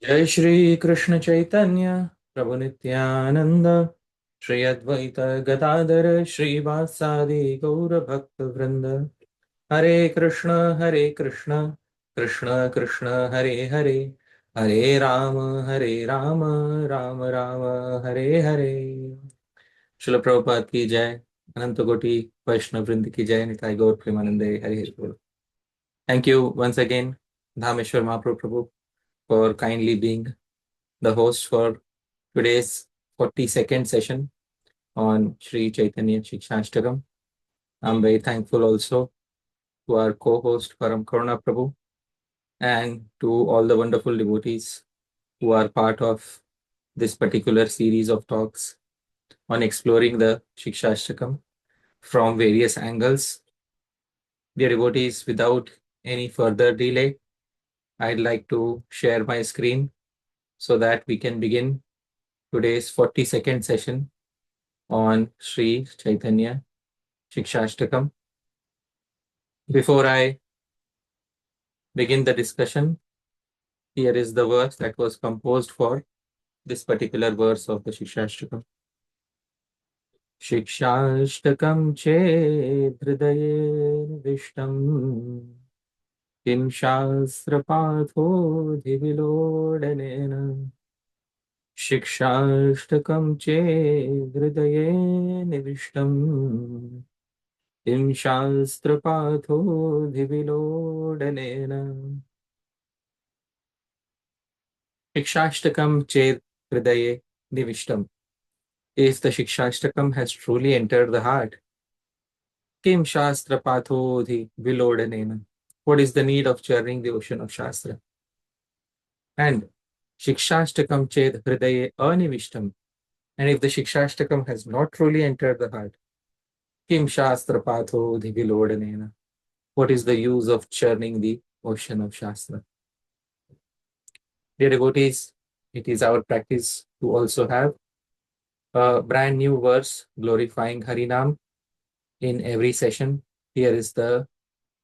जय श्री कृष्ण चैतन्य प्रभु नित्यानंद श्री अद्वैत गदाधर श्रीवासादि गौर भक्त वृंद। हरे कृष्ण कृष्ण कृष्ण हरे हरे, हरे राम राम राम हरे हरे। शिल प्रभुपाद की जय, अनंत कोटि वैष्णव वृंद की जय, निताई गौर प्रेमानंदे हरे हरे बोल। Thank you once again, Dhameshwar Mahaprabhu Prabhu, for kindly being the host for today's 42nd session on Śrī Caitanya-Śikṣāṣṭakam. I'm very thankful also to our co-host Param Karuna Prabhu and to all the wonderful devotees who are part of this particular series of talks on exploring the Śikṣāṣṭakam from various angles. Dear devotees, without any further delay, I'd like to share my screen so that we can begin today's 42nd session on Śrī Caitanya-Śikṣāṣṭakam. Before I begin the discussion, here is the verse that was composed for this particular verse of the Śikṣāṣṭakam. Śikṣāṣṭakam ched hridaye vishtam kim shastrapatho dhivilodanena. Śikṣāṣṭakam ched hridaye nivishtam kim shastrapatho dhivilodanena. Shikshashtakam ched hridaye nivishtam. If the Shikshashtakam has truly entered the heart, kim shastra pathodhi vilodanena. What is the need of churning the ocean of Shastra? And Shikshashtakam ched hridaye anivishtam. And if the Shikshashtakam has not truly entered the heart, kim shastra pathodhi vilodanena. What is the use of churning the ocean of Shastra? Dear devotees, it is our practice to also have a brand new verse glorifying Harinam in every session. Here is the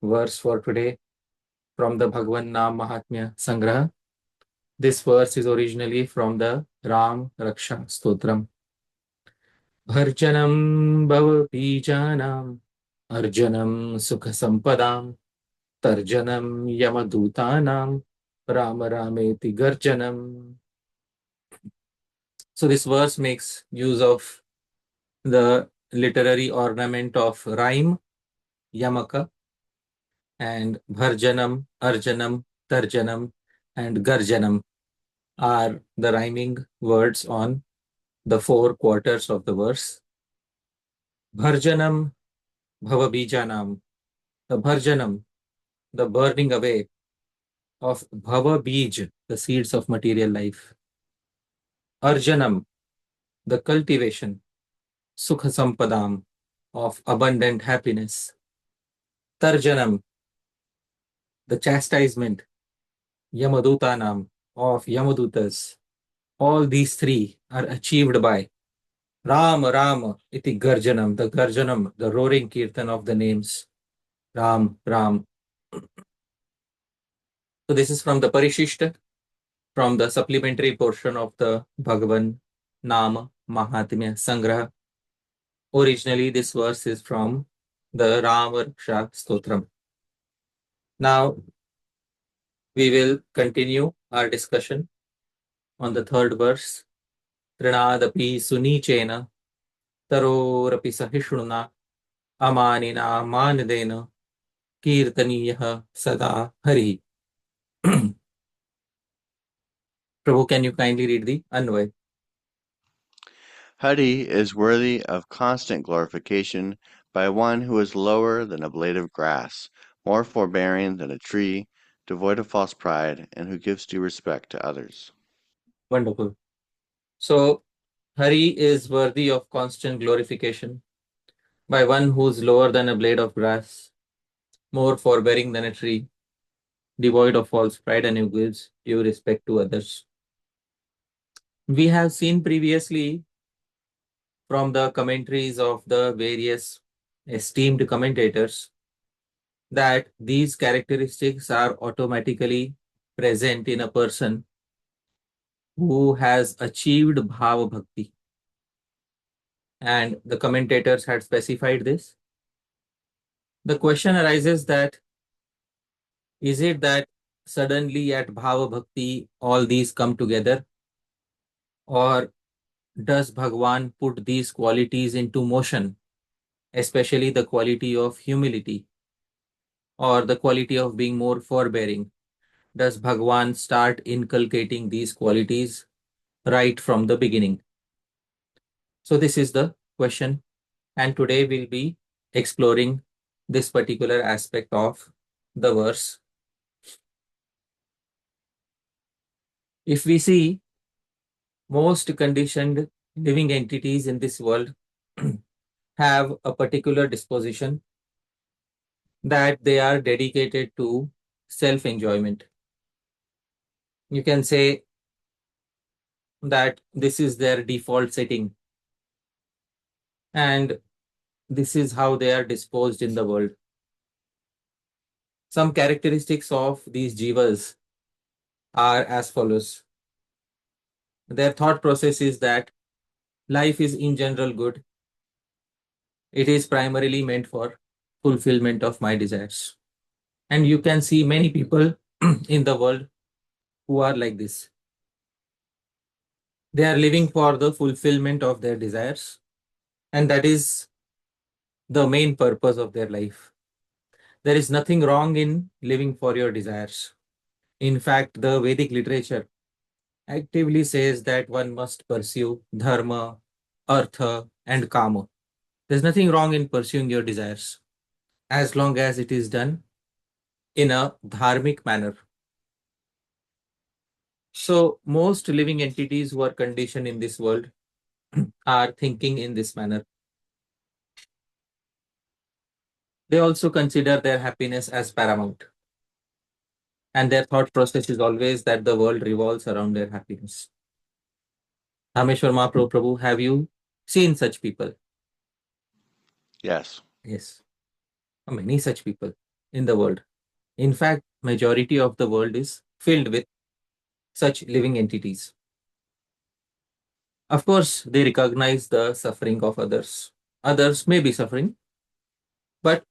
verse for today from the Bhagavan-Nam Mahatmya Sangraha. This verse is originally from the Ram Raksha Stotram. Bharjanam bhava bijanam arjanam sukha sampadam tarjanam yamadutanam Rama Rameti garjanam. So this verse makes use of the literary ornament of rhyme, yamaka, and bharjanam, arjanam, tarjanam, and garjanam are the rhyming words on the four quarters of the verse. Bharjanam bhavabijanam, the bharjanam, the burning away of bhavabij, the seeds of material life. Arjanam, the cultivation, sukha sampadam, of abundant happiness. Tarjanam, the chastisement, yamadutanam, of yamadutas. All these three are achieved by Rama iti garjanam, the roaring kirtan of the names Ram. So this is from the Parīkṣit, from the supplementary portion of the Bhagavan-Nāma Mahatmya Sangraha. Originally, this verse is from the Ram-Raksha Stotram. Now, we will continue our discussion on the third verse. tṛṇād sunīcena taror sahiṣṇunā amāninā mānadena kīrtanīyaḥ sadā hariḥ. Prabhu, can you kindly read the Anvaya? Hariḥ is worthy of constant glorification by one who is lower than a blade of grass, more forbearing than a tree, devoid of false pride, and who gives due respect to others. Wonderful. So, Hari is worthy of constant glorification by one who is lower than a blade of grass, more forbearing than a tree, devoid of false pride, and who gives due respect to others. We have seen previously from the commentaries of the various esteemed commentators that these characteristics are automatically present in a person who has achieved bhava bhakti. And the commentators had specified this. The question arises that, is it that suddenly at bhava bhakti all these come together, or does Bhagwan put these qualities into motion, especially the quality of humility or the quality of being more forbearing? Does Bhagwan start inculcating these qualities right from the beginning? So this is the question, and today we'll be exploring this particular aspect of the verse. If we see, most conditioned living entities in this world have a particular disposition that they are dedicated to self-enjoyment. You can say that this is their default setting, and this is how they are disposed in the world. Some characteristics of these jīvas are as follows. Their thought process is that life is in general good. It is primarily meant for fulfillment of my desires. And you can see many people in the world who are like this. They are living for the fulfillment of their desires, and that is the main purpose of their life. There is nothing wrong in living for your desires. In fact, the Vedic literature actively says that one must pursue dharma, artha, and kama. There's nothing wrong in pursuing your desires as long as it is done in a dharmic manner. So, most living entities who are conditioned in this world are thinking in this manner. They also consider their happiness as paramount. And their thought process is always that the world revolves around their happiness. Rameshwar Mahaprabhu, Prabhu, have you seen such people? Yes. Yes, many such people in the world. In fact, majority of the world is filled with such living entities. Of course, they recognize the suffering of others. Others may be suffering, but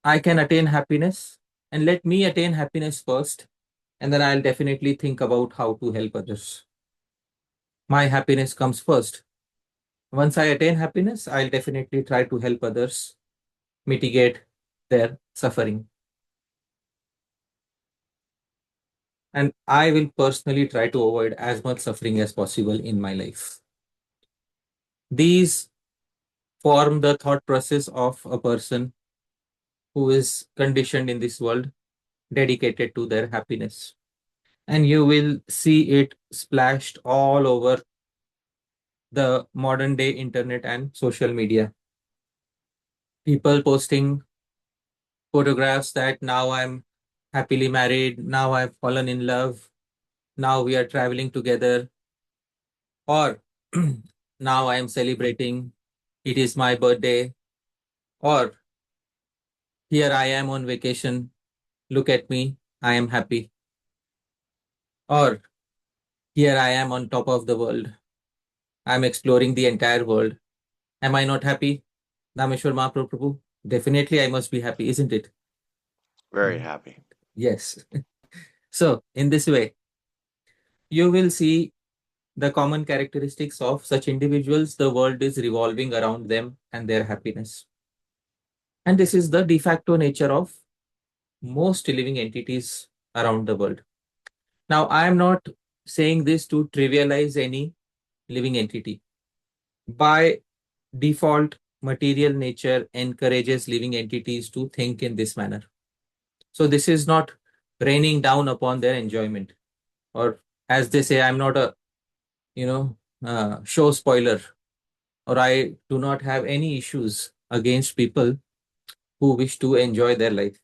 I can attain happiness, and let me attain happiness first, and then I'll definitely think about how to help others. My happiness comes first. Once I attain happiness, I'll definitely try to help others mitigate their suffering. And I will personally try to avoid as much suffering as possible in my life. These form the thought process of a person who is conditioned in this world, dedicated to their happiness. And you will see it splashed all over the modern day internet and social media. People posting photographs that now I'm happily married, now I've fallen in love, now we are traveling together, or now I am celebrating, it is my birthday, or here I am on vacation, look at me, I am happy, or here I am on top of the world, I'm exploring the entire world. Am I not happy? Rameshwar Mahaprabhu Prabhu, definitely I must be happy, isn't it? Very happy. Yes. So, in this way, you will see the common characteristics of such individuals. The world is revolving around them and their happiness. And this is the de facto nature of most living entities around the world. Now, I am not saying this to trivialize any living entity. By default, material nature encourages living entities to think in this manner. So this is not raining down upon their enjoyment, or as they say, I'm not a show spoiler, or I do not have any issues against people who wish to enjoy their life.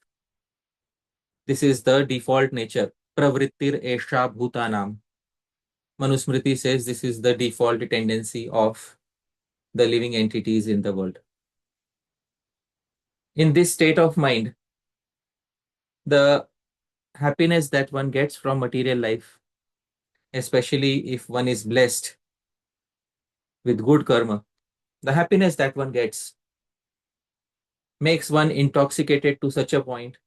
This is the default nature. Pravrittir esha bhutanam. Manusmriti says this is the default tendency of the living entities in the world. In this state of mind, the happiness that one gets from material life especially if one is blessed with good karma. The happiness that one gets makes one intoxicated to such a point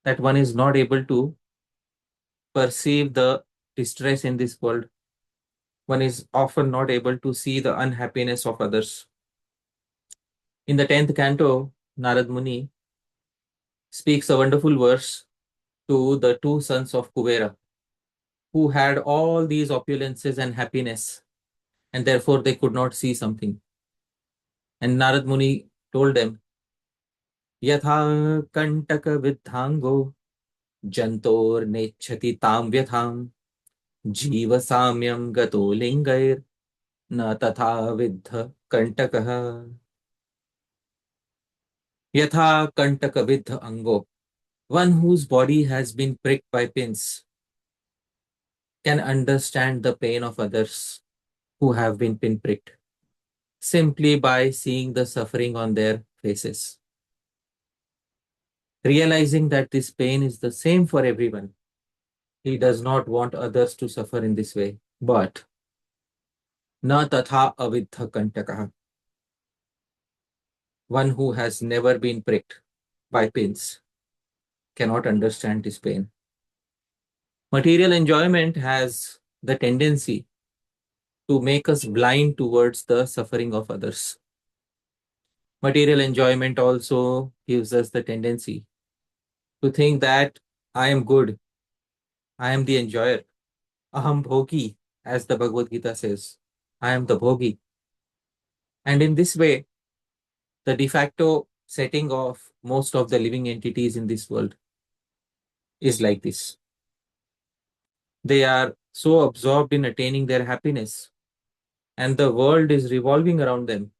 that one is not able to perceive the distress in this world. One is often not able to see the unhappiness of others. In the 10th canto, Narad Muni speaks a wonderful verse to the two sons of Kuvera, who had all these opulences and happiness, and therefore they could not see something. And Narad Muni told them, Yatha kantaka vidhango jantor nechati tam vyatham jiva samyam gato lingair na tatha vidha kantakaha. Yatha kantaka vidha ango. One whose body has been pricked by pins can understand the pain of others who have been pinpricked simply by seeing the suffering on their faces. Realizing that this pain is the same for everyone, he does not want others to suffer in this way. But na tatha avidha kantakaha, one who has never been pricked by pins cannot understand this pain. Material enjoyment has the tendency to make us blind towards the suffering of others. Material enjoyment also gives us the tendency to think that I am good, I am the enjoyer. Aham bhogi, as the Bhagavad Gita says, I am the bhogi. And in this way, the de facto setting of most of the living entities in this world is like this. They are so absorbed in attaining their happiness, and the world is revolving around them.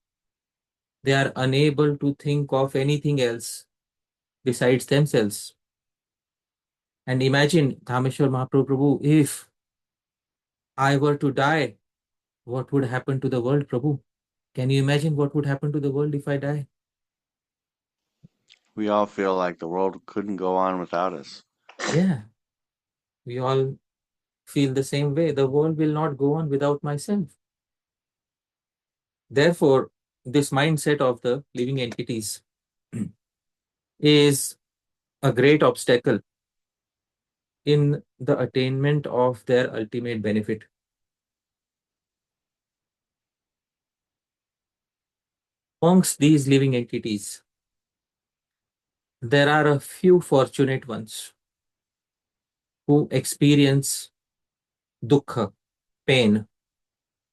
They are unable to think of anything else besides themselves. And imagine, Dhameshwar Mahaprabhu, if I were to die, what would happen to the world, Prabhu? Can you imagine what would happen to the world if I die? We all feel like the world couldn't go on without us. Yeah, we all feel the same way. The world will not go on without myself. Therefore, this mindset of the living entities is a great obstacle in the attainment of their ultimate benefit. Amongst these living entities, there are a few fortunate ones who experience dukkha, pain.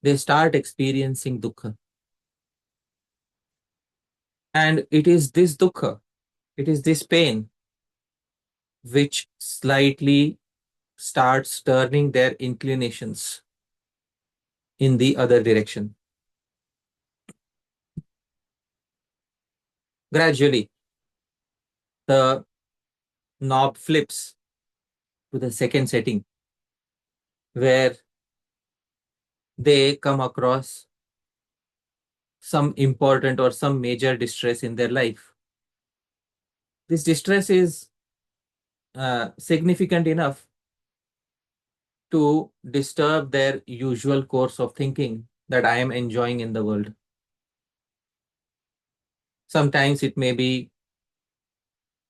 They start experiencing dukkha. And it is this dukkha, it is this pain which slightly starts turning their inclinations in the other direction. Gradually, the knob flips to the second setting where they come across some important or some major distress in their life. This distress is significant enough to disturb their usual course of thinking that I am enjoying in the world. Sometimes it may be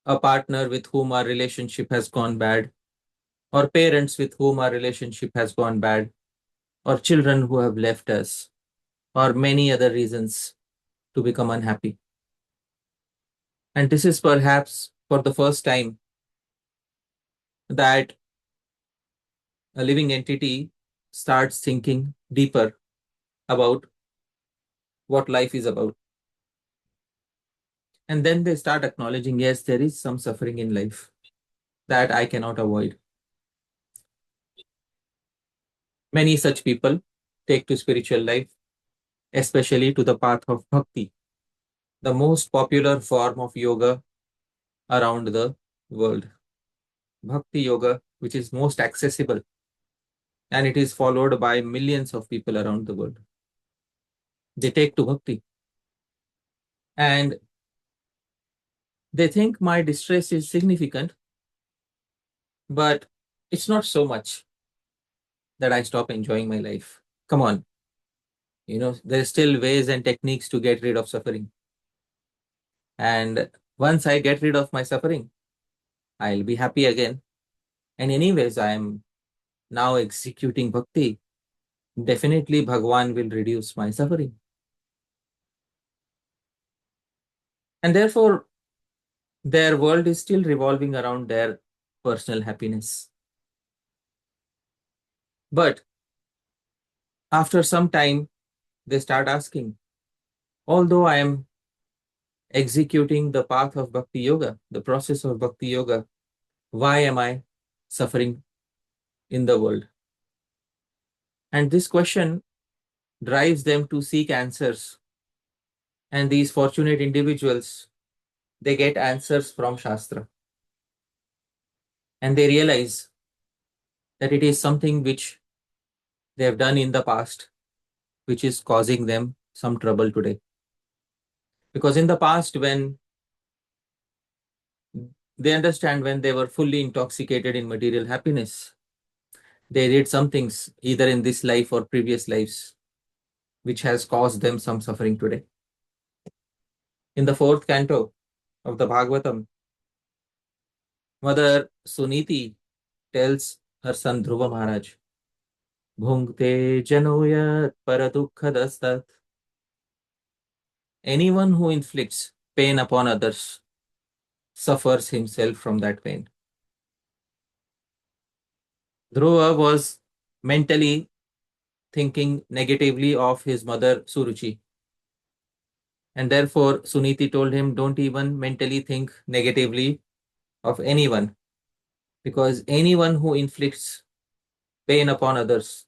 a partner with whom our relationship has gone bad, or parents with whom our relationship has gone bad, or children who have left us, or many other reasons to become unhappy. And this is perhaps for the first time that a living entity starts thinking deeper about what life is about. And then they start acknowledging, yes, there is some suffering in life that I cannot avoid. Many such people take to spiritual life, especially to the path of bhakti, the most popular form of yoga around the world. Bhakti yoga, which is most accessible, and it is followed by millions of people around the world. They take to bhakti and they think my distress is significant, but it's not so much. that I stop enjoying my life. Come on. There are still ways and techniques to get rid of suffering. And once I get rid of my suffering, I'll be happy again. And anyways, I am now executing bhakti. Definitely Bhagwan will reduce my suffering. And therefore, their world is still revolving around their personal happiness. But after some time, they start asking, although I am executing the path of Bhakti Yoga, the process of Bhakti Yoga, why am I suffering in the world? And this question drives them to seek answers. And these fortunate individuals, they get answers from Shastra. And they realize that it is something which they have done in the past, which is causing them some trouble today. Because in the past, when they understand, when they were fully intoxicated in material happiness, they did some things either in this life or previous lives, which has caused them some suffering today. In the fourth canto of the Bhagavatam, Mother Suniti tells her son Dhruva Maharaj, Bhungte janoyat paradukhadastat. Anyone who inflicts pain upon others suffers himself from that pain. Dhruva was mentally thinking negatively of his mother Suruchi. And therefore, Suniti told him, don't even mentally think negatively of anyone, because anyone who inflicts pain upon others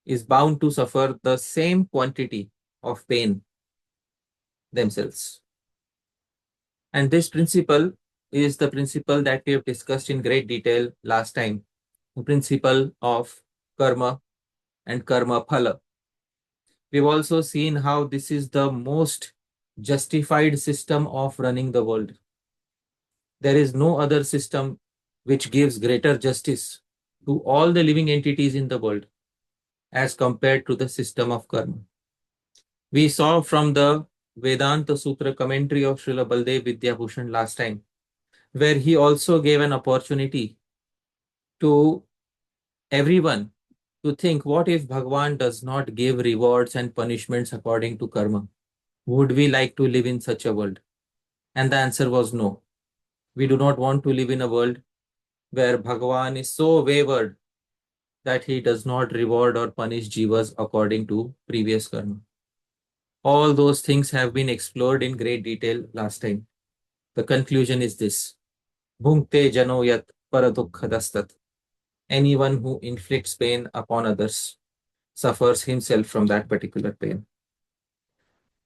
is bound to suffer the same quantity of pain themselves. And this principle is the principle that we have discussed in great detail last time, the principle of karma and karma phala. We've also seen how this is the most justified system of running the world. There is no other system which gives greater justice to all the living entities in the world as compared to the system of karma. We saw from the Vedanta Sutra commentary of Srila Baldev Vidyabhushan last time, where he also gave an opportunity to everyone to think, what if Bhagwan does not give rewards and punishments according to karma? Would we like to live in such a world? And the answer was no. We do not want to live in a world where Bhagwan is so wayward that he does not reward or punish jīvas according to previous karma. All those things have been explored in great detail last time. The conclusion is this: Bhunkte jano yat paradukhadastat. Anyone who inflicts pain upon others suffers himself from that particular pain.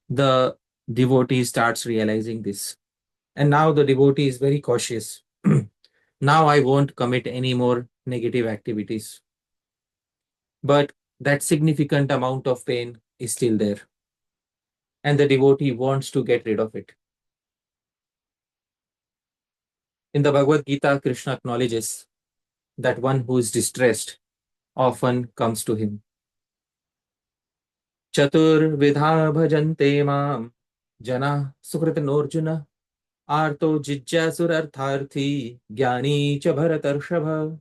The devotee starts realizing this. And now the devotee is very cautious. Now I won't commit any more negative activities. But that significant amount of pain is still there. And the devotee wants to get rid of it. In the Bhagavad Gita, Krishna acknowledges that one who is distressed often comes to him. Chatur vidha bhajante mam jana sukritanurjuna arto jijjasurartharthi jnani cha bharatarshava.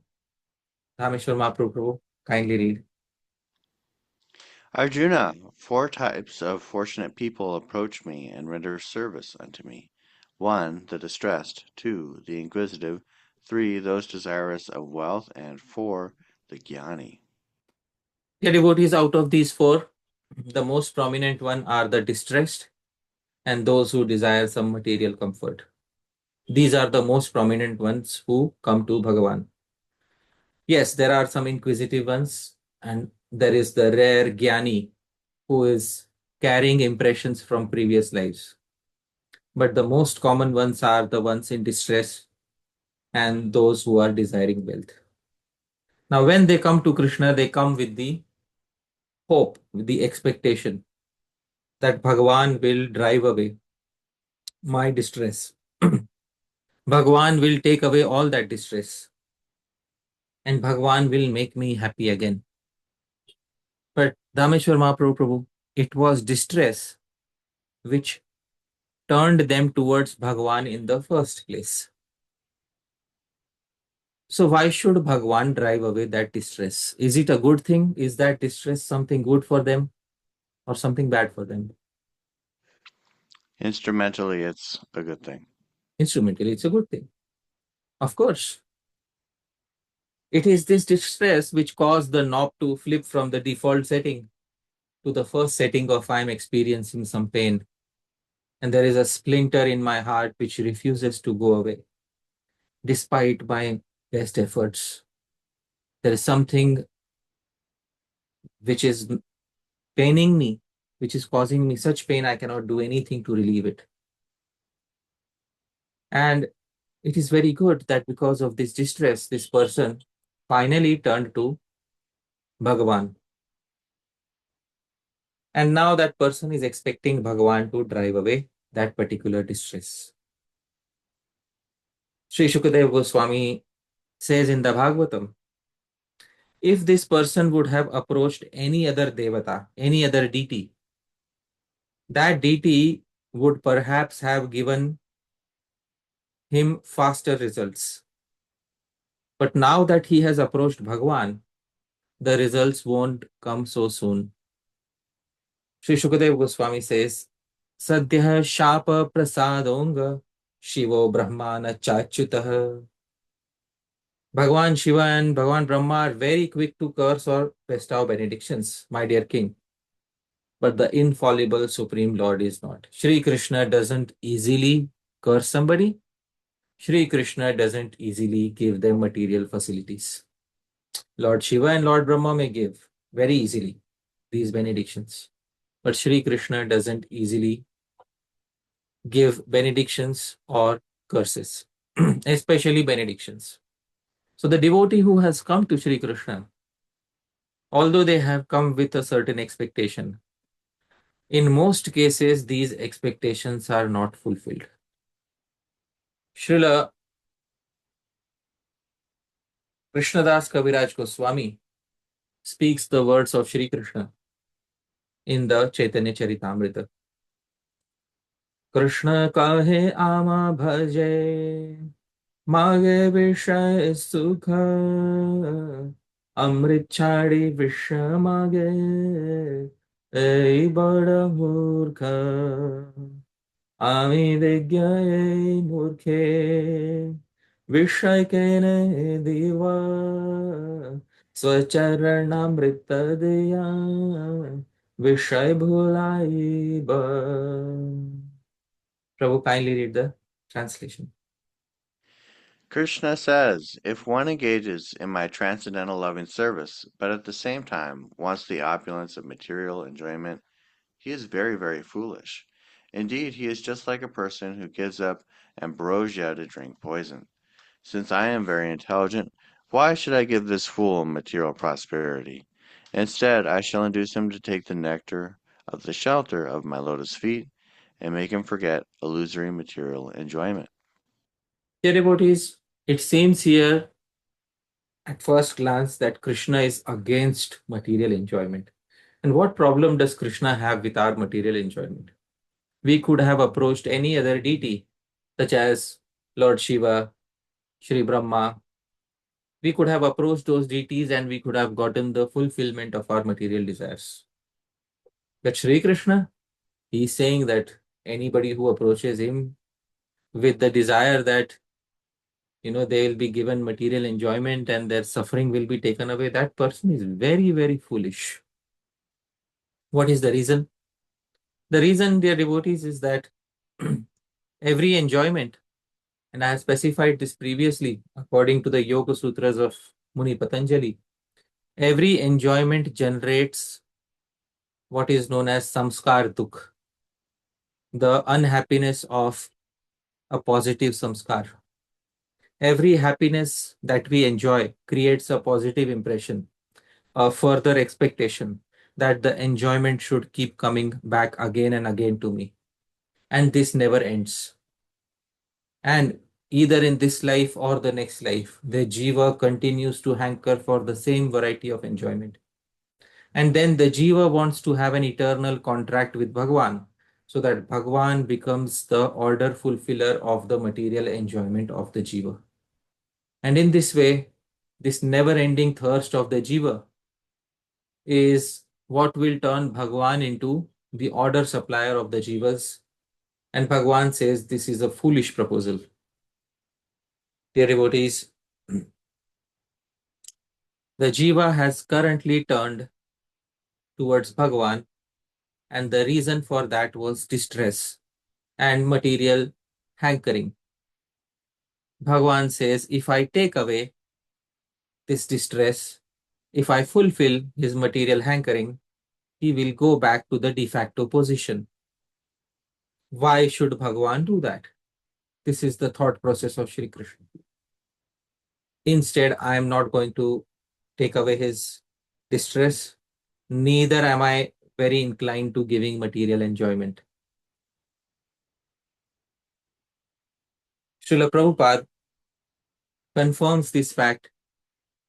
Dhameshwar Mahaprabhu, kindly read. Arjuna, 4 types of fortunate people approach me and render service unto me. 1. The distressed. 2. The inquisitive. 3. Those desirous of wealth. And 4. The jnani. The devotees out of these four, the most prominent one are the distressed and those who desire some material comfort. These are the most prominent ones who come to Bhagavan. Yes, there are some inquisitive ones, and there is the rare Jnani who is carrying impressions from previous lives. But the most common ones are the ones in distress and those who are desiring wealth. Now, when they come to Krishna, they come with the hope, with the expectation that Bhagavan will drive away my distress. Bhagavan will take away all that distress. and Bhagwan will make me happy again. But Dhameshwar Mahaprabhu, it was distress which turned them towards Bhagwan in the first place. So why should Bhagwan drive away that distress? Is it a good thing? Is that distress something good for them or something bad for them? Instrumentally, it's a good thing. Instrumentally, it's a good thing. Of course. It is this distress which caused the knob to flip from the default setting to the first setting of I am experiencing some pain. And there is a splinter in my heart which refuses to go away despite my best efforts. There is something which is paining me, which is causing me such pain I cannot do anything to relieve it. And it is very good that because of this distress, this person finally turned to Bhagavan. And now that person is expecting Bhagavan to drive away that particular distress. Sri Shukadeva Goswami says in the Bhagavatam, if this person would have approached any other devata, any other deity, that deity would perhaps have given him faster results. But now that he has approached Bhagavan, the results won't come so soon. Sri Shukadeva Goswami says, Sadyah Shapa Prasadonga Shivo Brahmana Chachyutah. Bhagavan Shiva and Bhagavan Brahma are very quick to curse or bestow benedictions, my dear king. But the infallible Supreme Lord is not. Śrī Kṛṣṇa doesn't easily curse somebody. Śrī Kṛṣṇa doesn't easily give them material facilities. Lord Shiva and Lord Brahma may give very easily these benedictions. But Śrī Kṛṣṇa doesn't easily give benedictions or curses, especially benedictions. So the devotee who has come to Śrī Kṛṣṇa, although they have come with a certain expectation, in most cases, these expectations are not fulfilled. Śrīla Krishnadas Kaviraj Goswami speaks the words of Śrī Kṛṣṇa in the Caitanya Caritāmṛta. Krishna kahe ama bhaje, mage vishay sukha, amrit chhadi visha mage, ei bada murkha, ami vigyai murkhe, vishay kene diva, swacharanamrita diya, vishay bhulai ba. Prabhu, kindly read the translation. Krishna says, if one engages in my transcendental loving service, but at the same time wants the opulence of material enjoyment, he is very, very foolish. Indeed, he is just like a person who gives up ambrosia to drink poison. Since I am very intelligent, why should I give this fool material prosperity? Instead, I shall induce him to take the nectar of the shelter of my lotus feet and make him forget illusory material enjoyment. Dear devotees, it seems here at first glance that Krishna is against material enjoyment. And what problem does Krishna have with our material enjoyment? We could have approached any other deity, such as Lord Shiva, Shri Brahma. We could have approached those deities and we could have gotten the fulfillment of our material desires. But Shri Krishna, he is saying that anybody who approaches him with the desire that they will be given material enjoyment and their suffering will be taken away, that person is very, very foolish. What is the reason? The reason, dear devotees, is that every enjoyment, and I have specified this previously according to the Yoga Sutras of Muni Patanjali, every enjoyment generates what is known as samskar dukh, the unhappiness of a positive samskar. Every happiness that we enjoy creates a positive impression, a further expectation that the enjoyment should keep coming back again and again to me. And this never ends. And either in this life or the next life, the jiva continues to hanker for the same variety of enjoyment. And then the jiva wants to have an eternal contract with Bhagwan, so that Bhagwan becomes the order fulfiller of the material enjoyment of the jiva. And in this way, this never-ending thirst of the jiva is what will turn Bhagwan into the order supplier of the jivas. And Bhagwan says this is a foolish proposal. Dear devotees, the jiva has currently turned towards Bhagwan, and the reason for that was distress and material hankering. Bhagwan says, if I take away this distress, if I fulfill his material hankering, he will go back to the de facto position. Why should Bhagwan do that? This is the thought process of Śrī Kṛṣṇa. Instead, I am not going to take away his distress, neither am I very inclined to giving material enjoyment. Śrīla Prabhupāda confirms this fact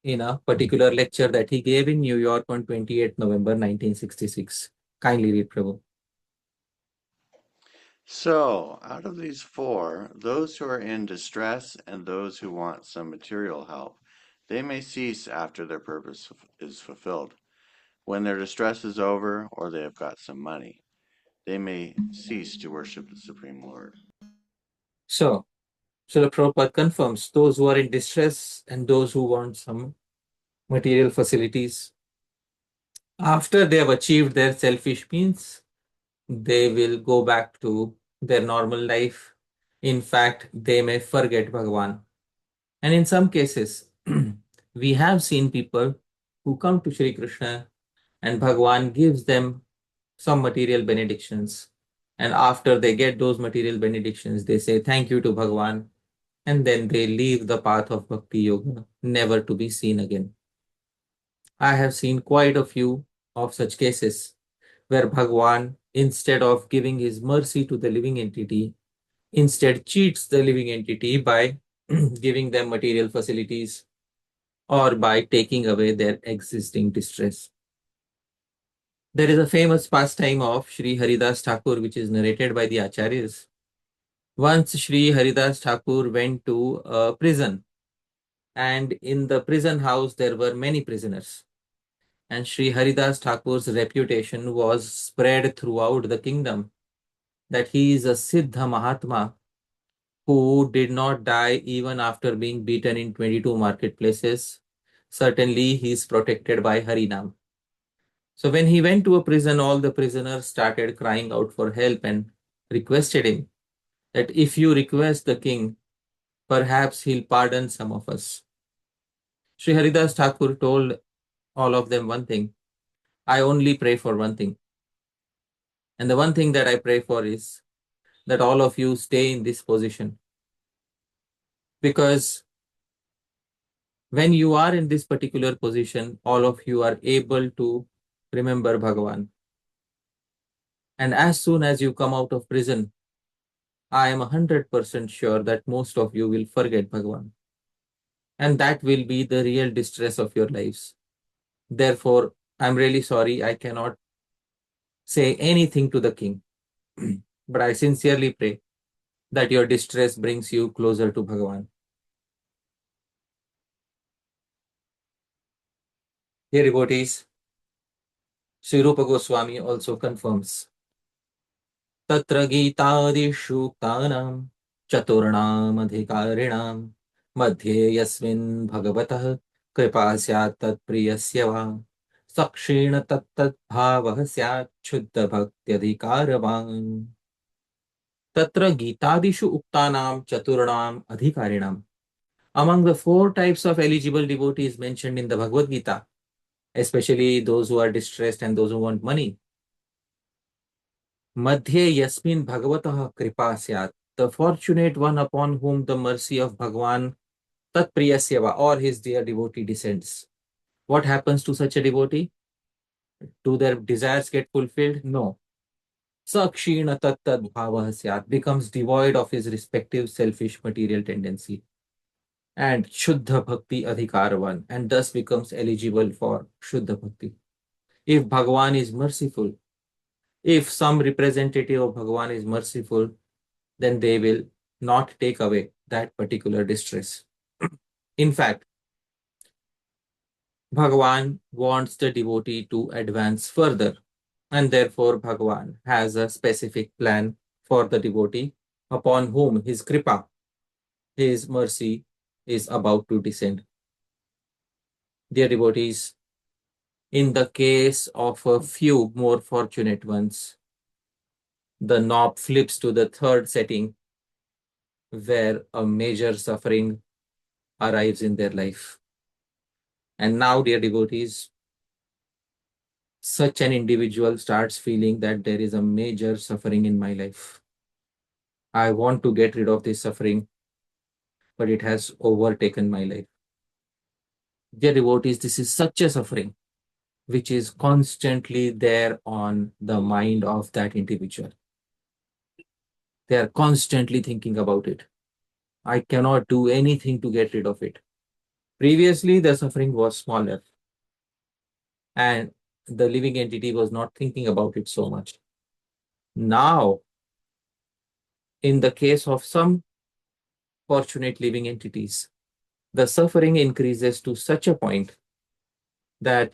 in a particular lecture that he gave in New York on 28th November 1966. Kindly read, Prabhu. So, out of these four, those who are in distress and those who want some material help, they may cease after their purpose is fulfilled. When their distress is over, or they have got some money, they may cease to worship the Supreme Lord. So, Śrīla Prabhupada confirms those who are in distress and those who want some material facilities, after they have achieved their selfish means, they will go back to their normal life. In fact, they may forget Bhagwan. And in some cases, we have seen people who come to Śrī Kṛṣṇa and Bhagwan gives them some material benedictions. And after they get those material benedictions, they say thank you to Bhagwan. And then they leave the path of Bhakti Yoga, never to be seen again. I have seen quite a few of such cases where Bhagwan, instead of giving his mercy to the living entity, instead cheats the living entity by giving them material facilities or by taking away their existing distress. There is a famous pastime of Shri Haridas Thakur, which is narrated by the Acharyas. Once Shri Haridas Thakur went to a prison, and in the prison house there were many prisoners. And Shri Haridas Thakur's reputation was spread throughout the kingdom that he is a Siddha Mahatma who did not die even after being beaten in 22 marketplaces. Certainly he is protected by Harinam. So when he went to a prison, all the prisoners started crying out for help and requested him that if you request the king, perhaps he'll pardon some of us. Shri Haridas Thakur told all of them one thing: I only pray for one thing. And the one thing that I pray for is that all of you stay in this position. Because when you are in this particular position, all of you are able to remember Bhagavan. And as soon as you come out of prison, I am 100% sure that most of you will forget Bhagavan. And that will be the real distress of your lives. Therefore, I'm really sorry I cannot say anything to the king. But I sincerely pray that your distress brings you closer to Bhagavan. Dear devotees, Sri Rupa Goswami also confirms Tatra Gītādiṣu Uktānaṁ Caturnaṁ Adhikariणाṁ Madhye Yasmin Bhagavatah Kripa Syat Tat Priyasya Va Sakshīna Tat Tat Bhāvah Syat Chuddha Bhakti Adhikaravan. Tatra Gītādiṣu Uktānaṁ Caturnaṁ Adhikariणाṁ. Among the four types of eligible devotees mentioned in the Bhagavad Gita, especially those who are distressed and those who want money, Madhye Yasmin Bhagavatah Kripa Syat, the fortunate one upon whom the mercy of Bhagavan Tat Priyasyava or his dear devotee descends. What happens to such a devotee? Do their desires get fulfilled? No. Sakshina tattad bhava syat, becomes devoid of his respective selfish material tendency, and Shuddha Bhakti Adhikarvan, and thus becomes eligible for Shuddha Bhakti. If Bhagavan is merciful, if some representative of Bhagavan is merciful, then they will not take away that particular distress. In fact, Bhagavan wants the devotee to advance further, and therefore Bhagavan has a specific plan for the devotee upon whom his kripa, his mercy, is about to descend. Dear devotees, in the case of a few more fortunate ones, the knob flips to the third setting where a major suffering arrives in their life. And now, dear devotees, such an individual starts feeling that there is a major suffering in my life. I want to get rid of this suffering, but it has overtaken my life. Dear devotees, this is such a suffering which is constantly there on the mind of that individual. They are constantly thinking about it. I cannot do anything to get rid of it. Previously, the suffering was smaller and the living entity was not thinking about it so much. Now, in the case of some fortunate living entities, the suffering increases to such a point that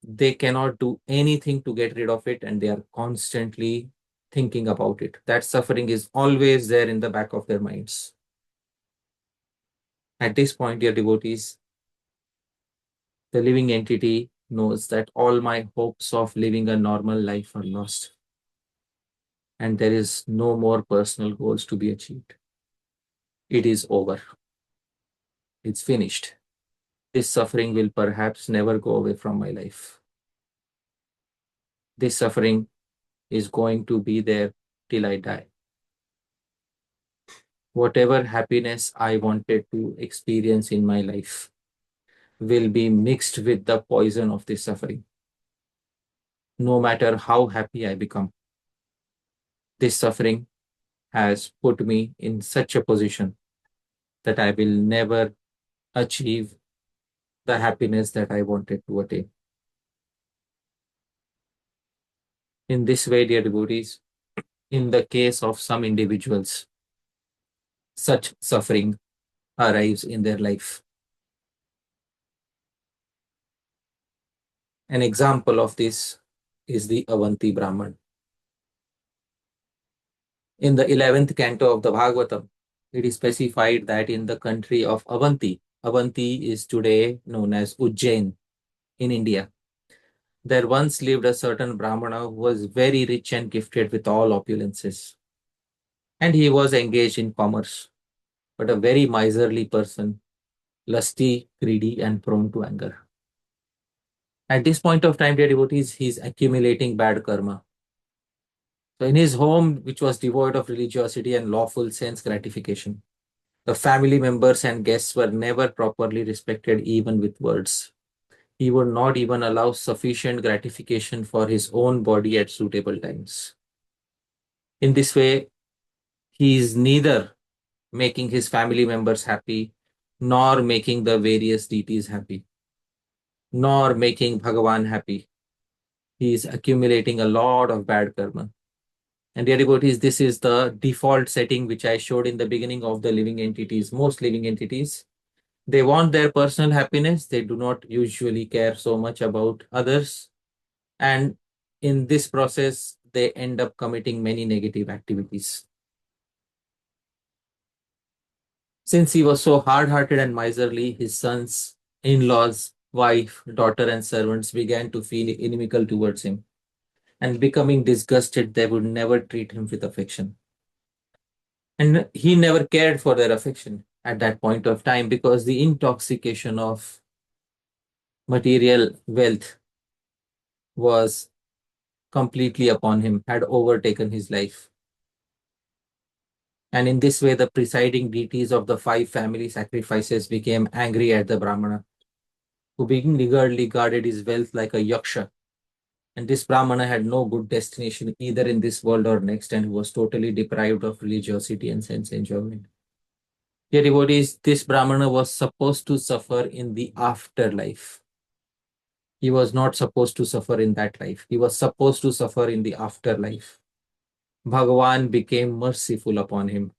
they cannot do anything to get rid of it and they are constantly thinking about it. That suffering is always there in the back of their minds. At this point, dear devotees, the living entity knows that all my hopes of living a normal life are lost and there is no more personal goals to be achieved. It is over. It's finished. This suffering will perhaps never go away from my life. This suffering is going to be there till I die. Whatever happiness I wanted to experience in my life will be mixed with the poison of this suffering. No matter how happy I become, this suffering has put me in such a position that I will never achieve the happiness that I wanted to attain. In this way, dear devotees, in the case of some individuals, such suffering arrives in their life. An example of this is the Avanti Brahman. In the 11th canto of the Bhagavatam, it is specified that in the country of Avanti, Avanti is today known as Ujjain in India, there once lived a certain Brahmana who was very rich and gifted with all opulences. And he was engaged in commerce, but a very miserly person, lusty, greedy, and prone to anger. At this point of time, dear devotees, he is accumulating bad karma. So in his home, which was devoid of religiosity and lawful sense gratification, the family members and guests were never properly respected even with words. He would not even allow sufficient gratification for his own body at suitable times. In this way, he is neither making his family members happy, nor making the various deities happy, nor making Bhagavan happy. He is accumulating a lot of bad karma. And dear devotees, this is the default setting which I showed in the beginning of the living entities. Most living entities, they want their personal happiness. They do not usually care so much about others. And in this process, they end up committing many negative activities. Since he was so hard-hearted and miserly, his sons, in-laws, wife, daughter, and servants began to feel inimical towards him. And becoming disgusted, they would never treat him with affection. And he never cared for their affection at that point of time because the intoxication of material wealth was completely upon him, had overtaken his life. And in this way, the presiding deities of the 5 family sacrifices became angry at the Brahmana, who being regarded his wealth like a yaksha, And this Brahmana had no good destination either in this world or next, and was totally deprived of religiosity and sense enjoyment. Dear devotees, this Brahmana was supposed to suffer in the afterlife. He was not supposed to suffer in that life. He was supposed to suffer in the afterlife. Bhagavan became merciful upon him.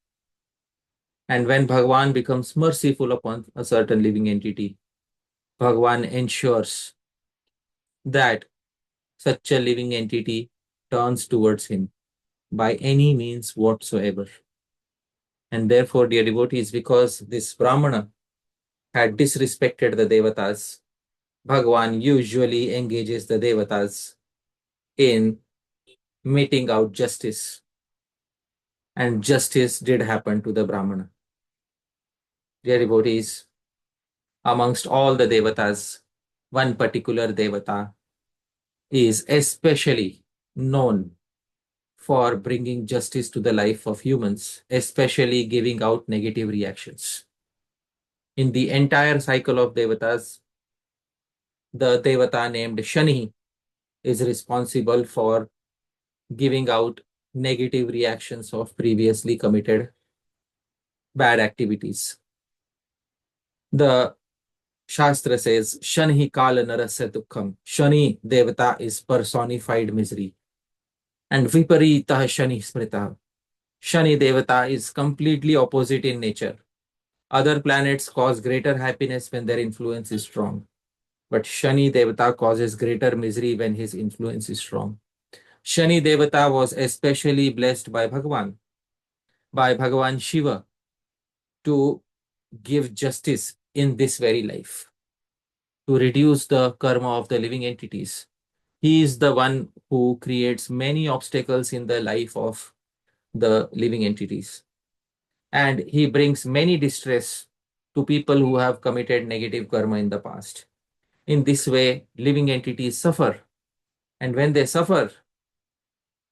And when Bhagavan becomes merciful upon a certain living entity, Bhagavan ensures that such a living entity turns towards him by any means whatsoever. And therefore, dear devotees, because this Brahmana had disrespected the Devatas, Bhagavan usually engages the Devatas in meting out justice. And justice did happen to the Brahmana. Dear devotees, amongst all the Devatas, one particular Devata is especially known for bringing justice to the life of humans, especially giving out negative reactions. In the entire cycle of Devatas, the Devata named Shani is responsible for giving out negative reactions of previously committed bad activities. The Shastra says, Shani Kala Narasya Dukkham. Shani Devata is personified misery. And Viparitah Shani Smrita. Shani Devata is completely opposite in nature. Other planets cause greater happiness when their influence is strong. But Shani Devata causes greater misery when his influence is strong. Shani Devata was especially blessed by Bhagavan Shiva, to give justice in this very life, to reduce the karma of the living entities. He is the one who creates many obstacles in the life of the living entities. And he brings many distress to people who have committed negative karma in the past. In this way, living entities suffer. And when they suffer,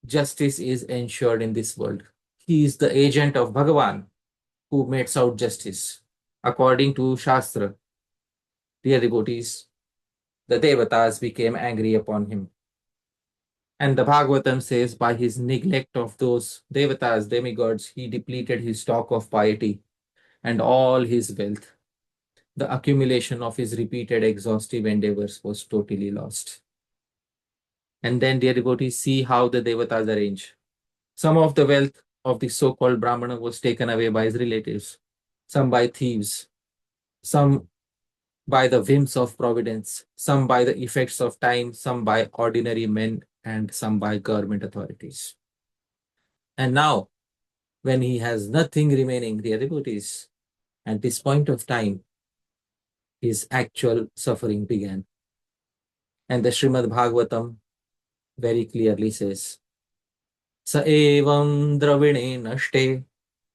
justice is ensured in this world. He is the agent of Bhagavan who metes out justice. According to Shastra, dear devotees, the Devatas became angry upon him. And the Bhagavatam says, by his neglect of those Devatas, demigods, he depleted his stock of piety and all his wealth. The accumulation of his repeated exhaustive endeavors was totally lost. And then, dear devotees, see how the Devatas arrange. Some of the wealth of the so-called Brahmana was taken away by his relatives, some by thieves, some by the whims of providence, some by the effects of time, some by ordinary men, and some by government authorities. And now, when he has nothing remaining, dear devotees, at this point of time, his actual suffering began. And the Śrīmad-Bhāgavatam very clearly says, Sa evam dravine nashte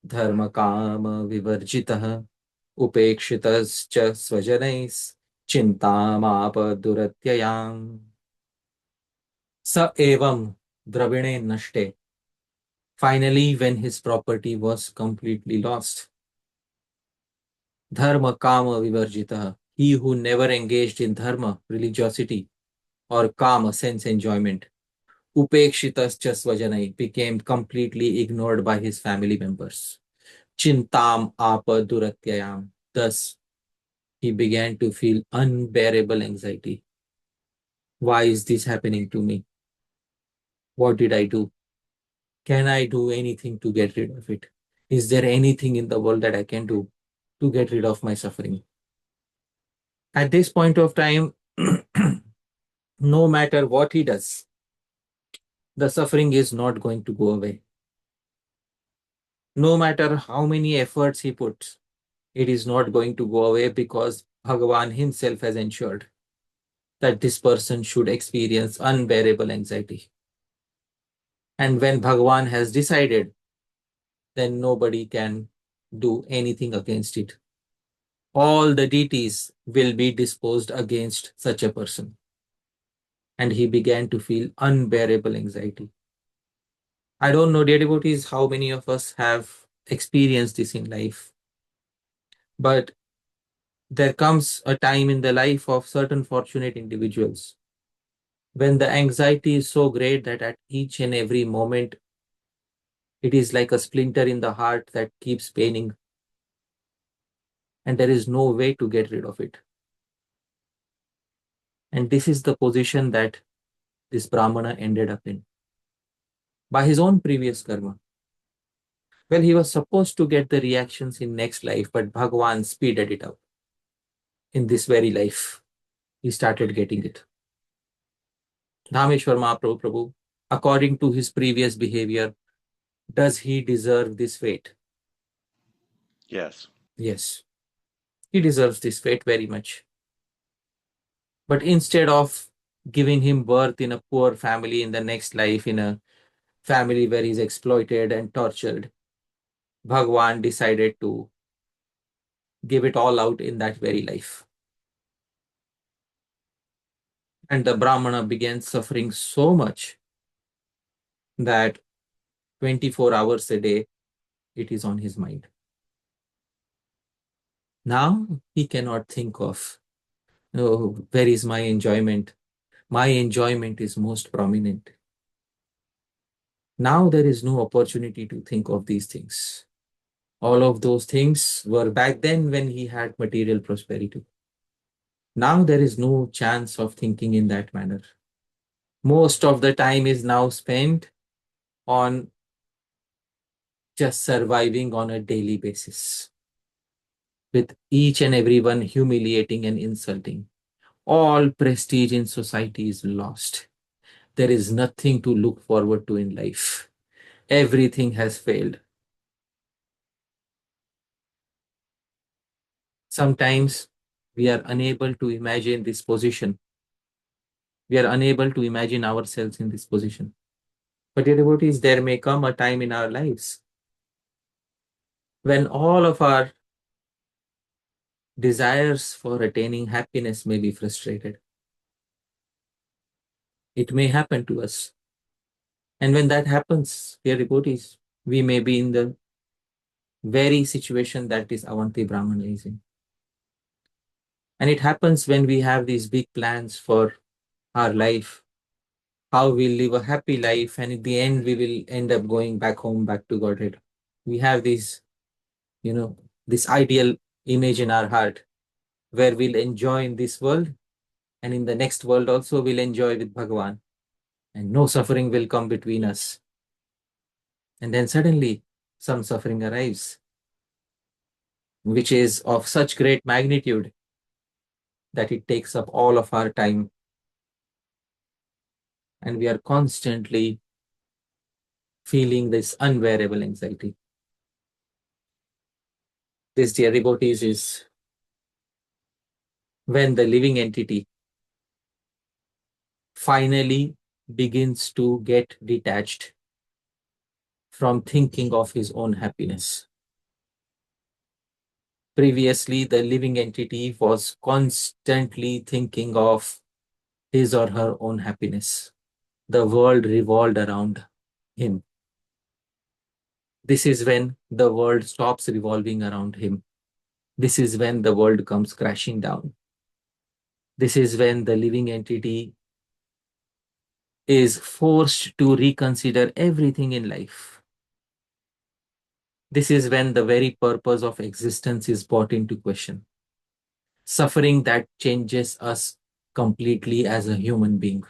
dharma kama vivarjitah upekshitascha svajanais chintamapa duratyayam. Sa evam dravine nashte. Finally, when his property was completely lost, dharma kama vivarjitah, he who never engaged in dharma, religiosity, or kama, sense enjoyment, upekshitascha svajanai, became completely ignored by his family members. Chintam apa duratyayam. Thus, he began to feel unbearable anxiety. Why is this happening to me? What did I do? Can I do anything to get rid of it? Is there anything in the world that I can do to get rid of my suffering? At this point of time, no matter what he does, the suffering is not going to go away. No matter how many efforts he puts, it is not going to go away, because Bhagavan himself has ensured that this person should experience unbearable anxiety. And when Bhagavan has decided, then nobody can do anything against it. All the deities will be disposed against such a person. And he began to feel unbearable anxiety. I don't know, dear devotees, how many of us have experienced this in life. But there comes a time in the life of certain fortunate individuals when the anxiety is so great that at each and every moment, it is like a splinter in the heart that keeps paining, and there is no way to get rid of it. And this is the position that this Brahmana ended up in by his own previous karma. Well, he was supposed to get the reactions in next life, but Bhagavan speeded it up. In this very life, he started getting it. Dhameshwar Mahaprabhu Prabhu, according to his previous behavior, does he deserve this fate? Yes. Yes, he deserves this fate very much. But instead of giving him birth in a poor family in the next life, in a family where he's exploited and tortured, Bhagwan decided to give it all out in that very life. And the Brahmana began suffering so much that 24 hours a day, it is on his mind. Now he cannot think of, oh, where is my enjoyment? My enjoyment is most prominent. Now there is no opportunity to think of these things. All of those things were back then when he had material prosperity. Now there is no chance of thinking in that manner. Most of the time is now spent on just surviving on a daily basis, with each and everyone humiliating and insulting. All prestige in society is lost. There is nothing to look forward to in life. Everything has failed. Sometimes we are unable to imagine this position. We are unable to imagine ourselves in this position. But dear devotees, there may come a time in our lives when all of our desires for attaining happiness may be frustrated. It may happen to us. And when that happens, dear devotees, we may be in the very situation that this Avanti Brahmana is in. And it happens when we have these big plans for our life, how we'll live a happy life, and at the end, we will end up going back home, back to Godhead. We have this, this ideal image in our heart where we'll enjoy in this world, and in the next world also we'll enjoy with Bhagavan, and no suffering will come between us. And then suddenly some suffering arrives, which is of such great magnitude that it takes up all of our time, and we are constantly feeling this unbearable anxiety. This, dear devotees, is when the living entity finally begins to get detached from thinking of his own happiness. Previously, the living entity was constantly thinking of his or her own happiness. The world revolved around him. This is when the world stops revolving around him. This is when the world comes crashing down. This is when the living entity is forced to reconsider everything in life. This is when the very purpose of existence is brought into question. Suffering that changes us completely as a human being.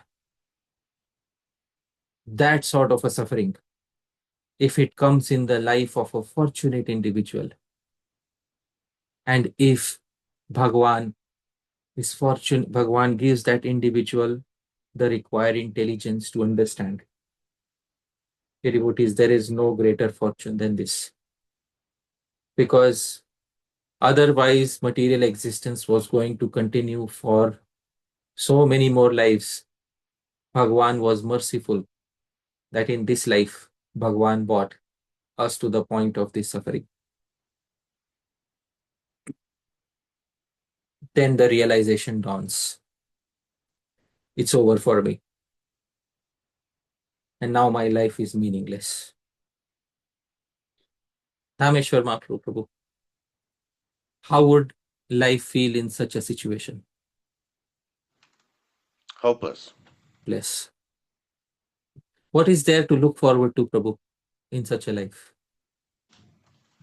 That sort of a suffering, if it comes in the life of a fortunate individual, and if Bhagwan Bhagwan gives that individual the required intelligence to understand. Devotees, there is no greater fortune than this. Because otherwise, material existence was going to continue for so many more lives. Bhagwan was merciful that in this life, Bhagwan brought us to the point of this suffering. Then the realization dawns. It's over for me. And now my life is meaningless. Dhameshwar Mahaprabhu Prabhu, how would life feel in such a situation? Hopeless. bliss. What is there to look forward to, Prabhu, in such a life?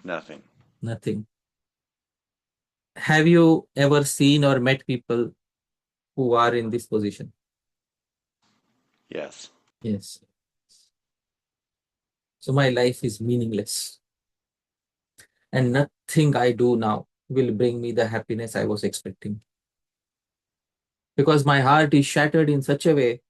Nothing. Nothing. Have you ever seen or met people who are in this position? Yes. Yes. So my life is meaningless, and nothing I do now will bring me the happiness I was expecting. Because my heart is shattered in such a way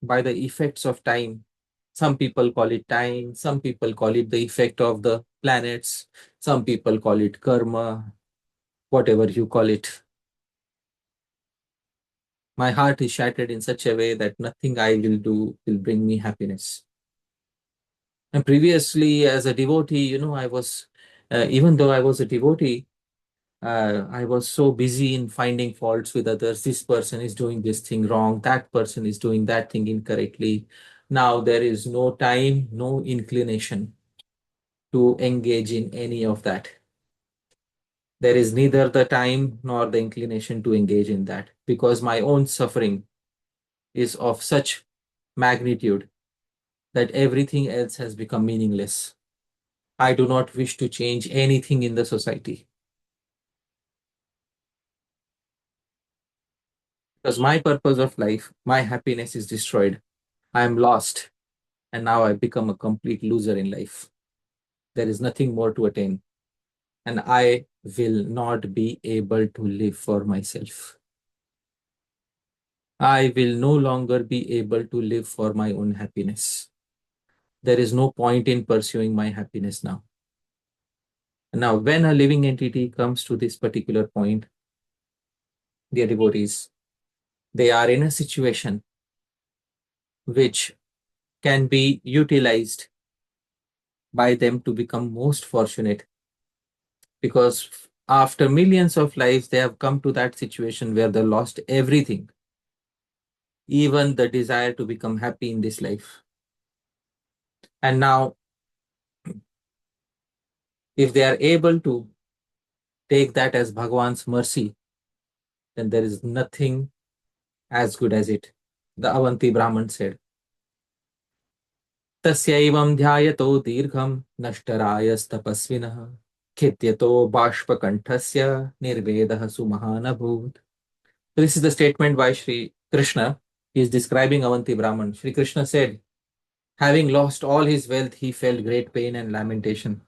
by the effects of time. Some people call it time, some people call it the effect of the planets, some people call it karma, whatever you call it. My heart is shattered in such a way that nothing I will do will bring me happiness. And previously, as a devotee, I was, even though I was a devotee, I was so busy in finding faults with others. This person is doing this thing wrong. That person is doing that thing incorrectly. Now there is no time, no inclination to engage in any of that. There is neither the time nor the inclination to engage in that, because my own suffering is of such magnitude that everything else has become meaningless. I do not wish to change anything in the society, because my purpose of life, my happiness is destroyed. I am lost, and now I become a complete loser in life. There is nothing more to attain, and I will not be able to live for myself. I will no longer be able to live for my own happiness. There is no point in pursuing my happiness now. Now, when a living entity comes to this particular point, dear devotees, they are in a situation which can be utilized by them to become most fortunate, because after millions of lives, they have come to that situation where they lost everything, even the desire to become happy in this life. And now, if they are able to take that as Bhagwan's mercy, then there is nothing as good as it. The Avanti Brahman said, Tasyaivam dhyayato dirgham nashtarayastapasvinah khityato bashpakanthasya nirvedah sumahanabhut. This is the statement by Śrī Kṛṣṇa. He is describing Avanti Brahman. Śrī Kṛṣṇa said, having lost all his wealth, he felt great pain and lamentation.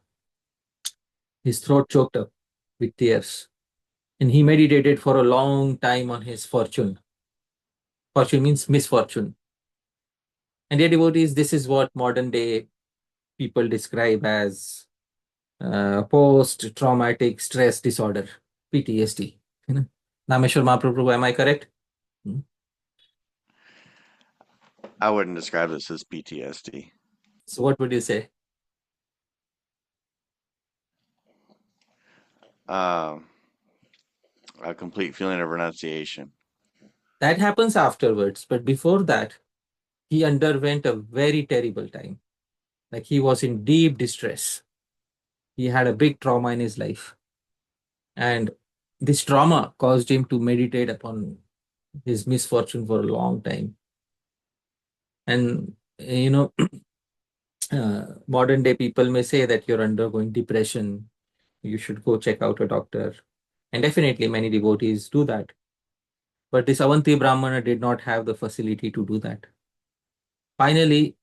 His throat choked up with tears, and he meditated for a long time on his fortune. Fortune means misfortune. And dear devotees, this is what modern day people describe as post-traumatic stress disorder, PTSD. Nameshwar Mahaprabhu, am I correct? I wouldn't describe this as PTSD. So what would you say? A complete feeling of renunciation. That happens afterwards, but before that, he underwent a very terrible time. Like, he was in deep distress. He had a big trauma in his life. And this trauma caused him to meditate upon his misfortune for a long time. And, modern day people may say that you're undergoing depression, you should go check out a doctor. And definitely many devotees do that. But this Avanti Brahmana did not have the facility to do that. Finally,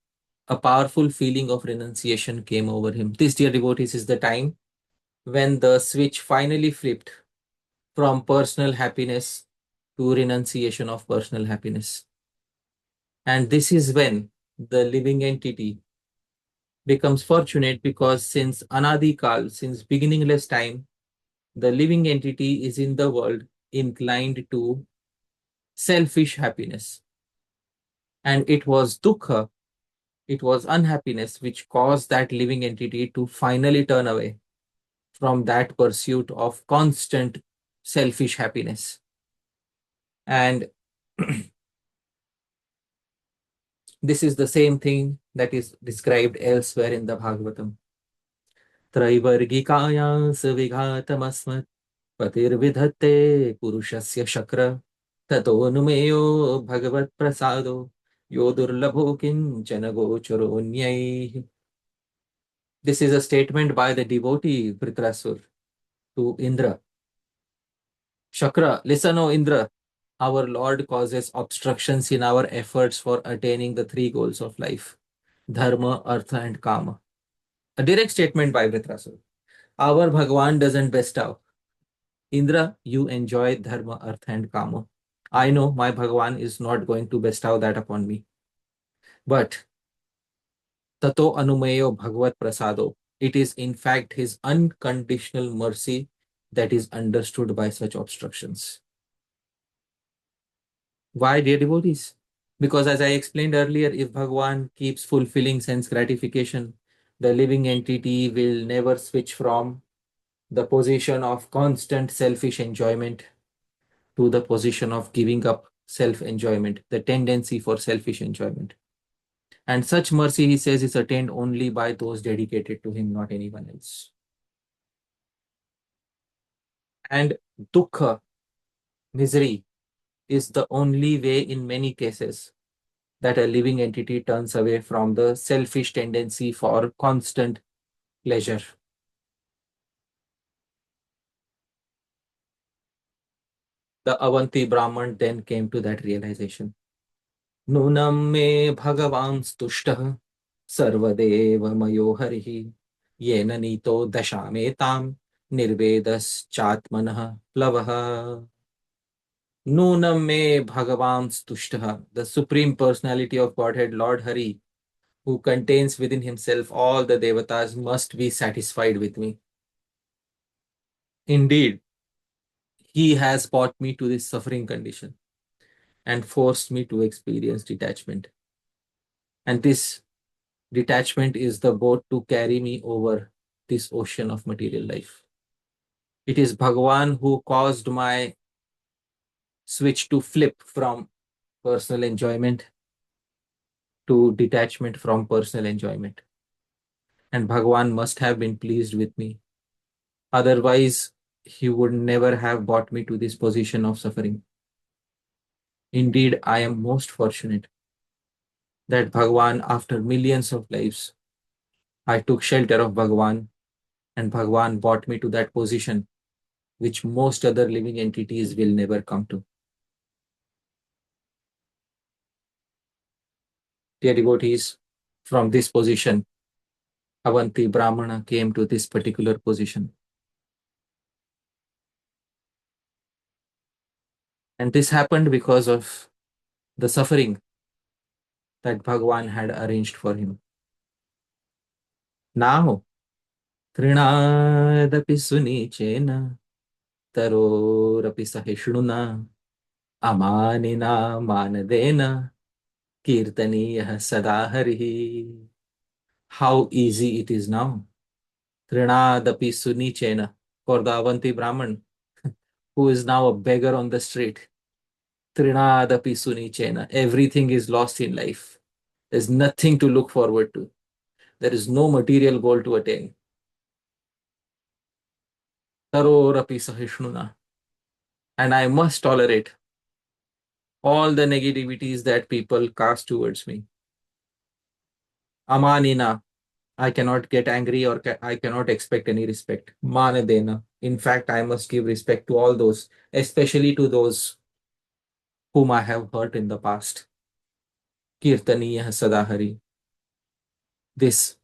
a powerful feeling of renunciation came over him. This, dear devotees, is the time when the switch finally flipped from personal happiness to renunciation of personal happiness. And this is when the living entity becomes fortunate, because since Anadi Kal, since beginningless time, the living entity is in the world inclined to selfish happiness. And it was dukkha, it was unhappiness, which caused that living entity to finally turn away from that pursuit of constant selfish happiness. And this is the same thing that is described elsewhere in the Bhagavatam. Traivargikaya savigatamasmat patirvidhatte purushasya shakra tato numeyo bhagavat prasado yo durlabho kinchana gocharo nyaihi. This is a statement by the devotee Vritrasur to Indra. Shakra, listen, O Indra. Our Lord causes obstructions in our efforts for attaining the three goals of life: dharma, artha, and kama. A direct statement by Vritrasur. Our Bhagwan doesn't bestow. Indra, you enjoy dharma, artha, and kama. I know my Bhagwan is not going to bestow that upon me. But tato anumeyo bhagavad prasado. It is in fact his unconditional mercy that is understood by such obstructions. Why, dear devotees? Because as I explained earlier, if Bhagwan keeps fulfilling sense gratification, the living entity will never switch from the position of constant selfish enjoyment to the position of giving up self-enjoyment, the tendency for selfish enjoyment. And such mercy, he says, is attained only by those dedicated to him, not anyone else. And dukkha, misery, is the only way in many cases that a living entity turns away from the selfish tendency for constant pleasure. The Avanti Brahman then came to that realization. Nunam me bhagavan stushtaha sarvadeva mayo harihi yena nito dashametam nirvedas chatmanah plavaha. Nunam me bhagavan stushtaha, the Supreme Personality of Godhead, Lord Hari, who contains within himself all the devatas, must be satisfied with me. Indeed, he has brought me to this suffering condition and forced me to experience detachment. And this detachment is the boat to carry me over this ocean of material life. It is Bhagavan who caused my switch to flip from personal enjoyment to detachment from personal enjoyment. And Bhagavan must have been pleased with me. Otherwise, he would never have brought me to this position of suffering. Indeed, I am most fortunate that Bhagavan, after millions of lives, I took shelter of Bhagavan, and Bhagavan brought me to that position which most other living entities will never come to. Dear devotees, from this position, Avanti Brahmana came to this particular position. And this happened because of the suffering that Bhagavan had arranged for him. Now, tṛṇād sunīcena, taror sahiṣṇunā, amāninā mānadena, kīrtanīyaḥ sadā hariḥ. How easy it is now. tṛṇād sunīcena, for the Avanti Brahman, who is now a beggar on the street. tṛṇād sunīcena, everything is lost in life. There's nothing to look forward to. There is no material goal to attain. Taror sahiṣṇunā. And I must tolerate all the negativities that people cast towards me. Amāninā, I cannot get angry or I cannot expect any respect. Mānadena, in fact, I must give respect to all those, especially to those whom I have hurt in the past. Kīrtanīyaḥ sadā hariḥ. This,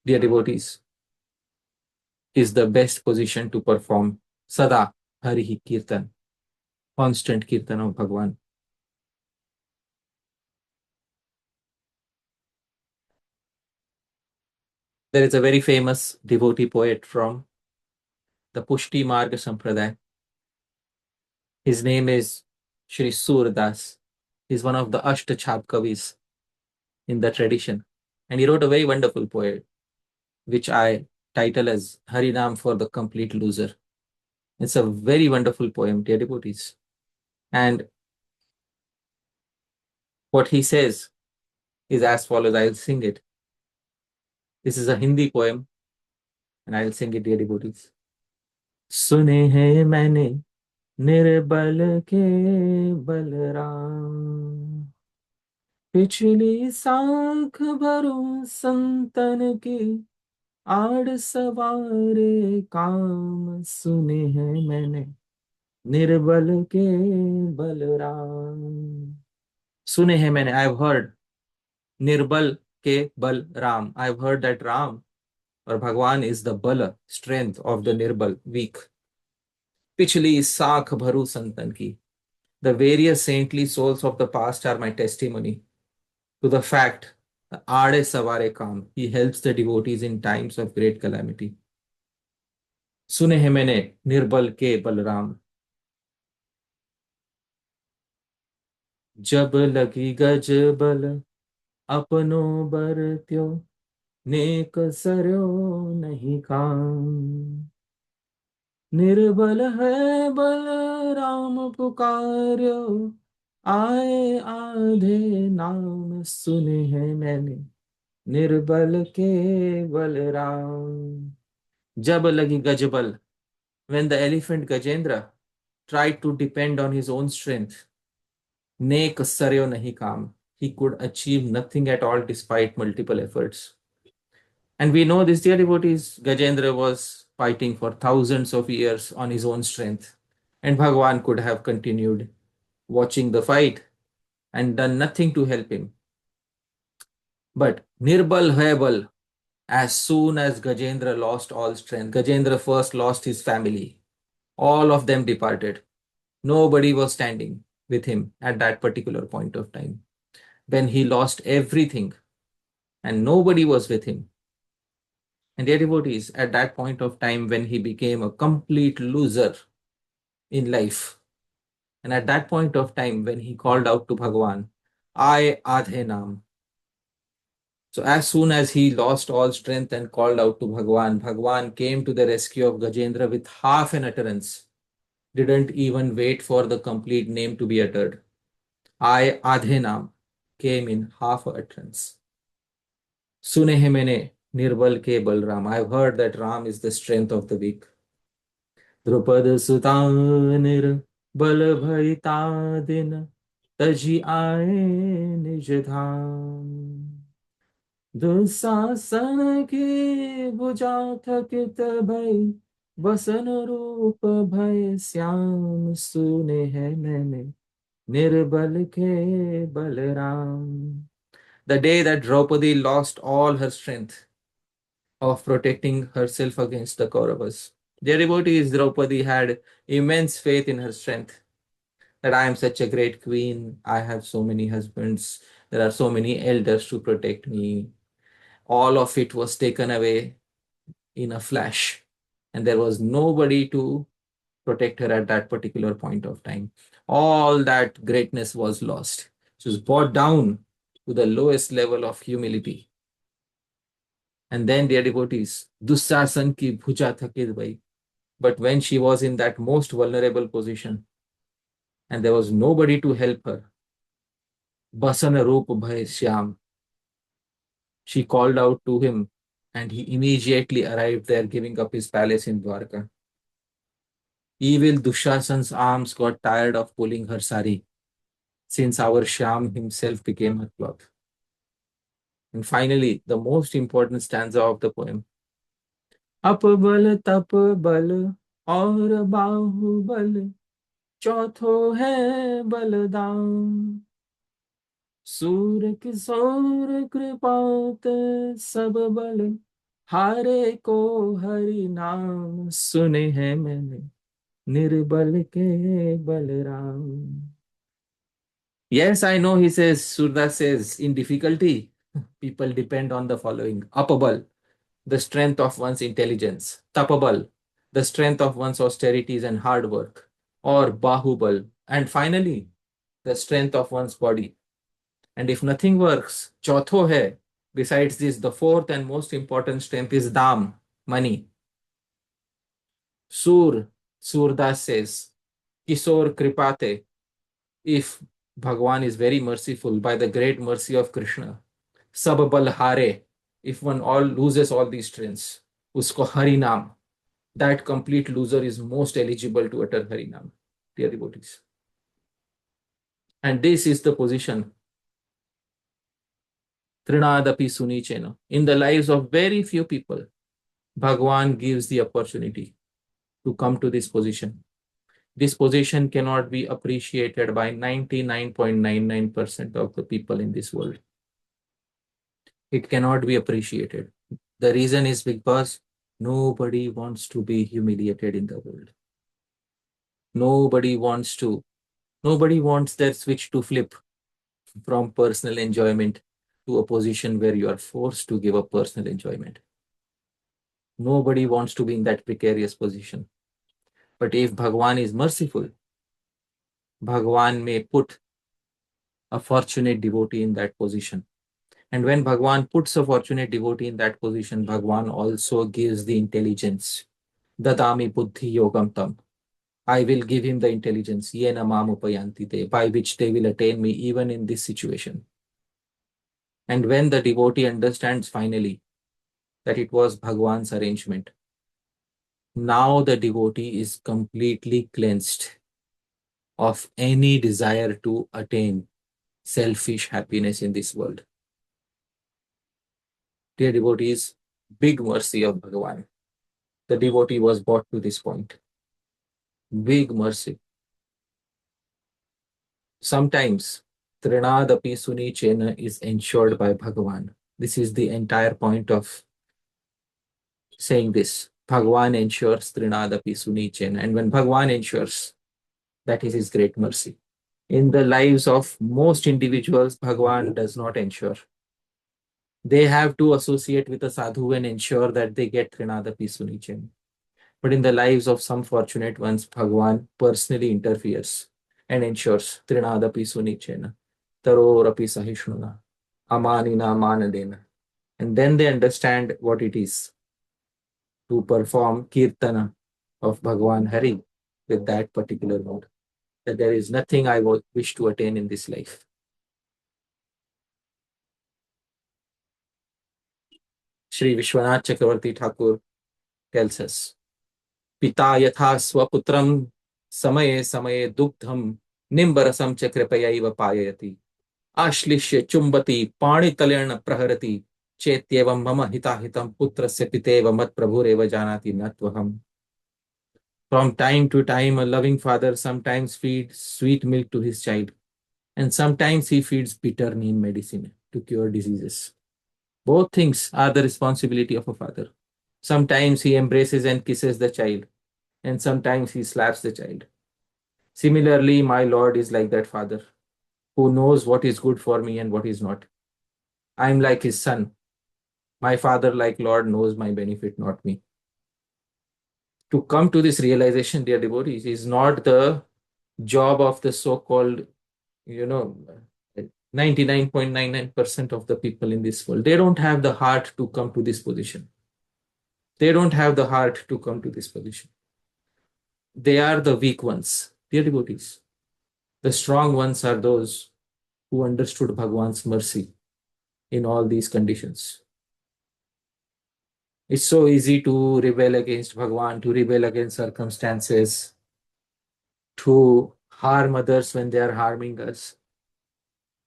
dear devotees, is the best position to perform sadā hariḥ kirtan, constant kirtan of Bhagavan. There is a very famous devotee poet from the Pushti Marga Sampradaya. His name is Śrī Sūradāsa. He's one of the Ashtachhāp Kavis in the tradition. And he wrote a very wonderful poem, which I title as Harinam for the Complete Loser. It's a very wonderful poem, dear devotees. And what he says is as follows. I'll sing it. This is a Hindi poem, and I'll sing it, dear devotees. सुने हैं मैंने निर्बल के बलराम, पिछली साख भरो संतन के आड़ सवारे काम सुने हैं मैंने निर्बल के बलराम। सुने हैं मैंने, आई हैव हर्ड निर्बल के बल Ram. I have heard that Ram और भगवान इज द बल, स्ट्रेंथ ऑफ द निर्बल, वीक। पिछली साख भरू संतन की, the various saintly souls of the past are my testimony to the fact that Aade Savare Kam, he helps the devotees in times of great calamity. सुने हैं मैंने निर्बल के बलराम। जब लगी गज बल अपनो बरत्यो नेक सरयो नहीं काम। निर्बल है बल राम पुकार्यो आए आधे नाम सुने हैं मैंने निर्बल के बलराम। जब लगी गजबल, when the elephant Gajendra tried to depend on his own strength, neck सरयो nahi kam, he could achieve nothing at all despite multiple efforts. And we know this, dear devotees, Gajendra was fighting for thousands of years on his own strength, and Bhagwan could have continued watching the fight and done nothing to help him. But Nirbal hai bal, as soon as Gajendra lost all strength, Gajendra first lost his family. All of them departed. Nobody was standing with him at that particular point of time. When he lost everything and nobody was with him. And dear devotees, at that point of time when he became a complete loser in life, and at that point of time when he called out to Bhagwan, I adhe naam. So as soon as he lost all strength and called out to Bhagwan, Bhagwan came to the rescue of Gajendra with half an utterance, didn't even wait for the complete name to be uttered. I adhe naam came in half a utterance. Sune hai maine nirbal ke balram. I've heard that Ram is the strength of the weak. Drupad सुतानिर बल भयता दिन तजी आए निज धाम। दुशासन की भुजा थकित भय बसन रूप भय श्याम सुने हैं मैंने निर्बल के Balram. The day that Draupadi lost all her strength of protecting herself against the Kauravas. Dear devotees, Draupadi had immense faith in her strength, that I am such a great queen, I have so many husbands, there are so many elders to protect me. All of it was taken away in a flash, and there was nobody to protect her at that particular point of time. All that greatness was lost. She was brought down to the lowest level of humility. And then, dear devotees, Dussasan ki bhuja thakir bhai. But when she was in that most vulnerable position and there was nobody to help her, Basana Roop Bhai Shyam, she called out to him and he immediately arrived there, giving up his palace in Dwarka. Evil Dushasan's arms got tired of pulling her sari, since our Shyam himself became her cloth. And finally, the most important stanza of the poem. Ap bal tap bal aur bahu bal चौथो है बलदान। सूर किशोर कृपात सब बल हारे को हरि नाम सुने हैं मैंने निर्बल के Balram. Yes, I know, he says, Surda says, in difficulty, people depend on the following. Apabal, the strength of one's intelligence. Tapabal, the strength of one's austerities and hard work. Or Bahubal. And finally, the strength of one's body. And if nothing works, chautho hai. Besides this, the fourth and most important strength is dam, money. Surdas says, Kishore Kripate, if Bhagwan is very merciful by the great mercy of Krishna, Sab bal hare, if one all loses all these strengths, usko harinam, that complete loser is most eligible to utter harinam, dear devotees. And this is the position tṛṇād sunīcena. In the lives of very few people, Bhagavan gives the opportunity to come to this position. This position cannot be appreciated by 99.99% of the people in this world. It cannot be appreciated. The reason is because nobody wants to be humiliated in the world. Nobody wants their switch to flip from personal enjoyment to a position where you are forced to give up personal enjoyment. Nobody wants to be in that precarious position. But if Bhagavan is merciful, Bhagavan may put a fortunate devotee in that position. And when Bhagavan puts a fortunate devotee in that position, Bhagavan also gives the intelligence. Dadami buddhi yogam tam. I will give him the intelligence, yena mam upayanti te, by which they will attain me even in this situation. And when the devotee understands finally that it was Bhagavan's arrangement, now the devotee is completely cleansed of any desire to attain selfish happiness in this world. Dear devotees, big mercy of Bhagavan. The devotee was brought to this point. Big mercy. Sometimes tṛṇād sunīcena is ensured by Bhagavan. This is the entire point of saying this. Bhagavan ensures tṛṇād sunīcena. And when Bhagavan ensures, that is his great mercy. In the lives of most individuals, Bhagavan does not ensure. They have to associate with a sadhu and ensure that they get tṛṇād sunīcena. But in the lives of some fortunate ones, Bhagavan personally interferes and ensures tṛṇād sunīcena, taror sahiṣṇunā, amāninā mānadena. And then they understand what it is to perform kirtana of Bhagavan Hari with that particular mode. That there is nothing I wish to attain in this life. Shri Vishwanath Chakravarti Thakur tells us, Pita yatha swaputram samaye samaye dugdham nimbarasam chakrapayaiva payayati ashlishya chumbati panitalena praharati chetyevam mama hitahitam putrasya piteva mat prabhureva janati natvaham. From time to time, a loving father sometimes feeds sweet milk to his child, and sometimes he feeds bitter neem medicine to cure diseases. Both things are the responsibility of a father. Sometimes he embraces and kisses the child, and sometimes he slaps the child. Similarly, my Lord is like that father who knows what is good for me and what is not. I am like his son. My father, like Lord, knows my benefit, not me. To come to this realization, dear devotees, is not the job of the so-called, 99.99% of the people in this world. They don't have the heart to come to this position. They don't have the heart to come to this position. They are the weak ones, dear devotees. The strong ones are those who understood Bhagavan's mercy in all these conditions. It's so easy to rebel against Bhagavan, to rebel against circumstances, to harm others when they are harming us.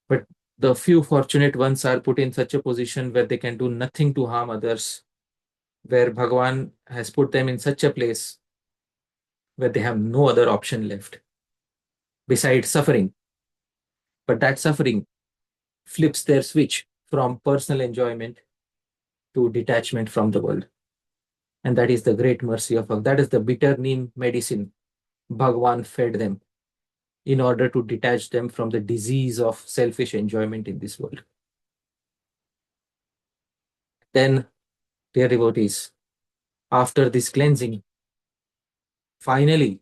But the few fortunate ones are put in such a position where they can do nothing to harm others, where Bhagavan has put them in such a place where they have no other option left besides suffering. But that suffering flips their switch from personal enjoyment to detachment from the world. And that is the great mercy of Bhagavan. That is the bitter neem medicine Bhagavan fed them in order to detach them from the disease of selfish enjoyment in this world. Then, dear devotees, after this cleansing, finally,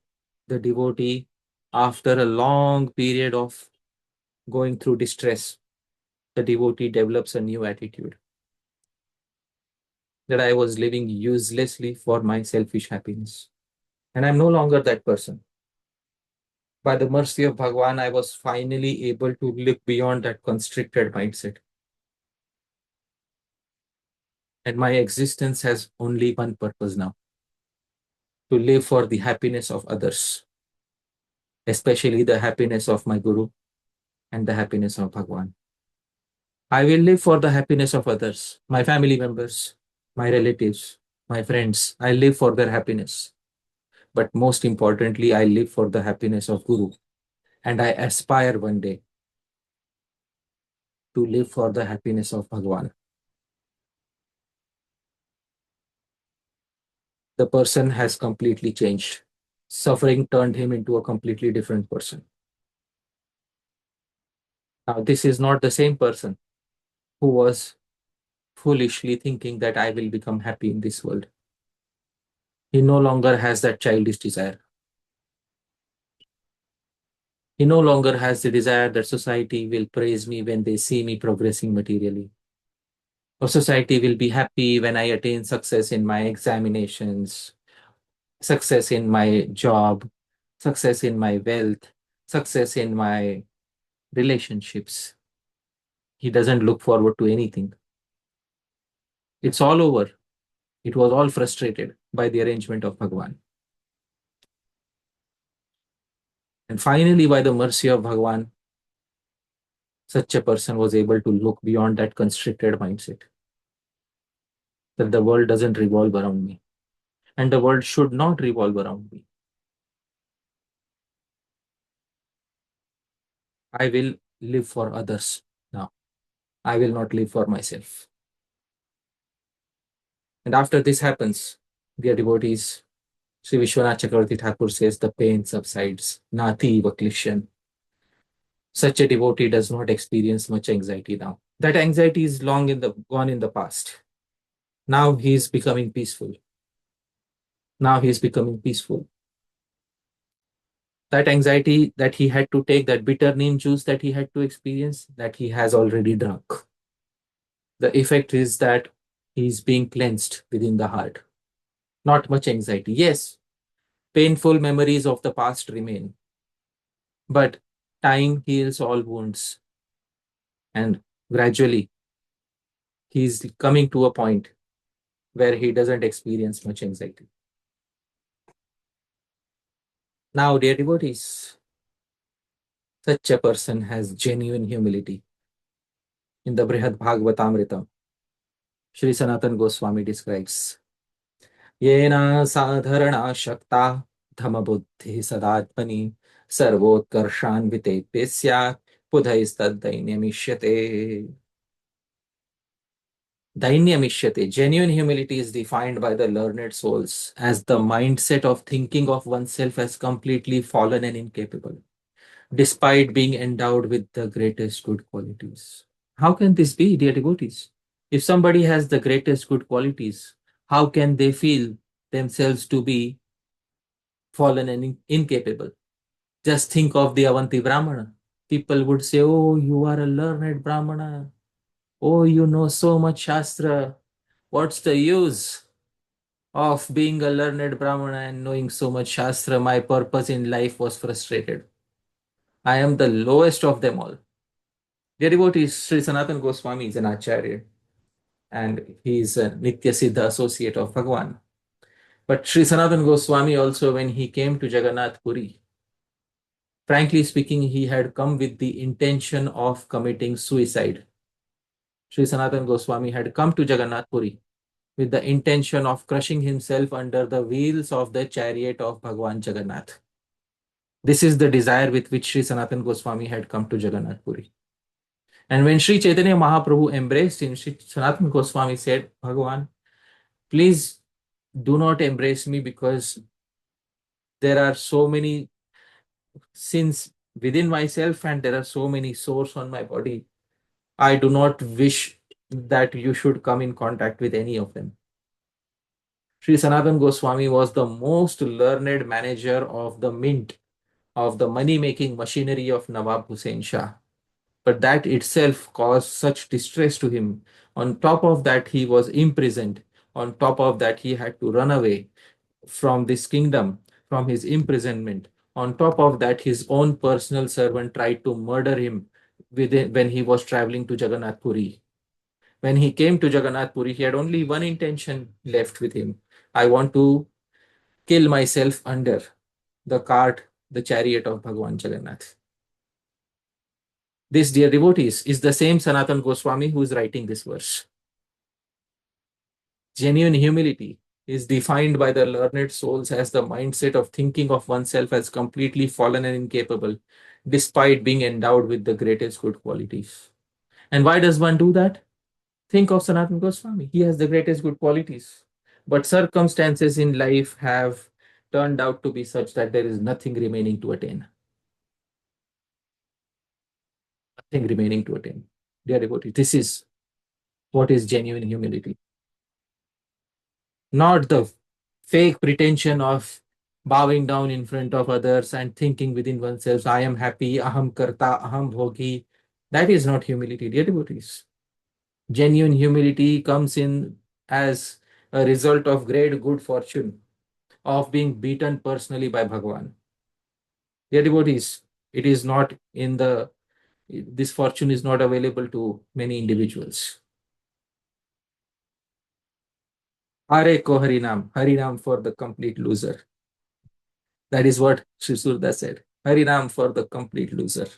the devotee, after a long period of going through distress, the devotee develops a new attitude. That I was living uselessly for my selfish happiness. And I'm no longer that person. By the mercy of Bhagavan, I was finally able to look beyond that constricted mindset. And my existence has only one purpose now: to live for the happiness of others, especially the happiness of my Guru and the happiness of Bhagavan. I will live for the happiness of others, my family members, my relatives, my friends. I live for their happiness. But most importantly, I live for the happiness of Guru. And I aspire one day to live for the happiness of Bhagwan. The person has completely changed. Suffering turned him into a completely different person. Now, this is not the same person who was foolishly thinking that I will become happy in this world. He no longer has that childish desire. He no longer has the desire that society will praise me when they see me progressing materially, or society will be happy when I attain success in my examinations, success in my job, success in my wealth, success in my relationships. He doesn't look forward to anything. It's all over. It was all frustrated by the arrangement of Bhagwan. And finally, by the mercy of Bhagwan, such a person was able to look beyond that constricted mindset that the world doesn't revolve around me and the world should not revolve around me. I will live for others now. I will not live for myself. And after this happens, dear devotees, Sri Vishwanath Chakravarti Thakur says the pain subsides. Nati Vaklishan. Such a devotee does not experience much anxiety now. That anxiety is gone in the past. Now he is becoming peaceful. Now he is becoming peaceful. That anxiety that he had to take, that bitter neem juice that he had to experience, that he has already drunk. The effect is that he is being cleansed within the heart. Not much anxiety. Yes, painful memories of the past remain, but time heals all wounds. And gradually, he is coming to a point where he doesn't experience much anxiety. Now, dear devotees, such a person has genuine humility. In the Bṛhad-bhāgavatāmṛtam, Shri Sanatan Goswami describes, Yena sadharana shakta dhamma buddhi sadatmani sarvotkarshan vitepesya pudhaistad dainyamishyate. Dainyamishyate. Genuine humility is defined by the learned souls as the mindset of thinking of oneself as completely fallen and incapable, despite being endowed with the greatest good qualities. How can this be, dear devotees? If somebody has the greatest good qualities, how can they feel themselves to be fallen and incapable? Just think of the Avanti Brahmana. People would say, oh, you are a learned Brahmana. Oh, you know so much Shastra. What's the use of being a learned Brahmana and knowing so much Shastra? My purpose in life was frustrated. I am the lowest of them all. Dear devotees, Sri Sanatan Goswami is an Acharya and he is a Nitya Siddha associate of Bhagwan. But Sri Sanatan Goswami also, when he came to Jagannath Puri, frankly speaking, he had come with the intention of committing suicide. Sri Sanatan Goswami had come to Jagannath Puri with the intention of crushing himself under the wheels of the chariot of Bhagwan Jagannath. This is the desire with which Sri Sanatan Goswami had come to Jagannath Puri. And when Śrī Caitanya Mahaprabhu embraced him, Sri Sanatan Goswami said, Bhagwan, please do not embrace me because there are so many sins within myself and there are so many sores on my body. I do not wish that you should come in contact with any of them. Sri Sanatan Goswami was the most learned manager of the mint, of the money-making machinery of Nawab Hussain Shah. But that itself caused such distress to him. On top of that, he was imprisoned. On top of that, he had to run away from this kingdom, from his imprisonment. On top of that, his own personal servant tried to murder him when he was traveling to Jagannath Puri. When he came to Jagannath Puri, he had only one intention left with him. I want to kill myself under the cart, the chariot of Bhagwan Jagannath. This, dear devotees, is the same Sanatana Goswami who is writing this verse. Genuine humility is defined by the learned souls as the mindset of thinking of oneself as completely fallen and incapable, despite being endowed with the greatest good qualities. And why does one do that? Think of Sanatana Goswami. He has the greatest good qualities. But circumstances in life have turned out to be such that there is nothing remaining to attain. Nothing remaining to attain. Dear devotees, this is what is genuine humility. Not the fake pretension of bowing down in front of others and thinking within oneself, I am happy, aham karta, aham bhogi. That is not humility, dear devotees. Genuine humility comes in as a result of great good fortune of being beaten personally by Bhagavan. Dear devotees, it is not in the, this fortune is not available to many individuals. Hare ko Harinam, Harinam for the complete loser. That is what Śrī Sūradāsa said. Harinam for the complete loser.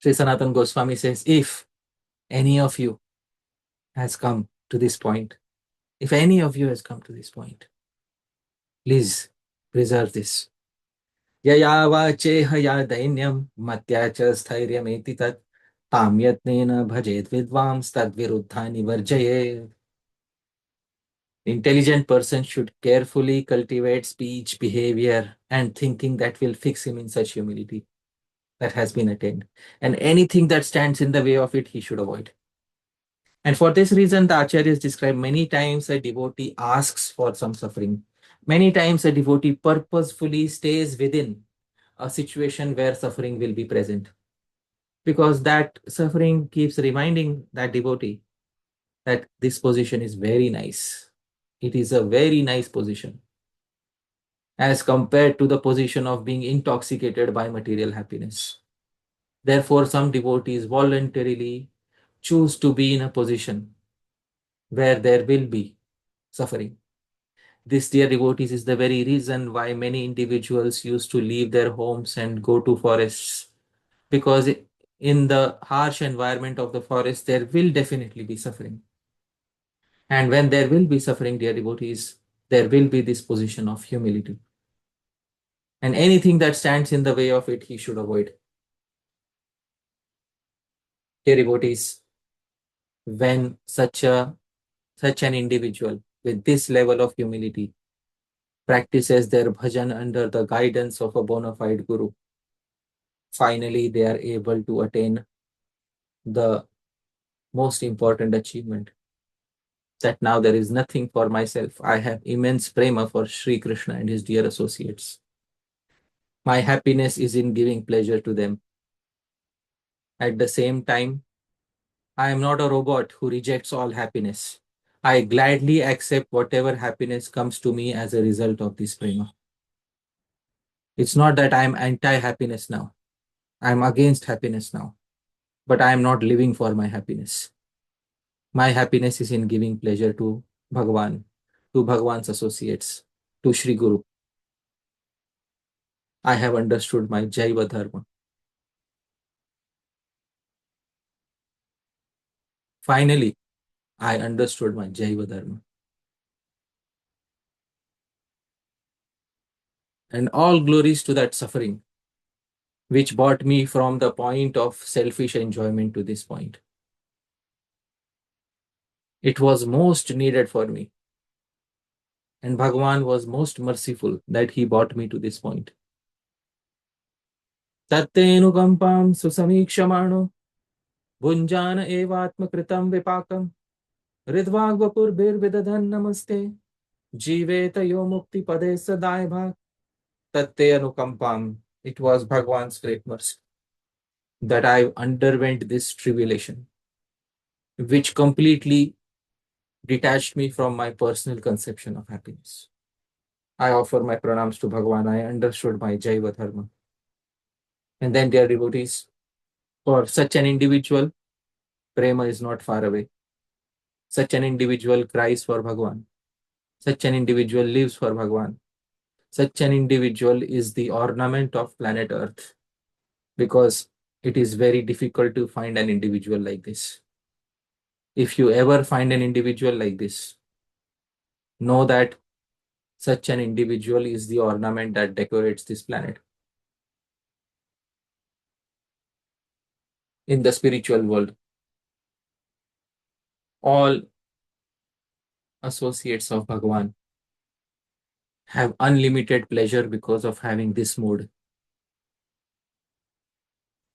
Sri Sanatana Goswami says, if any of you has come to this point, if any of you has come to this point, please preserve this. Yayāvacheha ya dainyam matyacha sthairyameti tat tam yatnena bhajet vidvams tad viruddhani varjayet. Intelligent person should carefully cultivate speech, behavior, and thinking that will fix him in such humility that has been attained. And anything that stands in the way of it, he should avoid. And for this reason, the Acharyas describe many times a devotee asks for some suffering. Many times a devotee purposefully stays within a situation where suffering will be present. Because that suffering keeps reminding that devotee that this position is very nice. It is a very nice position as compared to the position of being intoxicated by material happiness. Therefore, some devotees voluntarily choose to be in a position where there will be suffering. This, dear devotees, is the very reason why many individuals used to leave their homes and go to forests, because in the harsh environment of the forest, there will definitely be suffering. And when there will be suffering, dear devotees, there will be this position of humility. And anything that stands in the way of it, he should avoid. Dear devotees, when such an individual with this level of humility practices their bhajan under the guidance of a bona fide guru, finally they are able to attain the most important achievement, that now there is nothing for myself. I have immense prema for Śrī Kṛṣṇa and his dear associates. My happiness is in giving pleasure to them. At the same time, I am not a robot who rejects all happiness. I gladly accept whatever happiness comes to me as a result of this prema. It's not that I am anti-happiness now. I am against happiness now. But I am not living for my happiness. My happiness is in giving pleasure to Bhagavan, to Bhagavan's associates, to Shri Guru. I have understood my Jaiva Dharma. Finally, I understood my Jaiva Dharma. And all glories to that suffering, which brought me from the point of selfish enjoyment to this point. It was most needed for me. And Bhagavan was most merciful that he brought me to this point. Tattenukampam susamikṣamāno bhunjana evatma kritam vipakam ridvagvapur vidadhan namaste jiveta yo mukti pade sadai bhak. Tatte anukampam. It was Bhagavan's great mercy that I underwent this tribulation, which completely detached me from my personal conception of happiness. I offer my pranams to Bhagavan. I understood my Jaiva Dharma. And then, dear devotees, for such an individual, prema is not far away. Such an individual cries for Bhagavan. Such an individual lives for Bhagavan. Such an individual is the ornament of planet Earth, because it is very difficult to find an individual like this. If you ever find an individual like this, know that such an individual is the ornament that decorates this planet. In the spiritual world, all associates of Bhagavan have unlimited pleasure because of having this mood.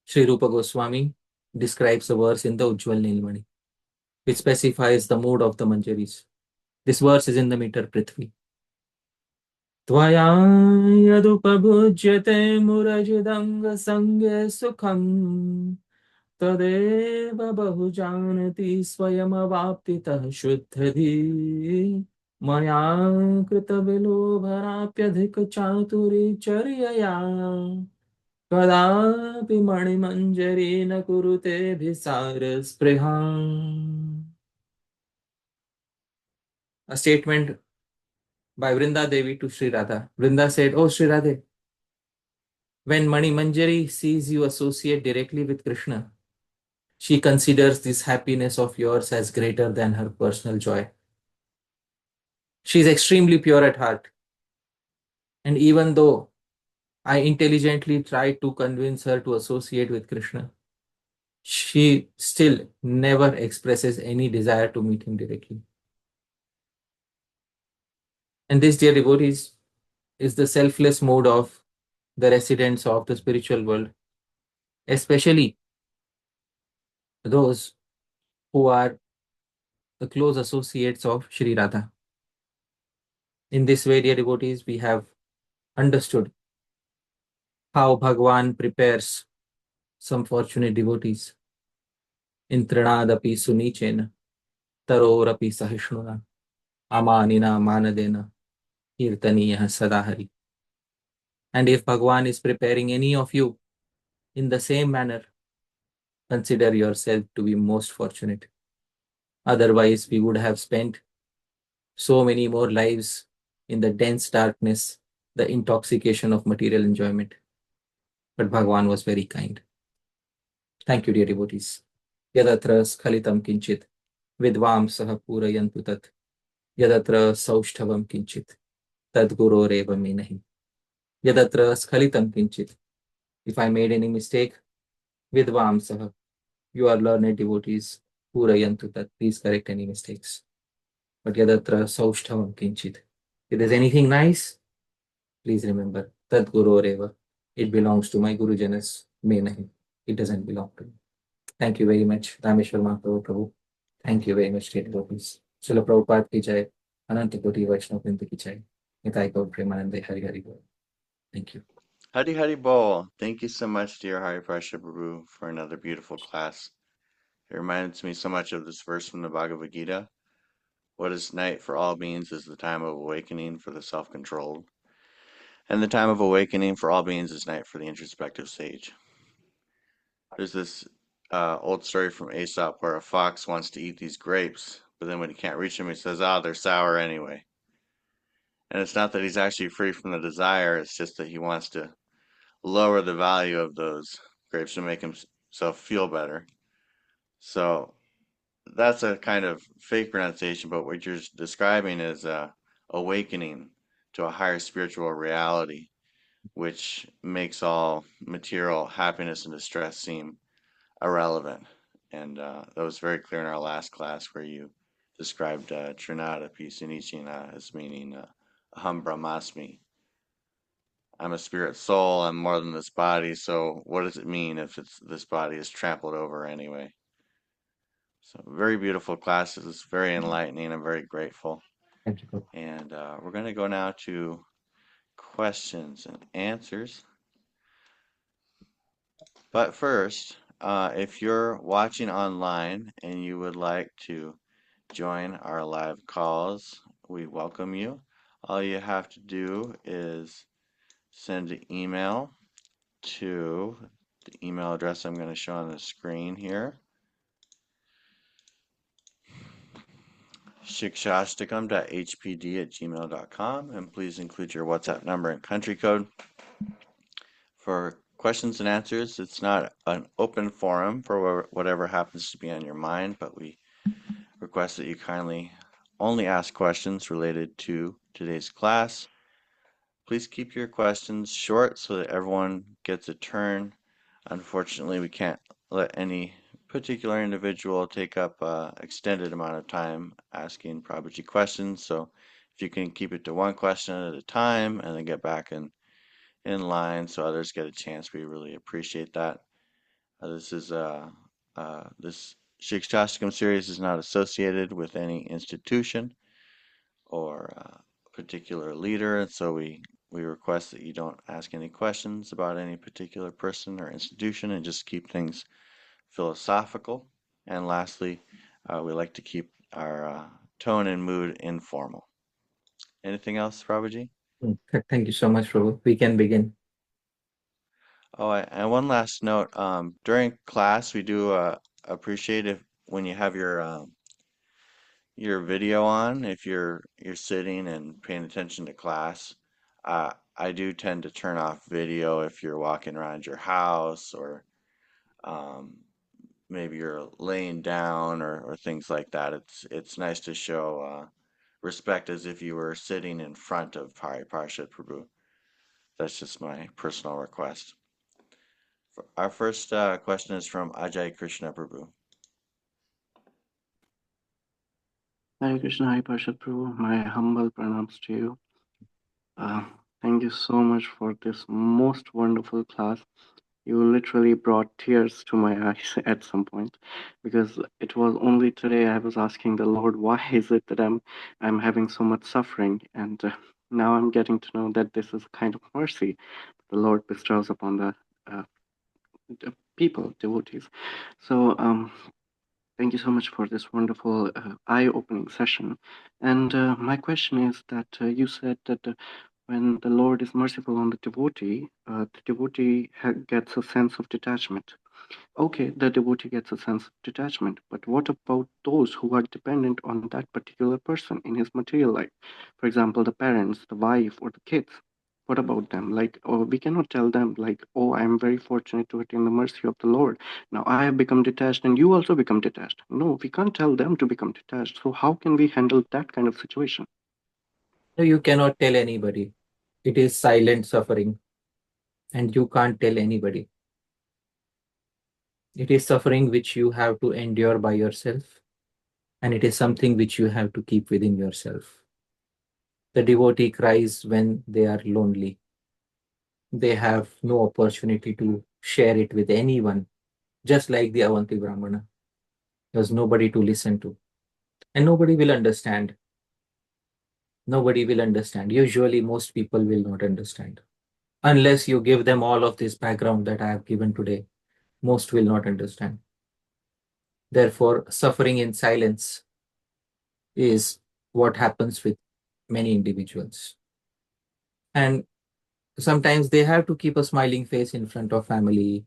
Sri Rupa Goswami describes a verse in the Ujjwal Nilmani, which specifies the mood of the Manjaris. This verse is in the meter Prithvi. Tvaya yadupabhujyate murajidanga sangye sukham tadeva bahujanati swayamavaptitah shuddhadhi maya krita vilobharapyadhika chaturi charyaya kadapi manimanjari na kurute bhisara spriham. A statement by Vrinda Devi to Sri Radha. Vrinda said, "Oh Sri Radhe, when Mani Manjari sees you associate directly with Krishna, she considers this happiness of yours as greater than her personal joy. She is extremely pure at heart. And even though I intelligently tried to convince her to associate with Krishna, she still never expresses any desire to meet him directly." And this, dear devotees, is the selfless mode of the residents of the spiritual world, especially those who are the close associates of Sri Radha. In this way, dear devotees, we have understood how Bhagavan prepares some fortunate devotees in tṛṇād api sunīcena, taror api sahiṣṇunā, amāninā mānadena, kīrtanīyaḥ sadā hariḥ. And if Bhagavan is preparing any of you in the same manner, consider yourself to be most fortunate. Otherwise, we would have spent so many more lives in the dense darkness, the intoxication of material enjoyment. But Bhagavan was very kind. Thank you, dear devotees. Yadatra skhalitam kinchit vidvamsaha purayantu tat yadatra saushthavam kinchit tadguroreva me nahi. Yadatra skhalitam kinchit. If I made any mistake, vidvamsaha, you are learned devotees, purayantu tat, please correct any mistakes. But yadatra saushthavam kinchit. If there's anything nice, please remember, tadguroreva, it belongs to my Gurujanas, me nahi. It doesn't belong to me. Thank you very much, Rameshwar Mahaprabhu Prabhu. Thank you very much, dear devotees. Śrīla Prabhupāda ki jai, Ananta Koti Vaishnava Vrinda ki jai. Nitai Gaur Premanande Hari Hari Bol. Thank you. Hari Hari Bol. Thank you so much, dear Hariprasha Prabhu, for another beautiful class. It reminds me so much of this verse from the Bhagavad Gita. What is night for all beings is the time of awakening for the self-controlled, and the time of awakening for all beings is night for the introspective sage. There's this old story from Aesop where a fox wants to eat these grapes, but then when he can't reach them, he says, "Ah, they're sour anyway." And it's not that he's actually free from the desire, it's just that he wants to lower the value of those grapes to make himself feel better. So that's a kind of fake pronunciation, but what you're describing is awakening to a higher spiritual reality, which makes all material happiness and distress seem irrelevant. And that was very clear in our last class where you described tṛṇād api sunīcena as meaning aham brahmasmi. I'm a spirit soul, I'm more than this body, so what does it mean if this body is trampled over anyway? So very beautiful classes, very enlightening. I'm very grateful. Thank you. And we're going to go now to questions and answers. But first, if you're watching online and you would like to join our live calls, we welcome you. All you have to do is send an email to the email address I'm going to show on the screen here. Siksastakam.hpd@gmail.com, and please include your WhatsApp number and country code. For questions and answers, it's not an open forum for whatever happens to be on your mind, but we request that you kindly only ask questions related to today's class. Please keep your questions short so that everyone gets a turn. Unfortunately, we can't let any particular individual take up an extended amount of time asking Prabhuji questions. So if you can keep it to one question at a time and then get back in line so others get a chance, we really appreciate that. This Siksastakam series is not associated with any institution or particular leader, and so we request that you don't ask any questions about any particular person or institution and just keep things philosophical. And lastly, we like to keep our tone and mood informal. Anything else, Prabhuji? Thank you so much, Prabhu. We can begin. Oh, and one last note. During class, we do appreciate if when you have your video on, if you're sitting and paying attention to class. I do tend to turn off video if you're walking around your house or maybe you're laying down or things like that. It's nice to show respect as if you were sitting in front of Parīkṣit Prabhu. That's just my personal request. Our first question is from Ajay Krishna Prabhu. Hare Krishna, Hare Parīkṣit Prabhu, my humble pranams to you. Thank you so much for this most wonderful class. You literally brought tears to my eyes at some point, because it was only today I was asking the Lord, why is it that I'm having so much suffering? And now I'm getting to know that this is a kind of mercy the Lord bestows upon the people, devotees. So thank you so much for this wonderful eye-opening session. And my question is that you said that when the Lord is merciful on the devotee gets a sense of detachment. Okay, the devotee gets a sense of detachment, but what about those who are dependent on that particular person in his material life? For example, the parents, the wife, or the kids. What about them? Like, oh, we cannot tell them, like, oh, I'm very fortunate to attain the mercy of the Lord. Now I have become detached and you also become detached. No, we can't tell them to become detached. So how can we handle that kind of situation? No, you cannot tell anybody. It is silent suffering, and you can't tell anybody. It is suffering which you have to endure by yourself, and it is something which you have to keep within yourself. The devotee cries when they are lonely. They have no opportunity to share it with anyone, just like the Avanti Brahmana. There's nobody to listen to, and nobody will understand. Nobody will understand. Usually, most people will not understand. Unless you give them all of this background that I have given today, most will not understand. Therefore, suffering in silence is what happens with many individuals. And sometimes they have to keep a smiling face in front of family.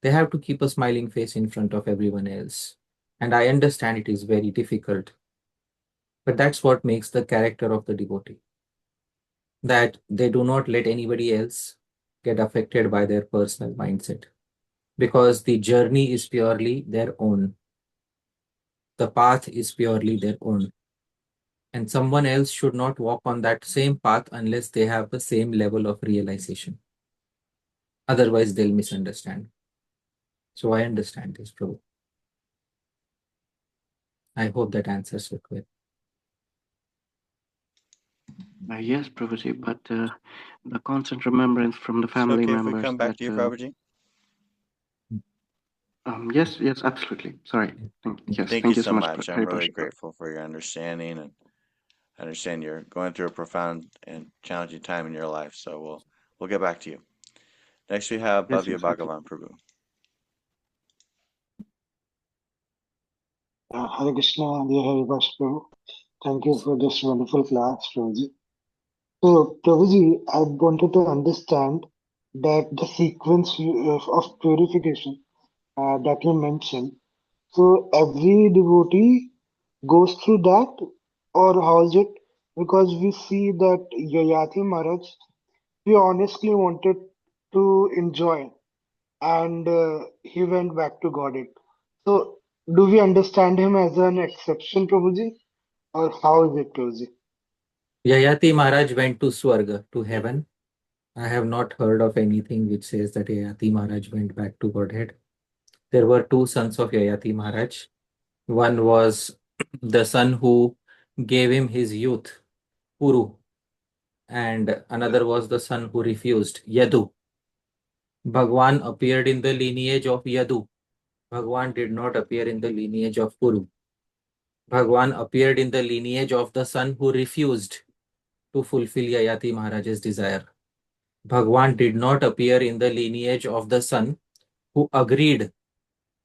They have to keep a smiling face in front of everyone else. And I understand it is very difficult. But that's what makes the character of the devotee. That they do not let anybody else get affected by their personal mindset. Because the journey is purely their own. The path is purely their own. And someone else should not walk on that same path unless they have the same level of realization. Otherwise, they'll misunderstand. So I understand this, Prabhu. I hope that answers your question. Yes, Prabhuji, but the constant remembrance from the family okay members. If we come back to you, Prabhuji? Yes, absolutely. Sorry. Thank you so much. I'm really grateful for your understanding, and I understand you're going through a profound and challenging time in your life. So we'll get back to you. Next we have Bhavya Bhagavan Prabhu. Hare Krishna, dear Hare Prabhu. Thank you for this wonderful class, Prabhuji. So, Prabhuji, I wanted to understand that the sequence of purification that you mentioned. So, every devotee goes through that or how is it? Because we see that Yayāti Mahārāja, he honestly wanted to enjoy, and he went back to Godhead. So, do we understand him as an exception, Prabhuji, or how is it, Prabhuji? Yayāti Mahārāja went to Swarga, to heaven. I have not heard of anything which says that Yayāti Mahārāja went back to Godhead. There were two sons of Yayāti Mahārāja. One was the son who gave him his youth, Puru, and another was the son who refused, Yadu. Bhagwan appeared in the lineage of Yadu. Bhagwan did not appear in the lineage of Puru. Bhagwan appeared in the lineage of the son who refused to fulfill Yayāti Mahārāja's desire. Bhagwan did not appear in the lineage of the son who agreed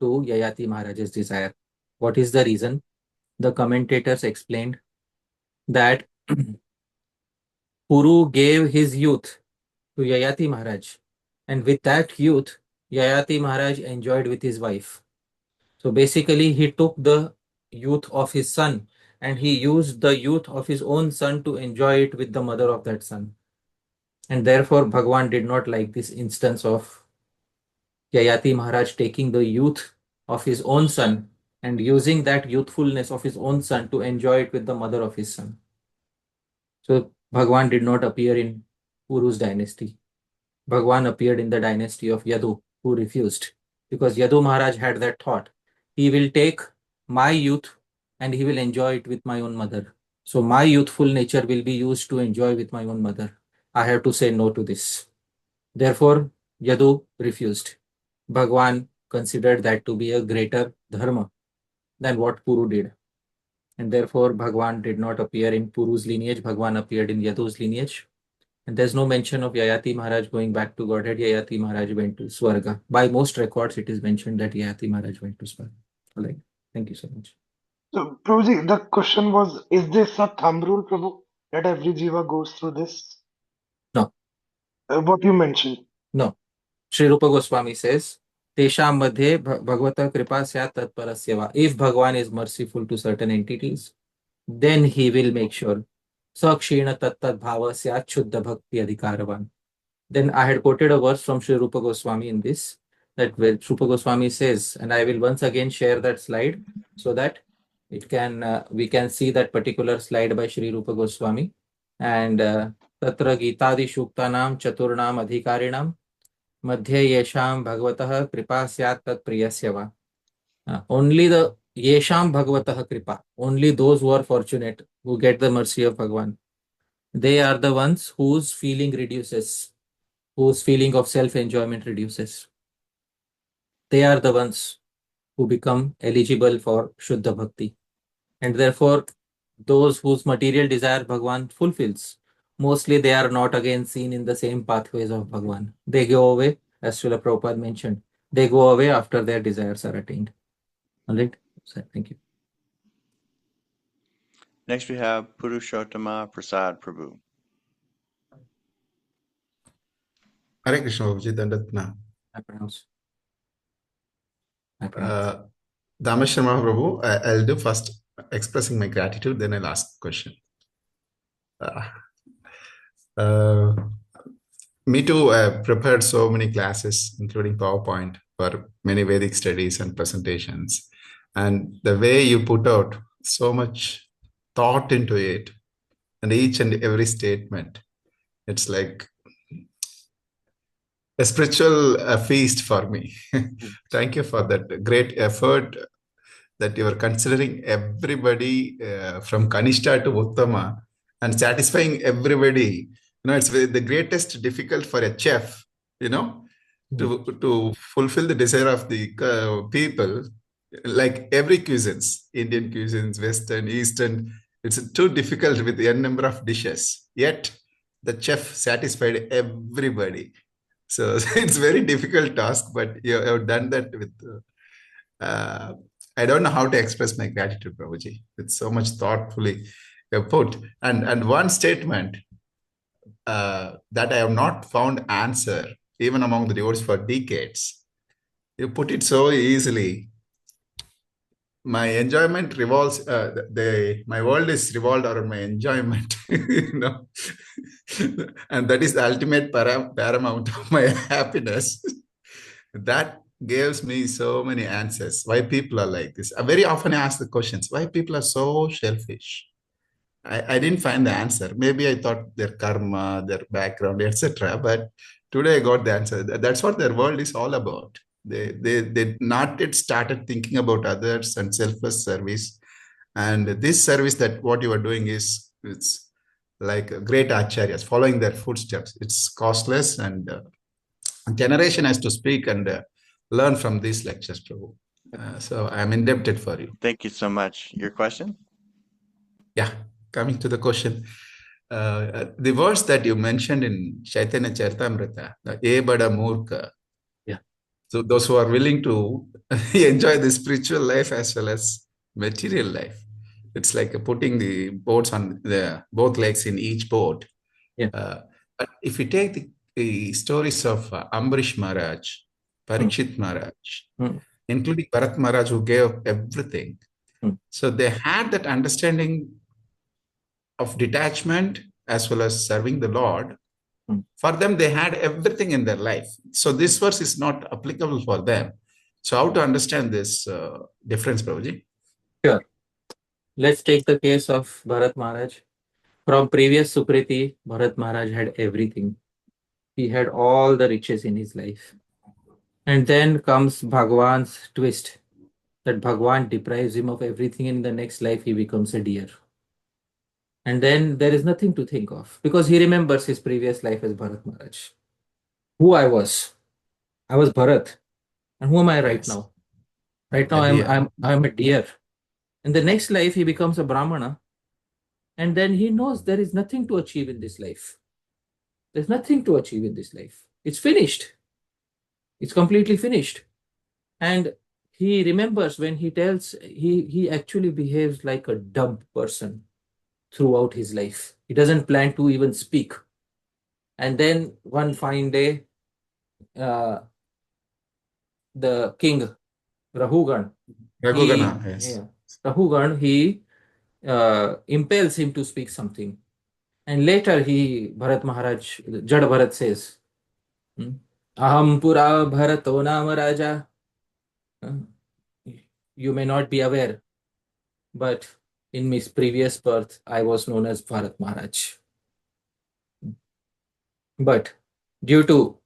to Yayāti Mahārāja's desire. What is the reason? The commentators explained that Puru gave his youth to Yayāti Mahārāja, and with that youth, Yayāti Mahārāja enjoyed with his wife. So basically, he took the youth of his son and he used the youth of his own son to enjoy it with the mother of that son. And therefore, Bhagwan did not like this instance of Yayāti Mahārāja taking the youth of his own son and using that youthfulness of his own son to enjoy it with the mother of his son. So Bhagwan did not appear in Puru's dynasty. Bhagwan appeared in the dynasty of Yadu, who refused. Because Yadu Maharaj had that thought, he will take my youth and he will enjoy it with my own mother. So my youthful nature will be used to enjoy with my own mother. I have to say no to this. Therefore, Yadu refused. Bhagwan considered that to be a greater dharma than what Puru did. And therefore, Bhagwan did not appear in Puru's lineage. Bhagwan appeared in Yadu's lineage. And there's no mention of Yayāti Mahārāja going back to Godhead. Yayāti Mahārāja went to Swarga. By most records, it is mentioned that Yayāti Mahārāja went to Swarga. All right. Thank you so much. So, Prabhuji, the question was, is this a thumb rule, Prabhu, that every jiva goes through this? No. What you mentioned. No. Sri Rupa Goswami says, Tesham madhe bhagavata kripa syat tatparasya va. If Bhagwan is merciful to certain entities, then he will make sure. Sakshina tattad-bhava syat shuddha bhakti adhikaravan. Then I had quoted a verse from Sri Rupa Goswami in this, that where Rupa Goswami says, and I will once again share that slide so that it can we can see that particular slide by Sri Rupa Goswami. And Tatra Gitadi Shuktanam Chaturnam Adhikarinam Madhya Yesham Bhagavatah Kripa Syat Tat Priyasya Va. Only the Yesham Bhagavatah Kripa, only those who are fortunate, who get the mercy of Bhagwan, they are the ones whose feeling reduces, whose feeling of self-enjoyment reduces. They are the ones who become eligible for Shuddha Bhakti. And therefore, those whose material desire Bhagwan fulfills, mostly they are not again seen in the same pathways of Bhagwan. They go away, as Śrīla Prabhupāda mentioned. They go away after their desires are attained. All right? So, thank you. Next we have Purushottama Prasad Prabhu. Hare Krishna, Babuji, Dandatna. I pronounce. Damashar Mahaprabhu, I'll do first expressing my gratitude, then I'll ask question. Me too, I prepared so many classes, including PowerPoint, for many Vedic studies and presentations. And the way you put out so much thought into it, and each and every statement, it's like a spiritual feast for me. Thank you for that great effort that you are considering everybody from Kanishta to Uttama and satisfying everybody. You know, it's the greatest difficult for a chef, you know, to fulfill the desire of the people, like every cuisines, Indian cuisines, Western, Eastern, it's too difficult with the n number of dishes. Yet the chef satisfied everybody. So it's very difficult task, but you have done that with, I don't know how to express my gratitude, Prabhuji, with so much thoughtfully you have put. And one statement that I have not found answer, even among the devotees for decades, you put it so easily. my enjoyment revolves, my world is revolved around my enjoyment, and that is the ultimate paramount of my happiness. That gives me so many answers. Why people are like this? I very often ask the questions, why people are so selfish? I didn't find the answer. Maybe I thought their karma, their background, etc. But today I got the answer. That's what their world is all about. They not yet started thinking about others and selfless service. And this service, that what you are doing is, it's like great acharyas following their footsteps. It's costless, and generation has to speak and learn from these lectures, Prabhu. So I'm indebted for you. Thank you so much. Your question? Yeah, coming to the question. The verse that you mentioned in Caitanya Caritāmṛta, the E Bada Murka. Yeah. So those who are willing to enjoy the spiritual life as well as material life. It's like putting the boats on both legs in each boat. Yeah. But if you take the stories of Ambarīṣa Mahārāja, Parīkṣit Mahārāja, including Bharata Mahārāja, who gave up everything. So they had that understanding of detachment as well as serving the Lord. For them, they had everything in their life. So this verse is not applicable for them. So how to understand this difference, Prabhuji? Sure. Let's take the case of Bharat Maharaj. From previous Sukriti, Bharat Maharaj had everything. He had all the riches in his life. And then comes Bhagwan's twist, that Bhagwan deprives him of everything. In the next life, he becomes a deer. And then there is nothing to think of, because he remembers his previous life as Bharat Maharaj. Who I was Bharat. And who am I right now? Right now, I'm a deer. In the next life, he becomes a Brahmana. And then he knows there is nothing to achieve in this life. There's nothing to achieve in this life. It's finished. It's completely finished. And he remembers when he tells, he actually behaves like a dumb person throughout his life. He doesn't plan to even speak. And then one fine day, the king, Rahugan, he impels him to speak something. And later Bharat Maharaj, Jad Bharat says, Aham pura Bharato Namaraja. You may not be aware, but in my previous birth, I was known as Bharat Maharaj. But due to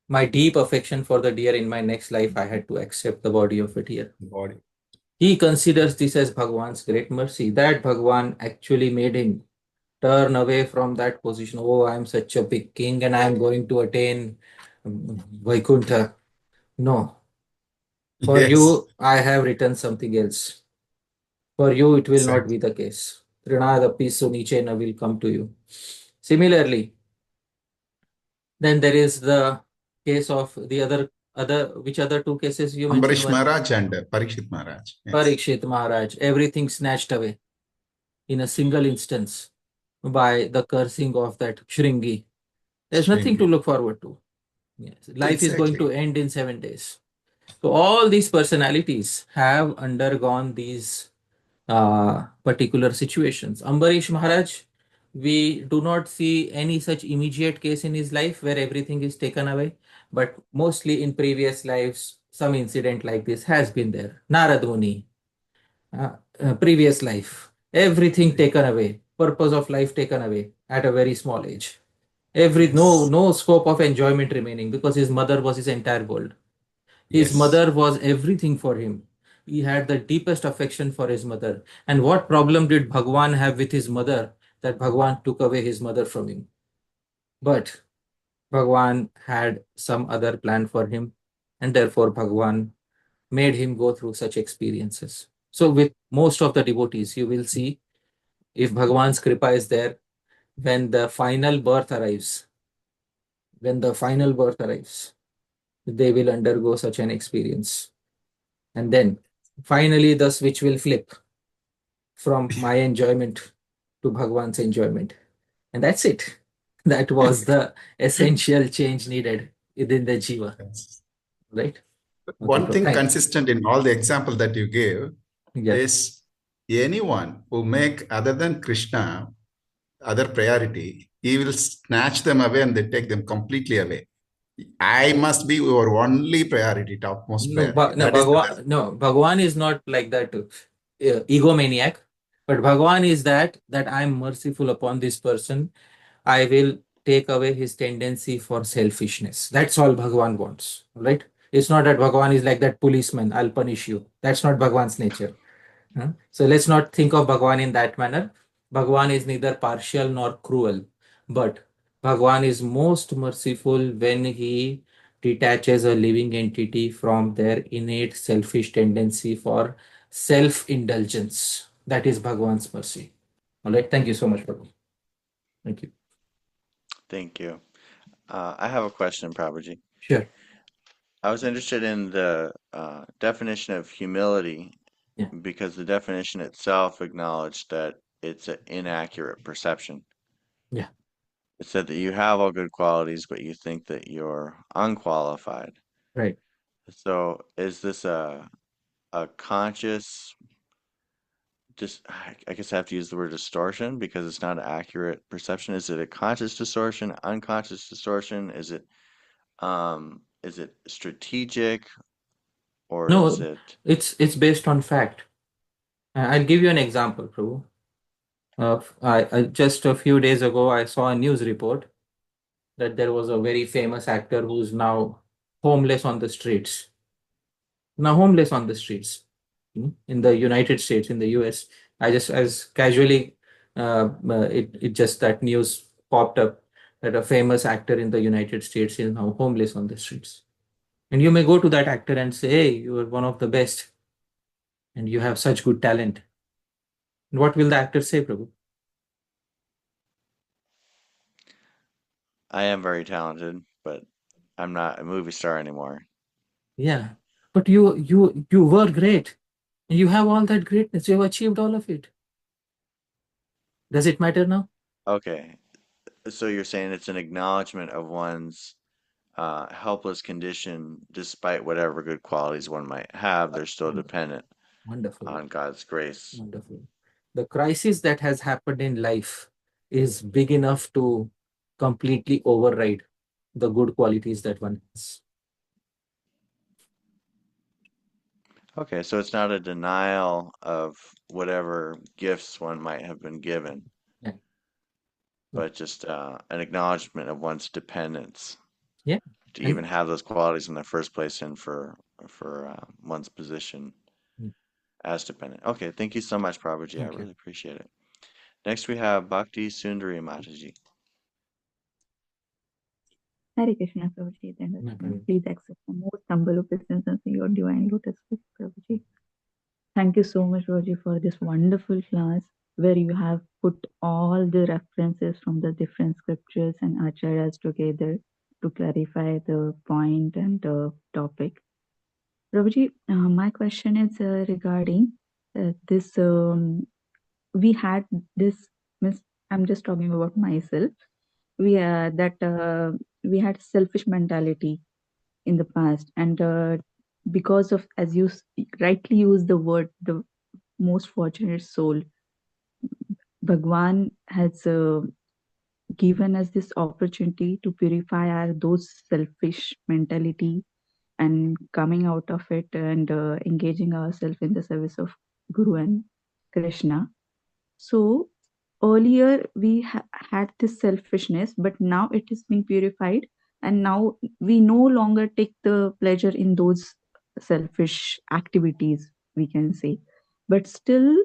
my deep affection for the deer in my next life, I had to accept the body of a deer. He considers this as Bhagwan's great mercy, that Bhagwan actually made him turn away from that position. Oh, I am such a big king and I am going to attain Vaikuntha. No. For you, I have written something else. For you, it will not be the case. tṛṇād sunīcena will come to you. Similarly, then there is the case of the which other two cases you mentioned? Ambarīṣa Mahārāja and Parīkṣit Mahārāja. Parīkṣit Mahārāja, everything snatched away in a single instance by the cursing of that Shringi. There's nothing to look forward to. Yes. Life is going to end in 7 days. So all these personalities have undergone these particular situations. Ambarīṣa Mahārāja, we do not see any such immediate case in his life where everything is taken away, but mostly in previous lives, some incident like this has been there. Narad Muni, previous life, everything taken away, purpose of life taken away at a very small age. No scope of enjoyment remaining, because his mother was his entire world. His mother was everything for him. He had the deepest affection for his mother. And what problem did Bhagwan have with his mother, that Bhagwan took away his mother from him? But Bhagwan had some other plan for him, and therefore Bhagwan made him go through such experiences. So with most of the devotees, you will see, if Bhagwan's kripa is there, when the final birth arrives, they will undergo such an experience. And then finally the switch will flip from my enjoyment to Bhagwan's enjoyment. And that's it. That was the essential change needed within the jiva. Right? One thing consistent in all the example that you gave, is anyone who make other than Krishna other priority, he will snatch them away and they take them completely away. I must be your only priority, topmost priority. That is Bhagavan is not like that egomaniac, but Bhagavan is that I am merciful upon this person. I will take away his tendency for selfishness. That's all Bhagavan wants, right? It's not that Bhagavan is like that policeman, I'll punish you. That's not Bhagavan's nature. So let's not think of Bhagavan in that manner. Bhagavan is neither partial nor cruel, but Bhagavan is most merciful when he detaches a living entity from their innate selfish tendency for self-indulgence. That is Bhagavan's mercy. All right. Thank you so much, Prabhu. Thank you. Thank you. I have a question, Prabhuji. Sure. I was interested in the definition of humility Yeah. because the definition itself acknowledged that it's an inaccurate perception. Yeah. It said that you have all good qualities, but you think that you're unqualified. Right. So is this a conscious, just I guess I have to use the word distortion because it's not an accurate perception. Is it a conscious distortion, unconscious distortion? Is it strategic or is No, it it's based on fact. I'll give you an example, Prabhu. I just a few days ago, I saw a news report that there was a very famous actor who's now homeless on the streets. Now homeless on the streets in the United States, in the US. I just as casually, it just that news popped up that a famous actor in the United States is now homeless on the streets. And you may go to that actor and say, hey, you are one of the best and you have such good talent. And what will the actor say, Prabhu? I am very talented, but I'm not a movie star anymore. Yeah, but you were great. You have all that greatness. You have achieved all of it. Does it matter now? Okay, so you're saying it's an acknowledgement of one's helpless condition, despite whatever good qualities one might have, they're still dependent Wonderful. on God's grace. Wonderful. The crisis that has happened in life is big enough to completely override the good qualities that one has. Okay, so it's not a denial of whatever gifts one might have been given, Yeah. but just an acknowledgement of one's dependence Yeah. to And even have those qualities in the first place and for one's position as dependent. Okay, thank you so much, Prabhuji. I thank you. really appreciate it. Next we have Bhakti Sundari Mataji. Hare Krishna, Prabhuji. Please accept the most humble obeisances in your divine lotus feet, Prabhuji. Thank you so much, Prabhuji, for this wonderful class where you have put all the references from the different scriptures and acharyas together to clarify the point and the topic. Prabhuji, my question is regarding this. We had this, I'm just talking about myself. We had selfish mentality in the past, and because of, as you rightly use the word, the most fortunate soul, Bhagwan has given us this opportunity to purify our those selfish mentality and coming out of it and engaging ourselves in the service of Guru and Krishna. So earlier we had this selfishness, but now it is being purified, and now we no longer take the pleasure in those selfish activities, we can say. But still,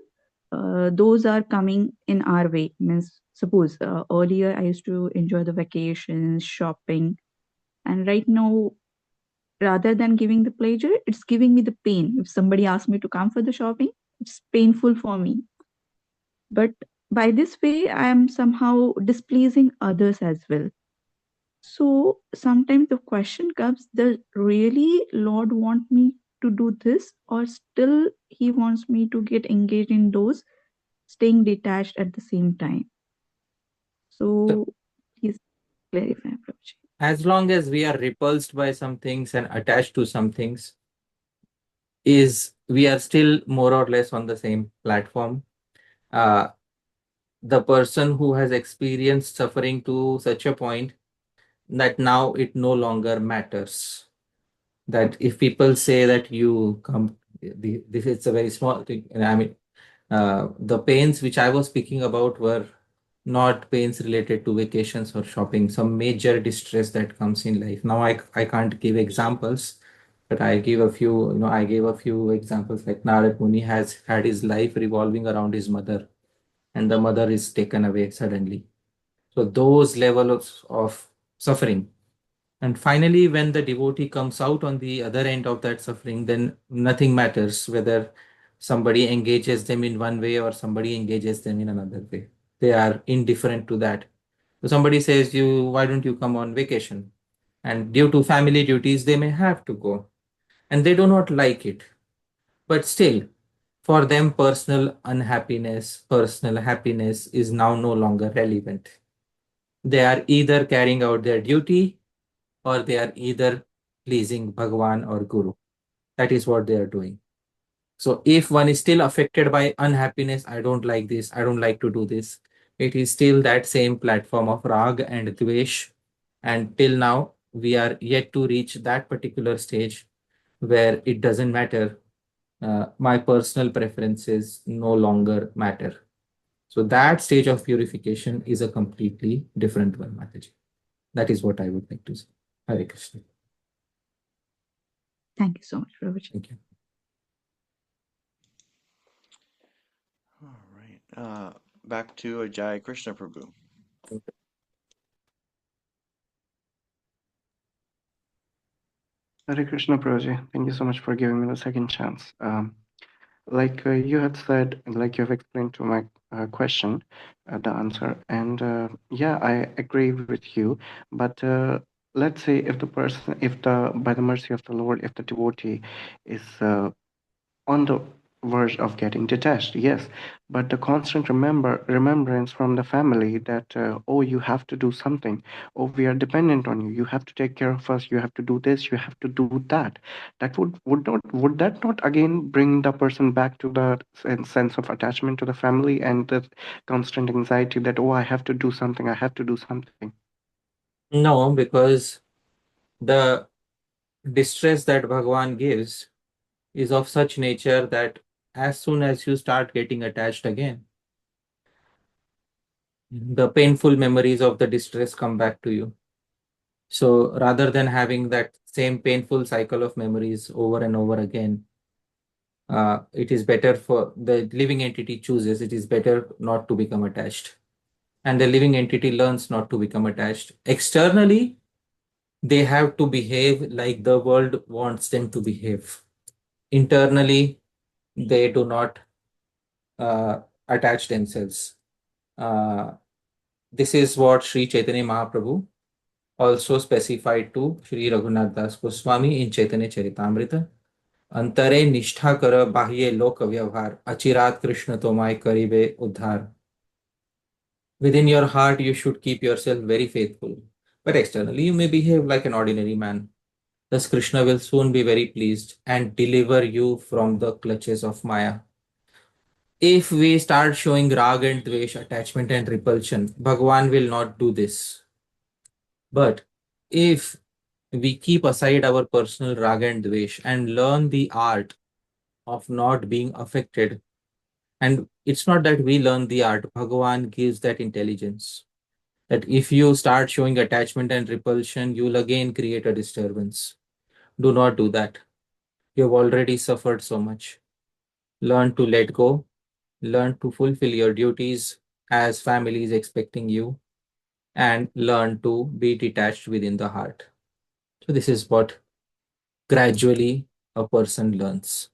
those are coming in our way. Means, suppose earlier I used to enjoy the vacations, shopping, and right now, rather than giving the pleasure, it's giving me the pain. If somebody asks me to come for the shopping, it's painful for me. But by this way, I am somehow displeasing others as well. So sometimes the question comes, does really Lord want me to do this, or still he wants me to get engaged in those, staying detached at the same time? So please clarify, Prabhuji. As long as we are repulsed by some things and attached to some things, is we are still more or less on the same platform. The person who has experienced suffering to such a point that now it no longer matters. That if people say that you come, this is a very small thing. I mean, the pains which I was speaking about were not pains related to vacations or shopping, some major distress that comes in life. Now I can't give examples, but I give a few, I gave a few examples like Narad Muni has had his life revolving around his mother, and the mother is taken away suddenly. So those levels of suffering. And finally, when the devotee comes out on the other end of that suffering, then nothing matters whether somebody engages them in one way or somebody engages them in another way. They are indifferent to that. So somebody says, why don't you come on vacation? And due to family duties, they may have to go. And they do not like it. But still, for them, personal unhappiness, personal happiness is now no longer relevant. They are either carrying out their duty or they are either pleasing Bhagwan or Guru. That is what they are doing. So if one is still affected by unhappiness, I don't like this, I don't like to do this, it is still that same platform of Rag and Dvesh. And till now, we are yet to reach that particular stage where it doesn't matter. My personal preferences no longer matter. So that stage of purification is a completely different one, Mataji. That is what I would like to say. Hare Krishna. Thank you so much, Prabhuji. Thank you. All right. Back to Ajay Krishna Prabhu. Hare Krishna Prabhuji, thank you so much for giving me the second chance. Like you had said, like you have explained to my question, the answer, and yeah, I agree with you. But let's say if the person, if the by the mercy of the Lord, if the devotee is on the verge of getting detached, yes, but the constant remembrance from the family that oh, you have to do something, oh, we are dependent on you, you have to take care of us, you have to do this, you have to do that, that would that not again bring the person back to the sense of attachment to the family and the constant anxiety that oh, I have to do something, I have to do something? No, because the distress that Bhagwan gives is of such nature that as soon as you start getting attached again, the painful memories of the distress come back to you. So rather than having that same painful cycle of memories over and over again, it is better for the living entity chooses, it is better not to become attached. And the living entity learns not to become attached. Externally, they have to behave like the world wants them to behave. Internally, they do not attach themselves. This is what Śrī Caitanya Mahaprabhu also specified to Śrī Raghunath Das Goswami in Caitanya Caritāmṛta. Antare nishtha kara bahye lok vyavhar, achirat Krishna tomai karibe uddhar. Within your heart, you should keep yourself very faithful, but externally, you may behave like an ordinary man. Thus, Krishna will soon be very pleased and deliver you from the clutches of Maya. If we start showing rag and dvesh, attachment and repulsion, Bhagwan will not do this. But if we keep aside our personal rag and dvesh and learn the art of not being affected, and it's not that we learn the art, Bhagwan gives that intelligence. That if you start showing attachment and repulsion, you'll again create a disturbance. Do not do that. You have already suffered so much. Learn to let go. Learn to fulfill your duties as family is expecting you, and learn to be detached within the heart. So this is what gradually a person learns.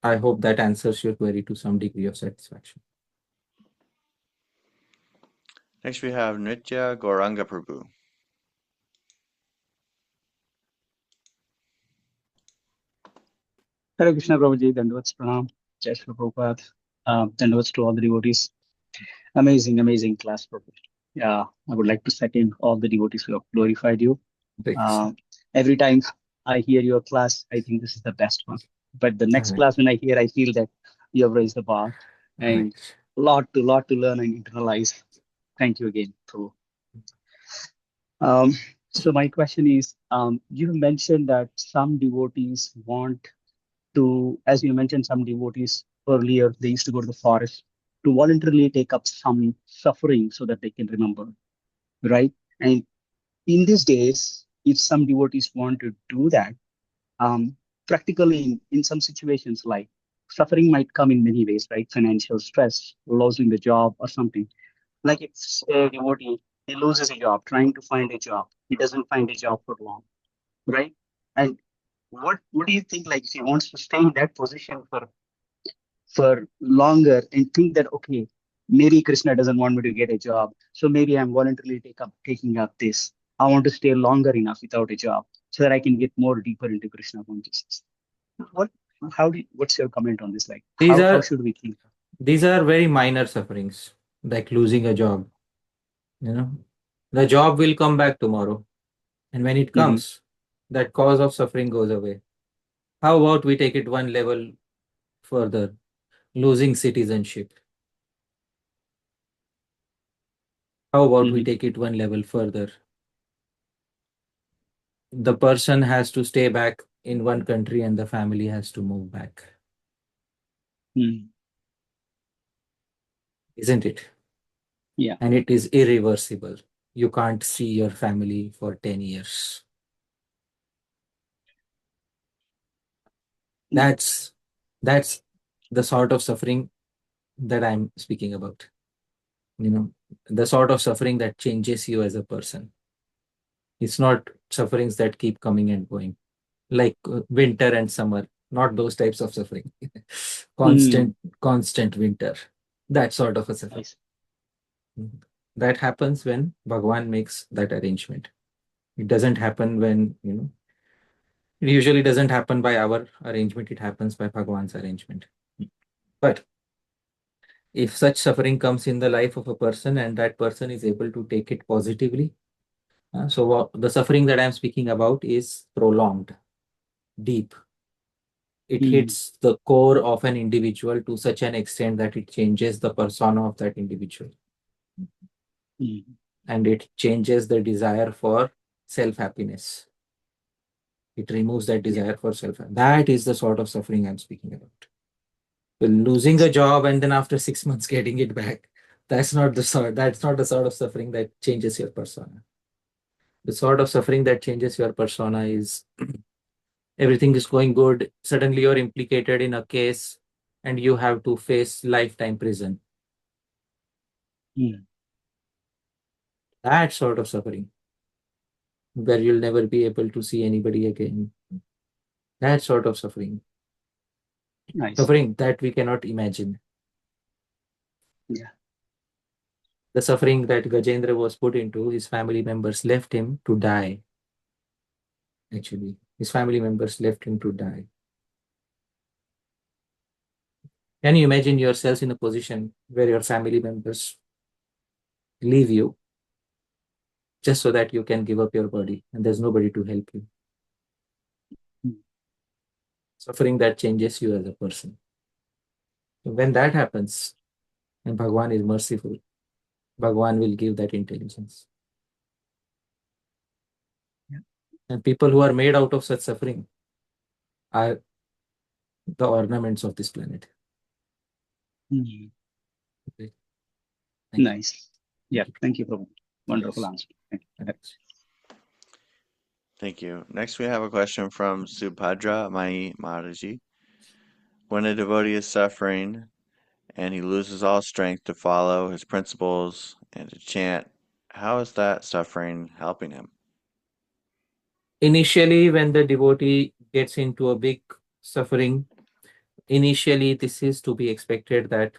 I hope that answers your query to some degree of satisfaction. Next we have Nritya Gauranga Prabhu. Hare Krishna Prabhuji, Dandavats Pranam, Jai Śrī Prabhupada, Dandavats to all the devotees. Amazing class, Prabhuji. Yeah, I would like to second all the devotees who have glorified you. Every time I hear your class, I think this is the best one. But the next Right. class, when I hear, I feel that you have raised the bar and Right. lot to learn and internalize. Thank you again, Prabhu. So my question is, you mentioned that some devotees want to, as you mentioned, some devotees earlier, they used to go to the forest to voluntarily take up some suffering so that they can remember, right? And in these days, if some devotees want to do that, practically in some situations, like suffering might come in many ways, right? Financial stress, losing the job or something. Like if a devotee, he loses a job, trying to find a job, he doesn't find a job for long, right? And what do you think, like if he wants to stay in that position for longer and think that, okay, maybe Krishna doesn't want me to get a job, so maybe I'm voluntarily taking up this. I want to stay longer enough without a job so that I can get more deeper into Krishna consciousness. What what's your comment on this? Like These how are should we think? these are very minor sufferings, like losing a job. You know, the job will come back tomorrow, and when it Hmm. comes, that cause of suffering goes away. How about we take it one level further? Losing citizenship. How about we Hmm. take it one level further? The person has to stay back in one country and the family has to move back. Hmm. Isn't it? Yeah. And it is irreversible. You can't see your family for 10 years. That's that's the sort of suffering that I'm speaking about. You know, the sort of suffering that changes you as a person. It's not sufferings that keep coming and going, like winter and summer, not those types of suffering. Hmm. Constant winter, that sort of a suffering. Nice. That happens when Bhagwan makes that arrangement. It doesn't happen when, it usually doesn't happen by our arrangement, it happens by Bhagwan's arrangement. But if such suffering comes in the life of a person and that person is able to take it positively, the suffering that I'm speaking about is prolonged, deep. It Hmm. hits the core of an individual to such an extent that it changes the persona of that individual. Hmm. And it changes the desire for self-happiness. It removes that Yeah. desire for self. That is the sort of suffering I'm speaking about. Losing a job and then after 6 months getting it back, that's not the sort of suffering that changes your persona. The sort of suffering that changes your persona is everything is going good, suddenly you're implicated in a case and you have to face lifetime prison. Hmm. That sort of suffering, where you'll never be able to see anybody again. That sort of suffering. Nice. Suffering that we cannot imagine. Yeah. The suffering that Gajendra was put into, his family members left him to die. Actually, his family members left him to die. Can you imagine yourselves in a position where your family members leave you just so that you can give up your body and there's nobody to help you? Hmm. Suffering that changes you as a person. When that happens, and Bhagwan is merciful, Bhagwan will give that intelligence. Yeah. And people who are made out of such suffering are the ornaments of this planet. Hmm. Okay. Thank you. Nice. Yeah. Thank you, Prabhu. Wonderful Yes. answer. Thank you. Thanks. Thank you. Next, we have a question from Subhadra Mahārāja. When a devotee is suffering and he loses all strength to follow his principles and to chant, how is that suffering helping him? Initially, when the devotee gets into a big suffering, initially this is to be expected that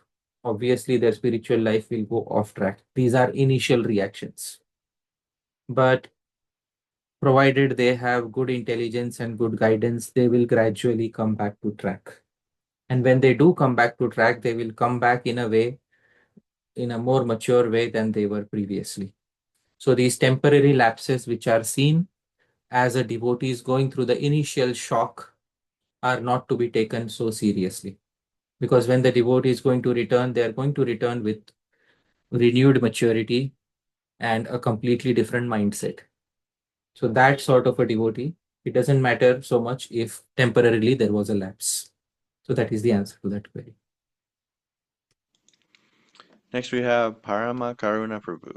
obviously their spiritual life will go off track. These are initial reactions. But provided they have good intelligence and good guidance, they will gradually come back to track. And when they do come back to track, they will come back in a more mature way than they were previously. So these temporary lapses which are seen as a devotee is going through the initial shock are not to be taken so seriously. Because when the devotee is going to return, they are going to return with renewed maturity and a completely different mindset. So that sort of a devotee, it doesn't matter so much if temporarily there was a lapse. So that is the answer to that query. Next we have Parama Karuna Prabhu.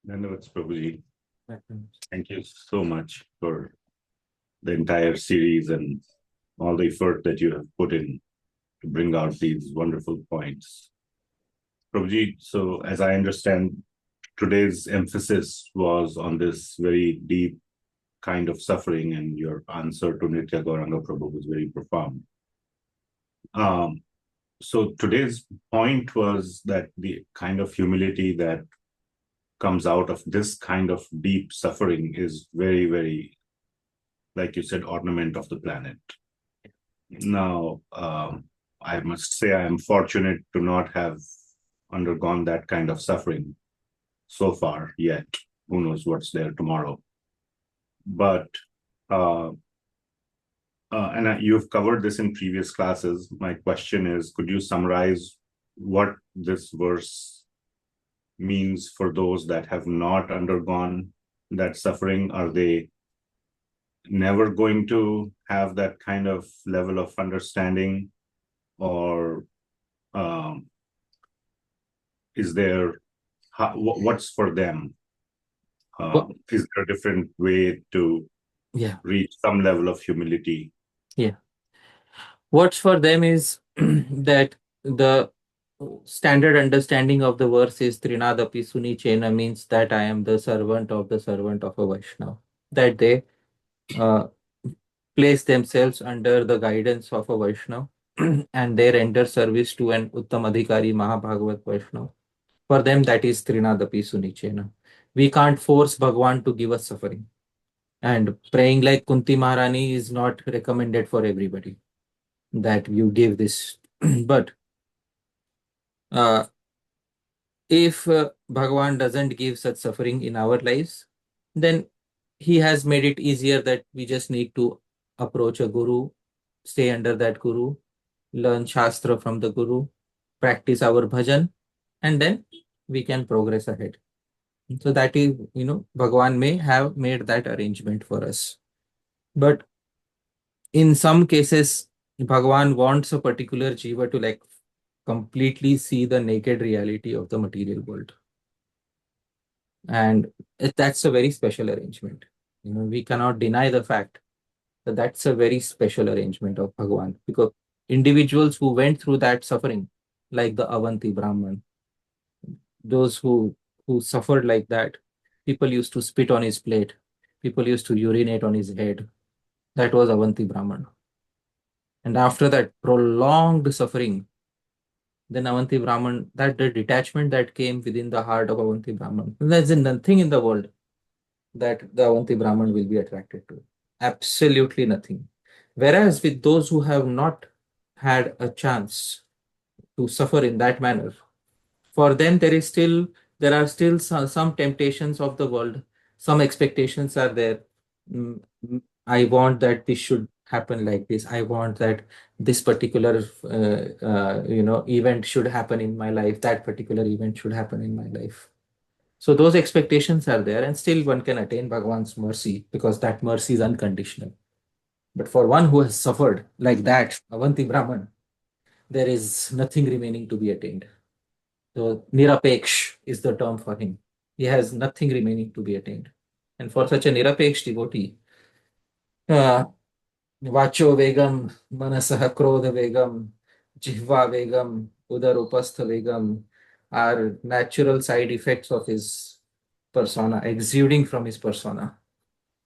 Dhanavats Prabhuji. Thank you so much for the entire series and all the effort that you have put in to bring out these wonderful points. Prabhuji, so as I understand, today's emphasis was on this very deep kind of suffering, and your answer to Nitya Gauranga Prabhu was very profound. So today's point was that the kind of humility that comes out of this kind of deep suffering is very, very, like you said, ornament of the planet. Now, I must say I am fortunate to not have undergone that kind of suffering so far yet. Who knows what's there tomorrow? But, you've covered this in previous classes. My question is, could you summarize what this verse means for those that have not undergone that suffering? Are they never going to have that kind of level of understanding, or is there, what's for them? Is there a different way to reach some level of humility? Yeah. What's for them is that the standard understanding of the verse is tṛṇād api sunīcena, means that I am the servant of a Vaishnava. That they place themselves under the guidance of a Vaishnava and they render service to an Uttam Adhikari Mahabhagavat Vaishnava. For them, that is tṛṇād api sunīcena. We can't force Bhagwan to give us suffering. And praying like Kunti Maharani is not recommended for everybody, that you give this. But if Bhagwan doesn't give such suffering in our lives, then he has made it easier that we just need to approach a guru, stay under that guru, learn Shastra from the guru, practice our bhajan, and then we can progress ahead. So that is, Bhagwan may have made that arrangement for us. But in some cases, Bhagwan wants a particular jiva to completely see the naked reality of the material world. And that's a very special arrangement. We cannot deny the fact that that's a very special arrangement of Bhagwan, because individuals who went through that suffering, like the Avanti Brahman, those who suffered like that, people used to spit on his plate, people used to urinate on his head. That was Avanti Brahman. And after that prolonged suffering, then Avanti Brahman, that the detachment that came within the heart of Avanti Brahman, there's nothing in the world that the Avanti Brahman will be attracted to. Absolutely nothing. Whereas with those who have not had a chance to suffer in that manner, for them there are still some temptations of the world, some expectations are there. I want that this should happen like this. I want that this particular event should happen in my life. That particular event should happen in my life. So those expectations are there, and still one can attain Bhagwan's mercy, because that mercy is unconditional. But for one who has suffered like that, Avanti Brahman, there is nothing remaining to be attained. So nirapeksh is the term for him. He has nothing remaining to be attained. And for such a nirapeksh devotee, vacho vegam, manasah krodha vegam, jihva vegam, udarupastha vegam are natural side effects of his persona, exuding from his persona.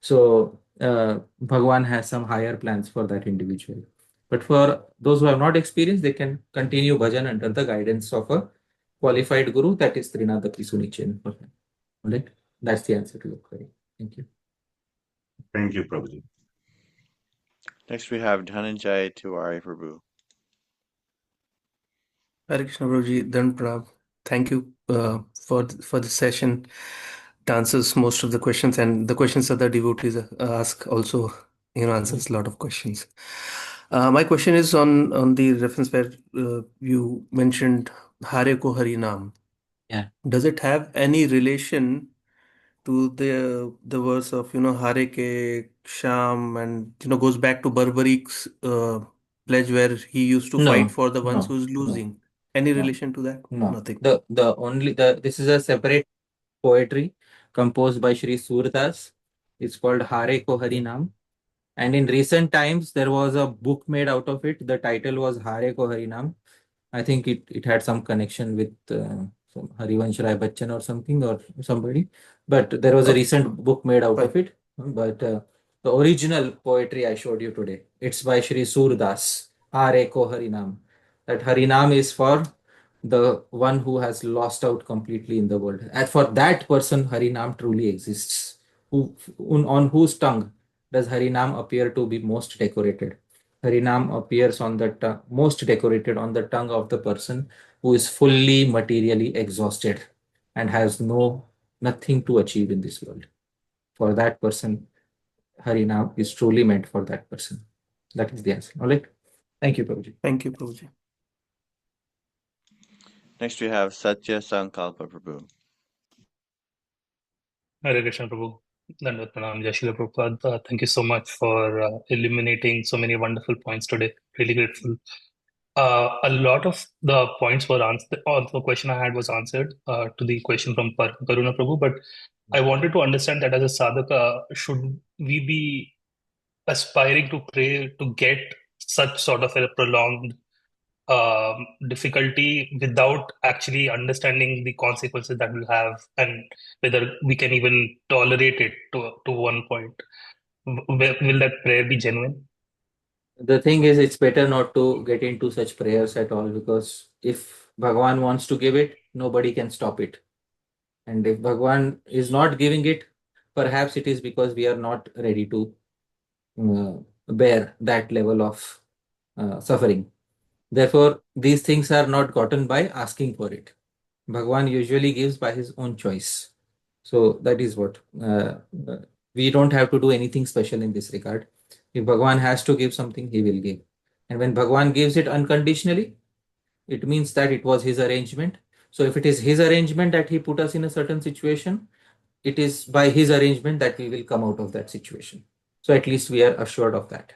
So Bhagwan has some higher plans for that individual. But for those who have not experienced, they can continue bhajan under the guidance of a qualified guru, that is tṛṇād api sunīcena for them. All right? That's the answer to your query. Thank you. Thank you, Prabhuji. Next we have Dhananjay Tiwari Prabhu. Hare Krishna Prabhuji, Dhan Pranam. Thank you for the session. answers most of the questions, and the questions that the devotees ask also, answers a lot of questions. My question is on the reference where you mentioned Hare Ko Hari Naam. Yeah. Does it have any relation to the verse of Hare Ke Sham, and goes back to Barbarik's pledge where he used to fight for the ones who's losing? Any relation to that? No. Nothing. This is a separate poetry composed by Śrī Sūradāsa. It's called Hare Ko Hari Naam. And in recent times, there was a book made out of it. The title was Hare Ko Hari Naam. I think it had some connection with some Harivansh Rai Bachchan or something, or somebody. But there was a recent book made out of it. But the original poetry I showed you today, it's by Śrī Sūradāsa, Hare Ko Hari Naam. That Harinam is for the one who has lost out completely in the world. And for that person, Harinam truly exists. On whose tongue does Harinam appear to be most decorated? Harinam appears on the most decorated on the tongue of the person who is fully materially exhausted and has nothing to achieve in this world. For that person, Harinam is truly meant for that person. That is the answer. All right. Thank you, Prabhuji. Thank you, Prabhuji. Next we have Satya Sankalpa Prabhu. Hare Krishna Prabhu. Dandavat Pranam, Jai Śrīla Prabhupāda. Thank you so much for illuminating so many wonderful points today. Really grateful. A lot of the points were answered, or the question I had was answered to the question from Karuna Prabhu, but I wanted to understand that as a sadhaka, should we be aspiring to pray to get such sort of a prolonged difficulty without actually understanding the consequences that will have, and whether we can even tolerate it to one point? Will that prayer be genuine? The thing is, it's better not to get into such prayers at all, because if Bhagavan wants to give it, nobody can stop it. And if Bhagavan is not giving it, perhaps it is because we are not ready to bear that level of suffering. Therefore, these things are not gotten by asking for it. Bhagavan usually gives by his own choice. So that is what we don't have to do anything special in this regard. If Bhagavan has to give something, he will give. And when Bhagavan gives it unconditionally, it means that it was his arrangement. So if it is his arrangement that he put us in a certain situation, it is by his arrangement that we will come out of that situation. So at least we are assured of that.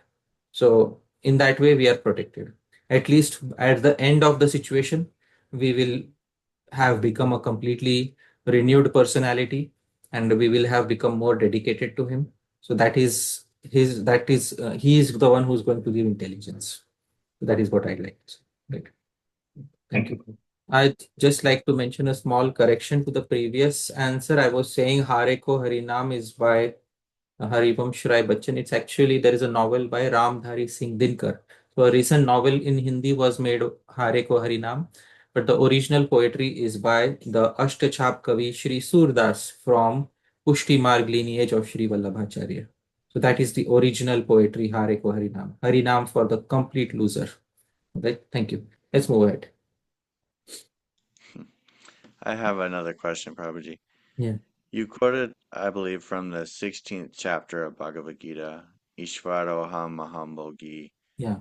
So in that way, we are protected. At least at the end of the situation, we will have become a completely renewed personality, and we will have become more dedicated to him. So he is the one who's going to give intelligence. That is what I'd like to say. Right. Thank you. I'd just like to mention a small correction to the previous answer. I was saying Hare Ko Harinam is by Harivansh Rai Bachchan. It's actually, there is a novel by Ramdhari Singh Dinkar. So a recent novel in Hindi was made, Hare Ko Harinam, but the original poetry is by the Ashtachap Kavi Śrī Sūradāsa from Pushti Marg lineage of Śrī Vallabhacharya. So that is the original poetry, Hare Ko Harinam. Harinam for the complete loser. Okay, thank you. Let's move ahead. I have another question, Prabhuji. Yeah. You quoted, I believe, from the 16th chapter of Bhagavad Gita, īśvara-bhāvaś mahambhogi. Yeah.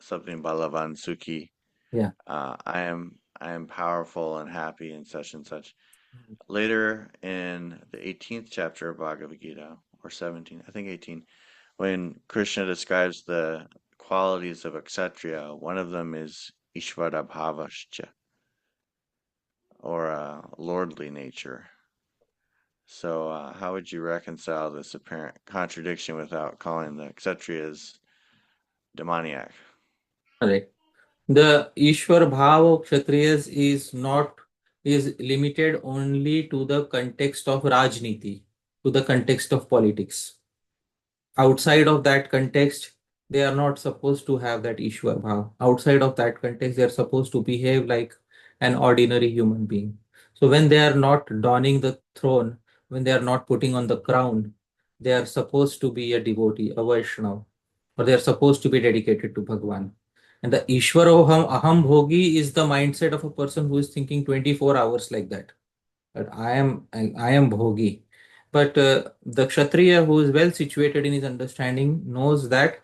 Something Balavan Sukhi. Yeah. I am powerful and happy and such and such. Later in the 18th chapter of Bhagavad Gita, or 17, I think 18, when Krishna describes the qualities of a kshatriya, one of them is īśvara-bhāvaś, or a lordly nature. So how would you reconcile this apparent contradiction without calling the kshatriyas demoniac? Correct. The īśvara-bhāva kshatriyas is limited only to the context of Rajniti, to the context of politics. Outside of that context, they are not supposed to have that īśvara-bhāva. Outside of that context, they are supposed to behave like an ordinary human being. So when they are not donning the throne, when they are not putting on the crown, they are supposed to be a devotee, a Vaishnava, or they are supposed to be dedicated to Bhagavan. And the īśvara-aham bhogi is the mindset of a person who is thinking 24 hours like that. but I am bhogi. But the Kshatriya who is well situated in his understanding knows that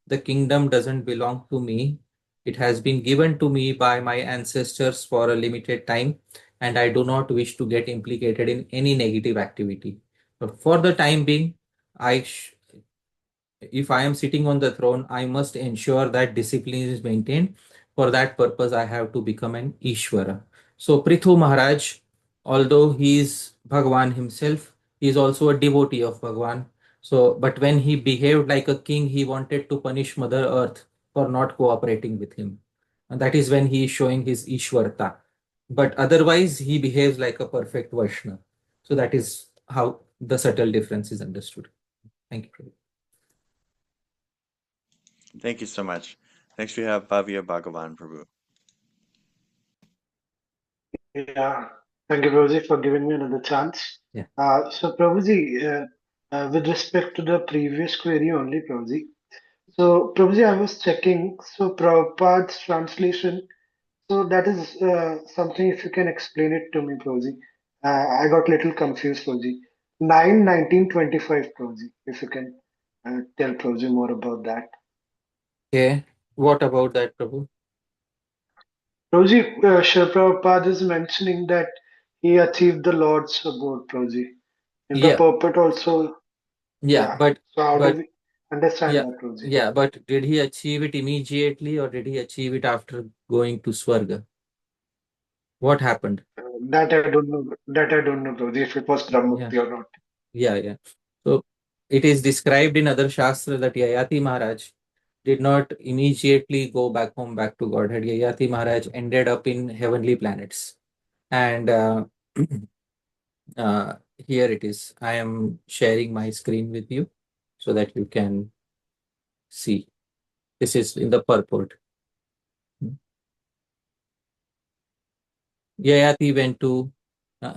the kingdom doesn't belong to me. It has been given to me by my ancestors for a limited time, and I do not wish to get implicated in any negative activity. But for the time being, if I am sitting on the throne, I must ensure that discipline is maintained. For that purpose, I have to become an Ishvara. So Prithu Maharaj, although he is Bhagwan himself, he is also a devotee of Bhagwan. So, but when he behaved like a king, he wanted to punish Mother Earth for not cooperating with him. And that is when he is showing his Ishwarta. But otherwise, he behaves like a perfect Vaishnava. So that is how the subtle difference is understood. Thank you, Prabhu. Thank you so much. Next we have Bhavya Bhagavan Prabhu. Yeah, thank you, Prabhuji, for giving me another chance. Yeah. So, Prabhuji, with respect to the previous query only, Prabhuji. So, Prabhuji, I was checking. So, Prabhupada's translation. So, that is something, if you can explain it to me, Prabhuji. I got a little confused, Prabhuji. 9/19/25, Prabhuji, if you can tell Prabhuji more about that. Okay. What about that, Prabhu? Prabhuji, Śrīla Prabhupada is mentioning that he achieved the Lord's abode, Prabhuji. In the Yeah, purport also, yeah, but So how do but we understand yeah, that, Prabhuji? yeah, but did he achieve it immediately or did he achieve it after going to Swarga? What happened? That I don't know. That I don't know, Prabhuji, if it was Yeah, Brahmukti or not. yeah. So it is described in other Shastra that Yayāti Mahārāja did not immediately go back home, back to Godhead. Yayāti Mahārāja ended up in heavenly planets. And here it is. I am sharing my screen with you so that you can see. This is in the purport. Yayati went to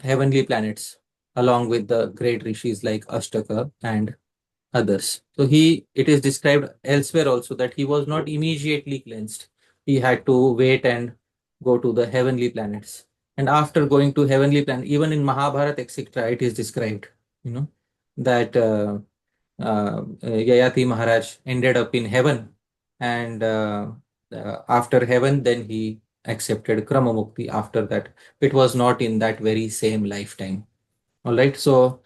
heavenly planets along with the great rishis like Ashtaka and others. So it is described elsewhere also that he was not immediately cleansed. He had to wait and go to the heavenly planets. And after going to heavenly planet, even in Mahabharata, etc., it is described, that Yayati Maharaj ended up in heaven, and after heaven, then he accepted Krama Mukti after that. It was not in that very same lifetime. All right. So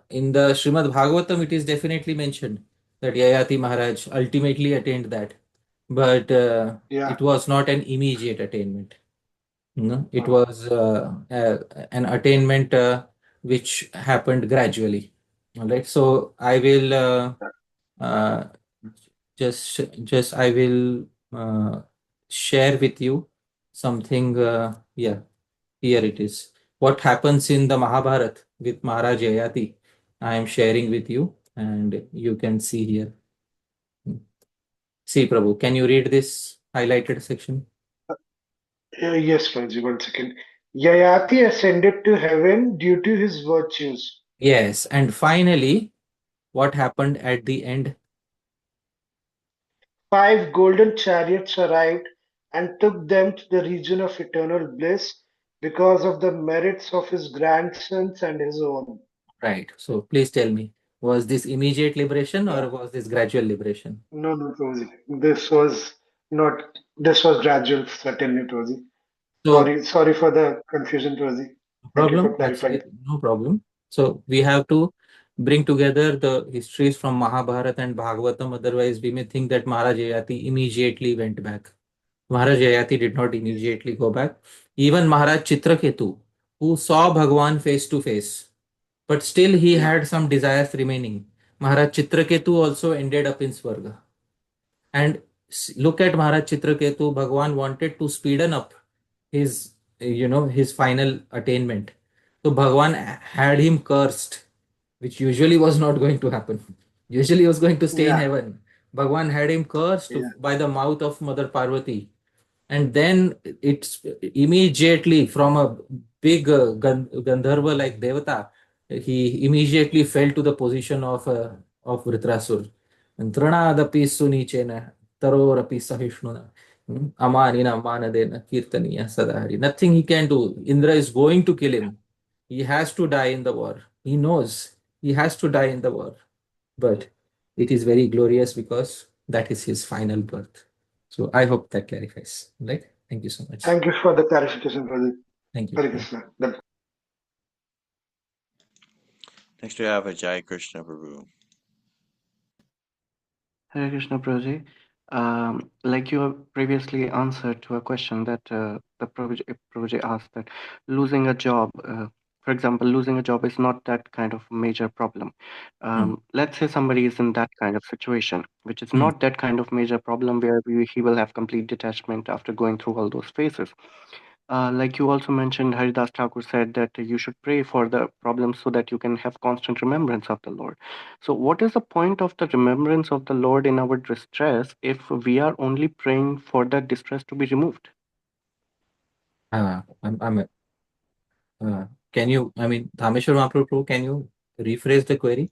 in the Śrīmad-Bhāgavatam, it is definitely mentioned that Yayati Maharaj ultimately attained that, but it was not an immediate attainment. It was an attainment which happened gradually. All right. So I will just I will share with you something. Yeah, here it is. What happens in the Mahabharata with Maharaj Yayati, I am sharing with you, and you can see here. See, Prabhu, can you read this highlighted section? Yes, Prabhuji, 1 second. Yayati ascended to heaven due to his virtues. Yes, and finally, what happened at the end? 5 golden chariots arrived and took them to the region of eternal bliss because of the merits of his grandsons and his own. Right. So please tell me, was this immediate liberation or was this gradual liberation? No, Prabhuji. This was not. This was gradual, certainly, Prabhuji. So Sorry for the confusion, Prabhuji. Thank you for clarifying. No problem. So we have to bring together the histories from Mahabharata and Bhagavatam. Otherwise, we may think that Maharaj Yayati immediately went back. Maharaj Yayati did not immediately go back. Even Maharaj Chitraketu, who saw Bhagwan face to face, but still he had some desires remaining. Maharaj Chitraketu also ended up in Swarga. And look at Maharaj Chitraketu. Bhagwan wanted to speeden up his his final attainment. So Bhagwan had him cursed, which usually was not going to happen. Usually he was going to stay in heaven. Bhagwan had him cursed by the mouth of Mother Parvati. And then it's immediately from a big Gandharva like Devata, he immediately fell to the position of Vritrasur. And tṛṇād sunīcena, taror sahiṣṇunā, amāninā, mānadena, kīrtanīyaḥ, sadā. Nothing he can do. Indra is going to kill him. he has to die in the war. He knows he has to die in the war. But it is very glorious because that is his final birth. So I hope that clarifies. Right? Thank you so much. Thank you for the clarification, Pradeep. Thank you. Hare Krishna. Next we have Jai Krishna Prabhu. Hare Krishna Prabhuji. Like you have previously answered to a question that the Prabhuji asked, that losing a job, for example, losing a job is not that kind of major problem. Let's say somebody is in that kind of situation, which is not that kind of major problem where he will have complete detachment after going through all those phases. Like you also mentioned, Haridas Thakur said that you should pray for the problems so that you can have constant remembrance of the Lord. So, what is the point of the remembrance of the Lord in our distress if we are only praying for that distress to be removed? Can you, Dhameshwar Mahaprabhu, can you rephrase the query?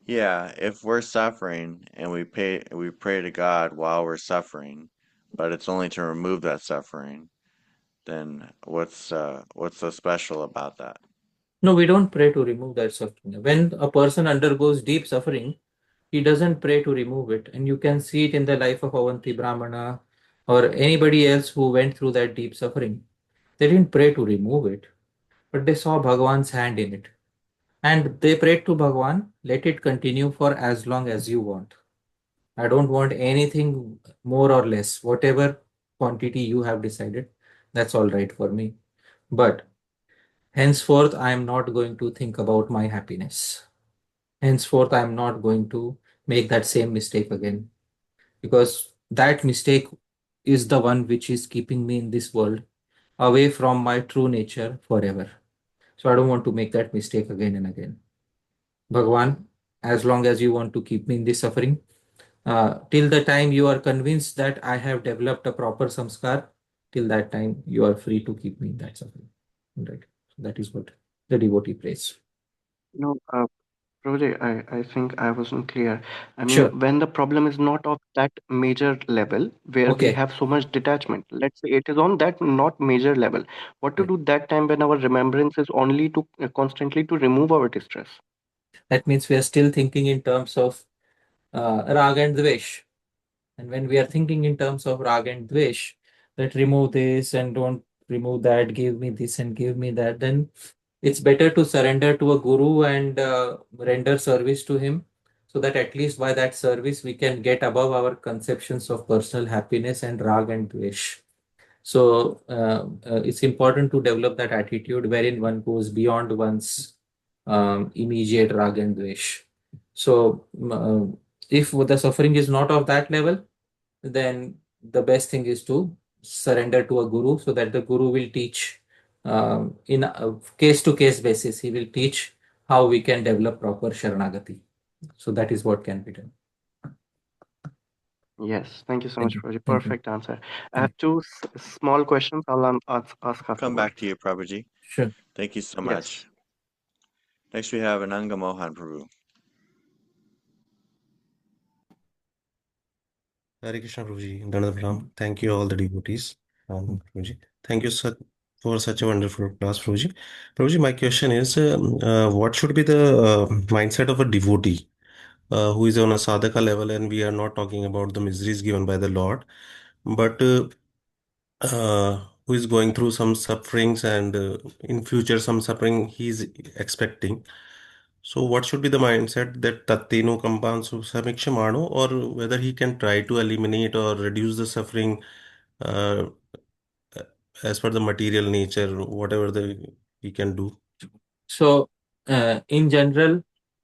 Yeah, if we're suffering and we pray to God while we're suffering, but it's only to remove that suffering, then what's so special about that? No, we don't pray to remove that suffering. When a person undergoes deep suffering, he doesn't pray to remove it. And you can see it in the life of Avanti Brahmana or anybody else who went through that deep suffering. They didn't pray to remove it, but they saw Bhagavan's hand in it. And they prayed to Bhagavan, let it continue for as long as you want. I don't want anything more or less. Whatever quantity you have decided, that's all right for me. But henceforth, I am not going to think about my happiness. Henceforth, I am not going to make that same mistake again. Because that mistake is the one which is keeping me in this world away from my true nature forever. So I don't want to make that mistake again and again. Bhagavan, as long as you want to keep me in this suffering, till the time you are convinced that I have developed a proper samskar, till that time you are free to keep me in that suffering. Right. So that is what the devotee prays. No, Prabhuji, I think I wasn't clear. I mean, Sure. when the problem is not of that major level where we Okay. have so much detachment, let's say it is on that not major level, what to Right. do that time when our remembrance is only to constantly to remove our distress? That means we are still thinking in terms of raga and dvesh. And when we are thinking in terms of raga and dvesh, that remove this and don't remove that, give me this and give me that, then it's better to surrender to a guru and render service to him, so that at least by that service we can get above our conceptions of personal happiness and rag and dvesh. So it's important to develop that attitude wherein one goes beyond one's immediate rag and dvesh. So if the suffering is not of that level, then the best thing is to surrender to a guru, so that the guru will teach in a case to case basis. He will teach how we can develop proper sharanagati. So that is what can be done. Yes, thank you so Thank much you. for the Thank you. perfect answer. I have two small questions. I'll ask afterwards. Come back to you, Prabhuji. Sure. Thank you so Yes. much. Next we have Ananga Mohan Prabhu. Hare Krishna Prabhuji, Dhanadvaram. Thank you all the devotees. Prabhuji. Thank you for such a wonderful class, Prabhuji. Prabhuji, my question is, what should be the mindset of a devotee who is on a sadhaka level, and we are not talking about the miseries given by the Lord, but who is going through some sufferings and in future some suffering he is expecting. So what should be the mindset, that tatteno kampansu samikshamano, or whether he can try to eliminate or reduce the suffering uh, as per the material nature, whatever he can do? So in general,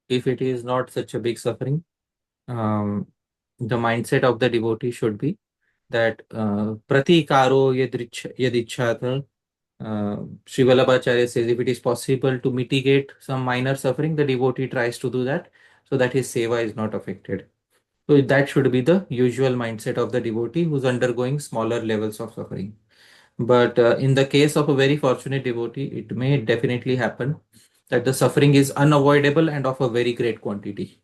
if it is not such a big suffering, the mindset of the devotee should be that pratikaro yadichata. Sri Vallabhacharya says if it is possible to mitigate some minor suffering, the devotee tries to do that, so that his seva is not affected. So that should be the usual mindset of the devotee who's undergoing smaller levels of suffering. But in the case of a very fortunate devotee, it may definitely happen that the suffering is unavoidable and of a very great quantity.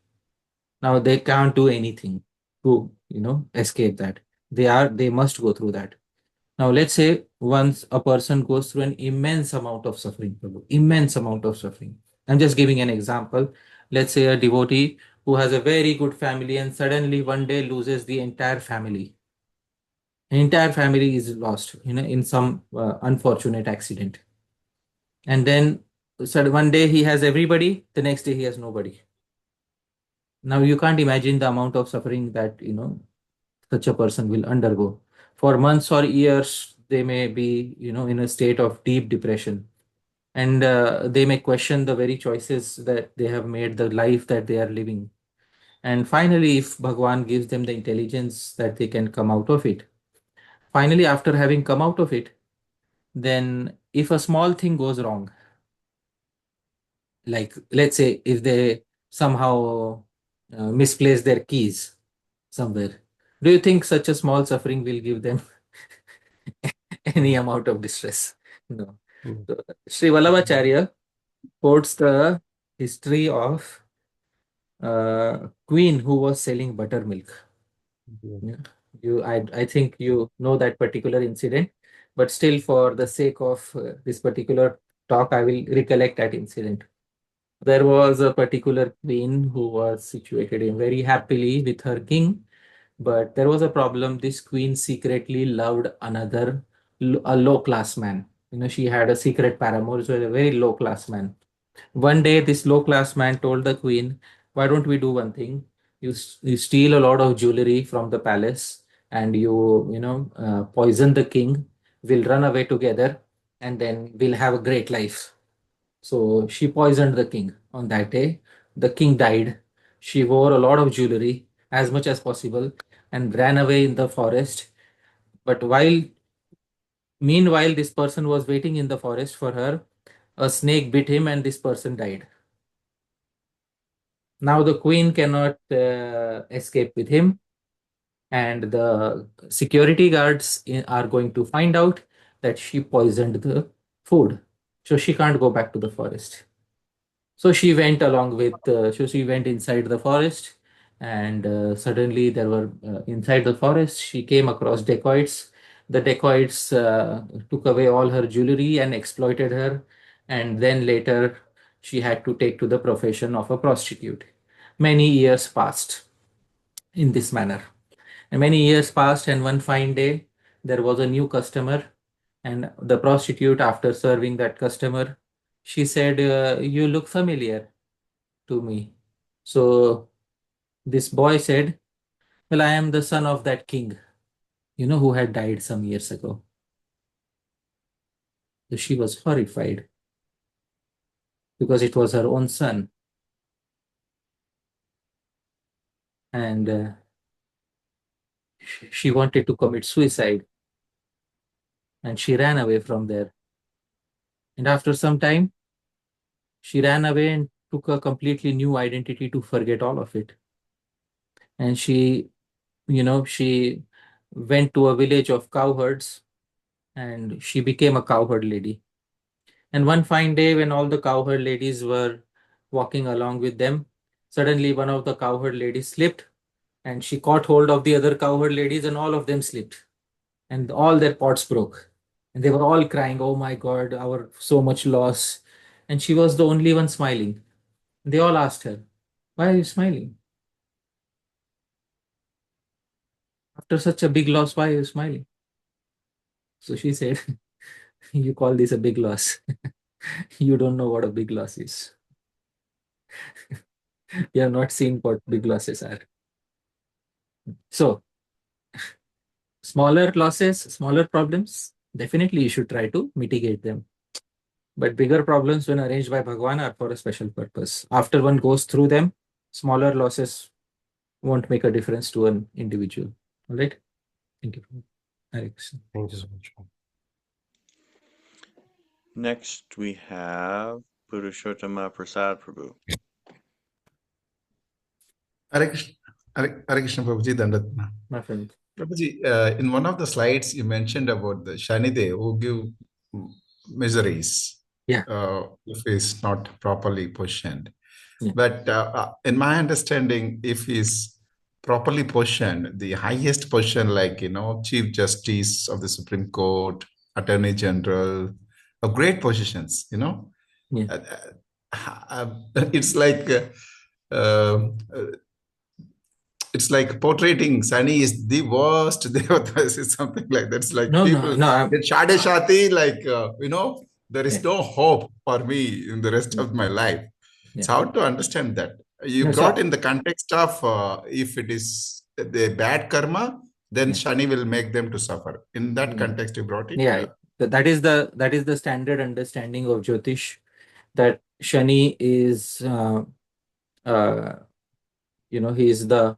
Now they can't do anything to escape that. They must go through that. Now let's say once a person goes through an immense amount of suffering, Prabhu, immense amount of suffering. I'm just giving an example. Let's say a devotee who has a very good family and suddenly one day loses the entire family. The entire family is lost, in some unfortunate accident. And then one day he has everybody, the next day he has nobody. Now you can't imagine the amount of suffering that, such a person will undergo. For months or years, they may be, in a state of deep depression. And they may question the very choices that they have made, the life that they are living. And finally, if Bhagwan gives them the intelligence that they can come out of it, finally, after having come out of it, then if a small thing goes wrong, like let's say if they somehow misplace their keys somewhere, do you think such a small suffering will give them any amount of distress? No. So, Sri Vallabhacharya quotes the history of queen who was selling buttermilk. Yeah. I think you know that particular incident, but still, for the sake of this particular talk, I will recollect that incident. There was a particular queen who was situated in very happily with her king, but there was a problem. This queen secretly loved a low class man. She had a secret paramour, so a very low class man. One day, this low class man told the queen, "Why don't we do one thing? You steal a lot of jewelry from the palace and you poison the king. We'll run away together and then we'll have a great life." So she poisoned the king on that day. The king died. She wore a lot of jewelry as much as possible and ran away in the forest. But meanwhile, this person was waiting in the forest for her. A snake bit him and this person died. Now the queen cannot escape with him, and the security guards are going to find out that she poisoned the food. So she can't go back to the forest. So she went she went inside the forest, and suddenly there were inside the forest, she came across dacoits. The dacoits took away all her jewelry and exploited her, and then later she had to take to the profession of a prostitute. Many years passed in this manner. And many years passed, and one fine day, there was a new customer, and the prostitute, after serving that customer, she said, "You look familiar to me." So this boy said, "Well, I am the son of that king, who had died some years ago." So she was horrified because it was her own son. And she wanted to commit suicide, and she ran away from there. And after some time, she ran away and took a completely new identity to forget all of it. And she went to a village of cowherds and she became a cowherd lady. And one fine day, when all the cowherd ladies were walking along with them, suddenly one of the cowherd ladies slipped and she caught hold of the other cowherd ladies, and all of them slipped and all their pots broke. And they were all crying, "Oh my God, our so much loss." And she was the only one smiling. They all asked her, "Why are you smiling? After such a big loss, why are you smiling?" So she said, "You call this a big loss. You don't know what a big loss is. You have not seen what big losses are." So, smaller losses, smaller problems, definitely you should try to mitigate them. But bigger problems, when arranged by Bhagwan, are for a special purpose. After one goes through them, smaller losses won't make a difference to an individual. All right? Thank you. Hare Krishna. Thank you so much. Next, we have Purushottama Prasad Prabhu. Hare Krishna, Hare Krishna Prabhuji, Dandatna. My friend. Prabhuji, in one of the slides, you mentioned about the Śanideva who give miseries Yeah. if he's not properly positioned. Yeah. But in my understanding, if he's properly positioned, the highest position, like, Chief Justice of the Supreme Court attorney general, of great positions, you know. Yeah. It's like it's like portraying Sunny is the worst devatas, is something like that. It's like No, people no. get Shade Shati, like you know, there is Yeah. no hope for me in the rest of my life. It's Yeah. how to understand that. You No, brought so in the context of if it is the bad karma, then yeah. Shani will make them to suffer. In that context, you brought it. Yeah, that is the standard understanding of Jyotish, that Shani is he is the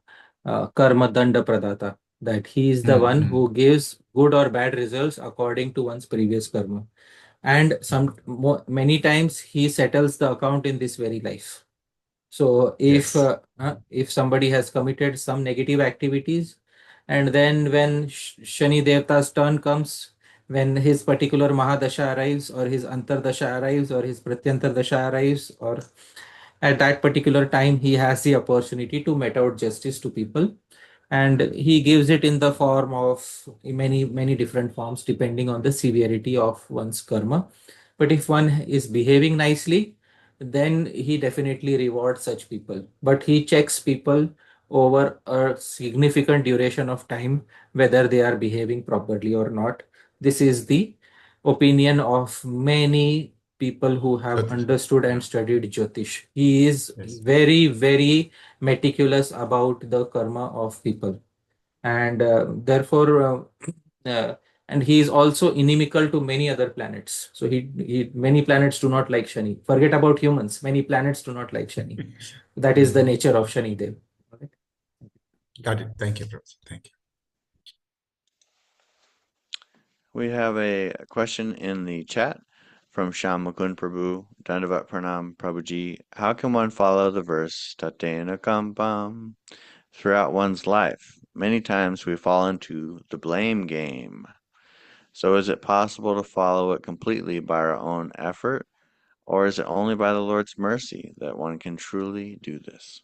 karma danda pradata, that he is the one who gives good or bad results according to one's previous karma, and many times he settles the account in this very life. So Yes. if somebody has committed some negative activities, and then when Shani Devta's turn comes, when his particular Mahadasha arrives, or his Antardasha arrives, or his Pratyantardasha arrives, or at that particular time he has the opportunity to mete out justice to people, and he gives it in the form of many different forms depending on the severity of one's karma. But if one is behaving nicely, then he definitely rewards such people, but he checks people over a significant duration of time whether they are behaving properly or not. This is the opinion of many people who have Jyotish. understood and studied Jyotish. He is Yes. very meticulous about the karma of people, and therefore and he is also inimical to many other planets. So many planets do not like Shani. Forget about humans. Many planets do not like Shani. That is the nature of Shani Dev. Okay? Got it. Thank you, Professor. Thank you. We have a question in the chat from Shyam Mukund Prabhu. Dandavat Pranam Prabhuji. How can one follow the verse Tatena Kampam throughout one's life? Many times we fall into the blame game. So is it possible to follow it completely by our own effort, or is it only by the Lord's mercy that one can truly do this?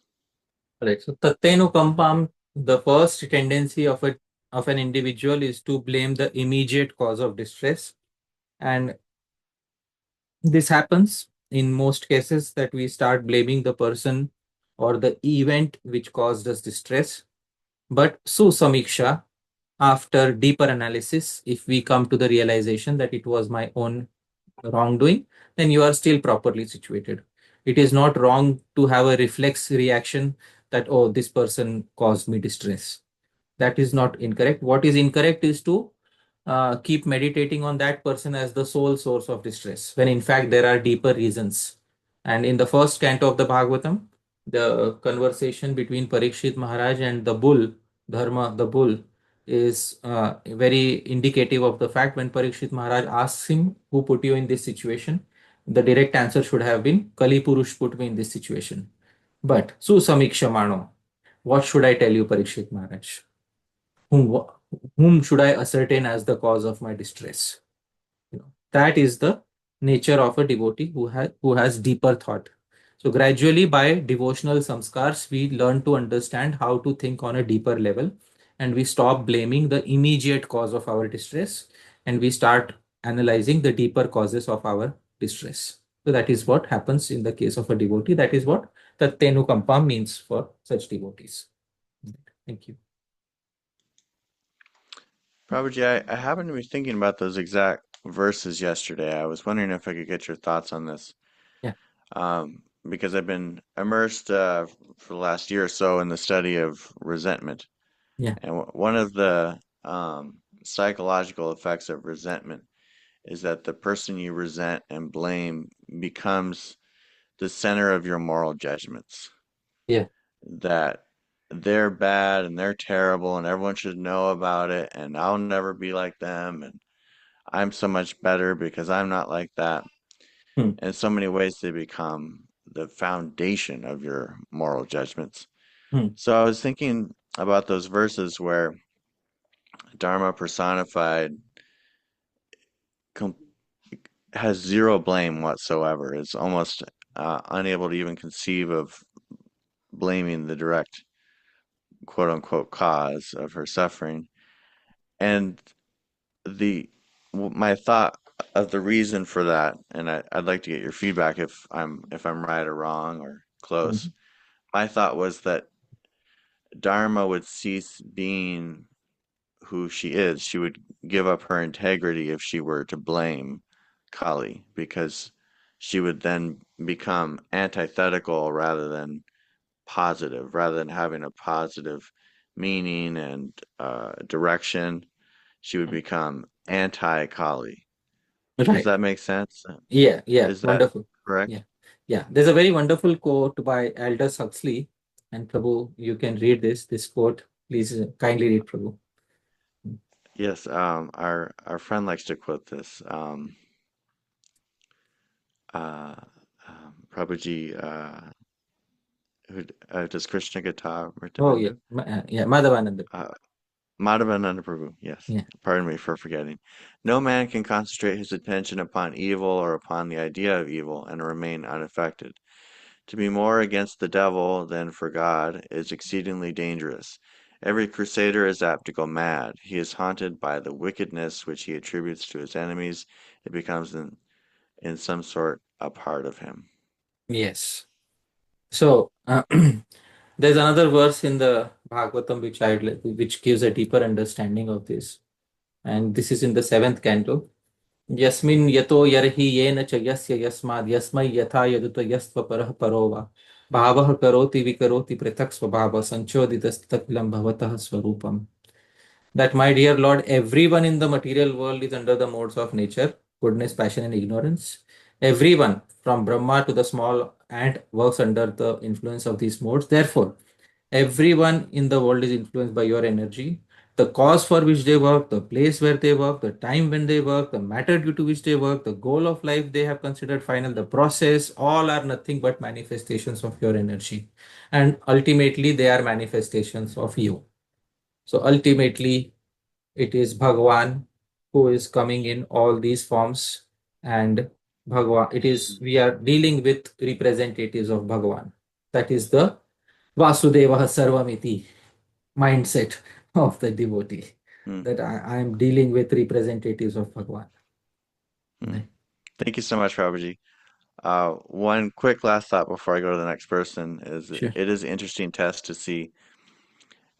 Right. So Tattenu Kampam, the first tendency of an individual is to blame the immediate cause of distress. And this happens in most cases, that we start blaming the person or the event which caused us distress. But Samiksha, after deeper analysis, if we come to the realization that it was my own wrongdoing, then you are still properly situated. It is not wrong to have a reflex reaction that, oh, this person caused me distress. That is not incorrect. What is incorrect is to keep meditating on that person as the sole source of distress, when in fact there are deeper reasons. And in the first canto of the Bhagavatam, the conversation between Parīkṣit Mahārāja and the bull, Dharma, the bull, is very indicative of the fact. When Parīkṣit Mahārāja asks him, who put you in this situation? The direct answer should have been, Kali Purush put me in this situation. But Samikshamano, what should I tell you, Parīkṣit Mahārāja? Whom should I ascertain as the cause of my distress? That is the nature of a devotee who has deeper thought. So gradually, by devotional samskars, we learn to understand how to think on a deeper level, and we stop blaming the immediate cause of our distress, and we start analyzing the deeper causes of our distress. So that is what happens in the case of a devotee. That is what Tattenu Kampa means for such devotees. Thank you. Prabhuji, I happened to be thinking about those exact verses yesterday. I was wondering if I could get your thoughts on this. Yeah. Because I've been immersed for the last year or so in the study of resentment. Yeah. And one of the psychological effects of resentment is that the person you resent and blame becomes the center of your moral judgments. Yeah. That they're bad and they're terrible and everyone should know about it and I'll never be like them and I'm so much better because I'm not like that. In so many ways they become the foundation of your moral judgments. So I was thinking about those verses where Dharma personified has zero blame whatsoever. Is almost unable to even conceive of blaming the direct quote unquote cause of her suffering. And the my thought of the reason for that, and I'd like to get your feedback if I'm right or wrong or close. My thought was that Dharma would cease being who she is. She would give up her integrity if she were to blame Kali, because she would then become antithetical rather than positive, rather than having a positive meaning and direction. She would become anti-Kali. Does Right. that make sense? Yeah, Is that wonderful. correct? Yeah. There's a very wonderful quote by Aldous Huxley, and Prabhu, you can read this quote. Please kindly read, Prabhu. Yes, our friend likes to quote this. Prabhuji, does Krishna Gita Oh, recommend? Madhavananda. Madhavananda Prabhu, yes. Yeah. Pardon me for forgetting. No man can concentrate his attention upon evil or upon the idea of evil and remain unaffected. To be more against the devil than for God is exceedingly dangerous. Every crusader is apt to go mad. He is haunted by the wickedness which he attributes to his enemies. It becomes in some sort a part of him. Yes. So there's another verse in the Bhagavatam which gives a deeper understanding of this, and this is in the 7th canto. Yasmin yato yarhi yena cha yasya yasmad yasmai yatha yaduta yasva parah parova bhavah karoti vikaroti prithak svabhava sanchoditastakilam bhavatah swarupam. That, my dear Lord, everyone in the material world is under the modes of nature, goodness, passion, and ignorance. Everyone, from Brahma to the small ant, works under the influence of these modes. Therefore, everyone in the world is influenced by your energy. The cause for which they work, the place where they work, the time when they work, the matter due to which they work, the goal of life they have considered final, the process, all are nothing but manifestations of your energy. And ultimately, they are manifestations of you. So ultimately, it is Bhagavan who is coming in all these forms, and we are dealing with representatives of Bhagavan. That is the Vasudeva Sarvamiti mindset of the devotee, that I am dealing with representatives of Bhagavan. Thank you so much, Prabhuji. One quick last thought before I go to the next person is Sure. It is an interesting test to see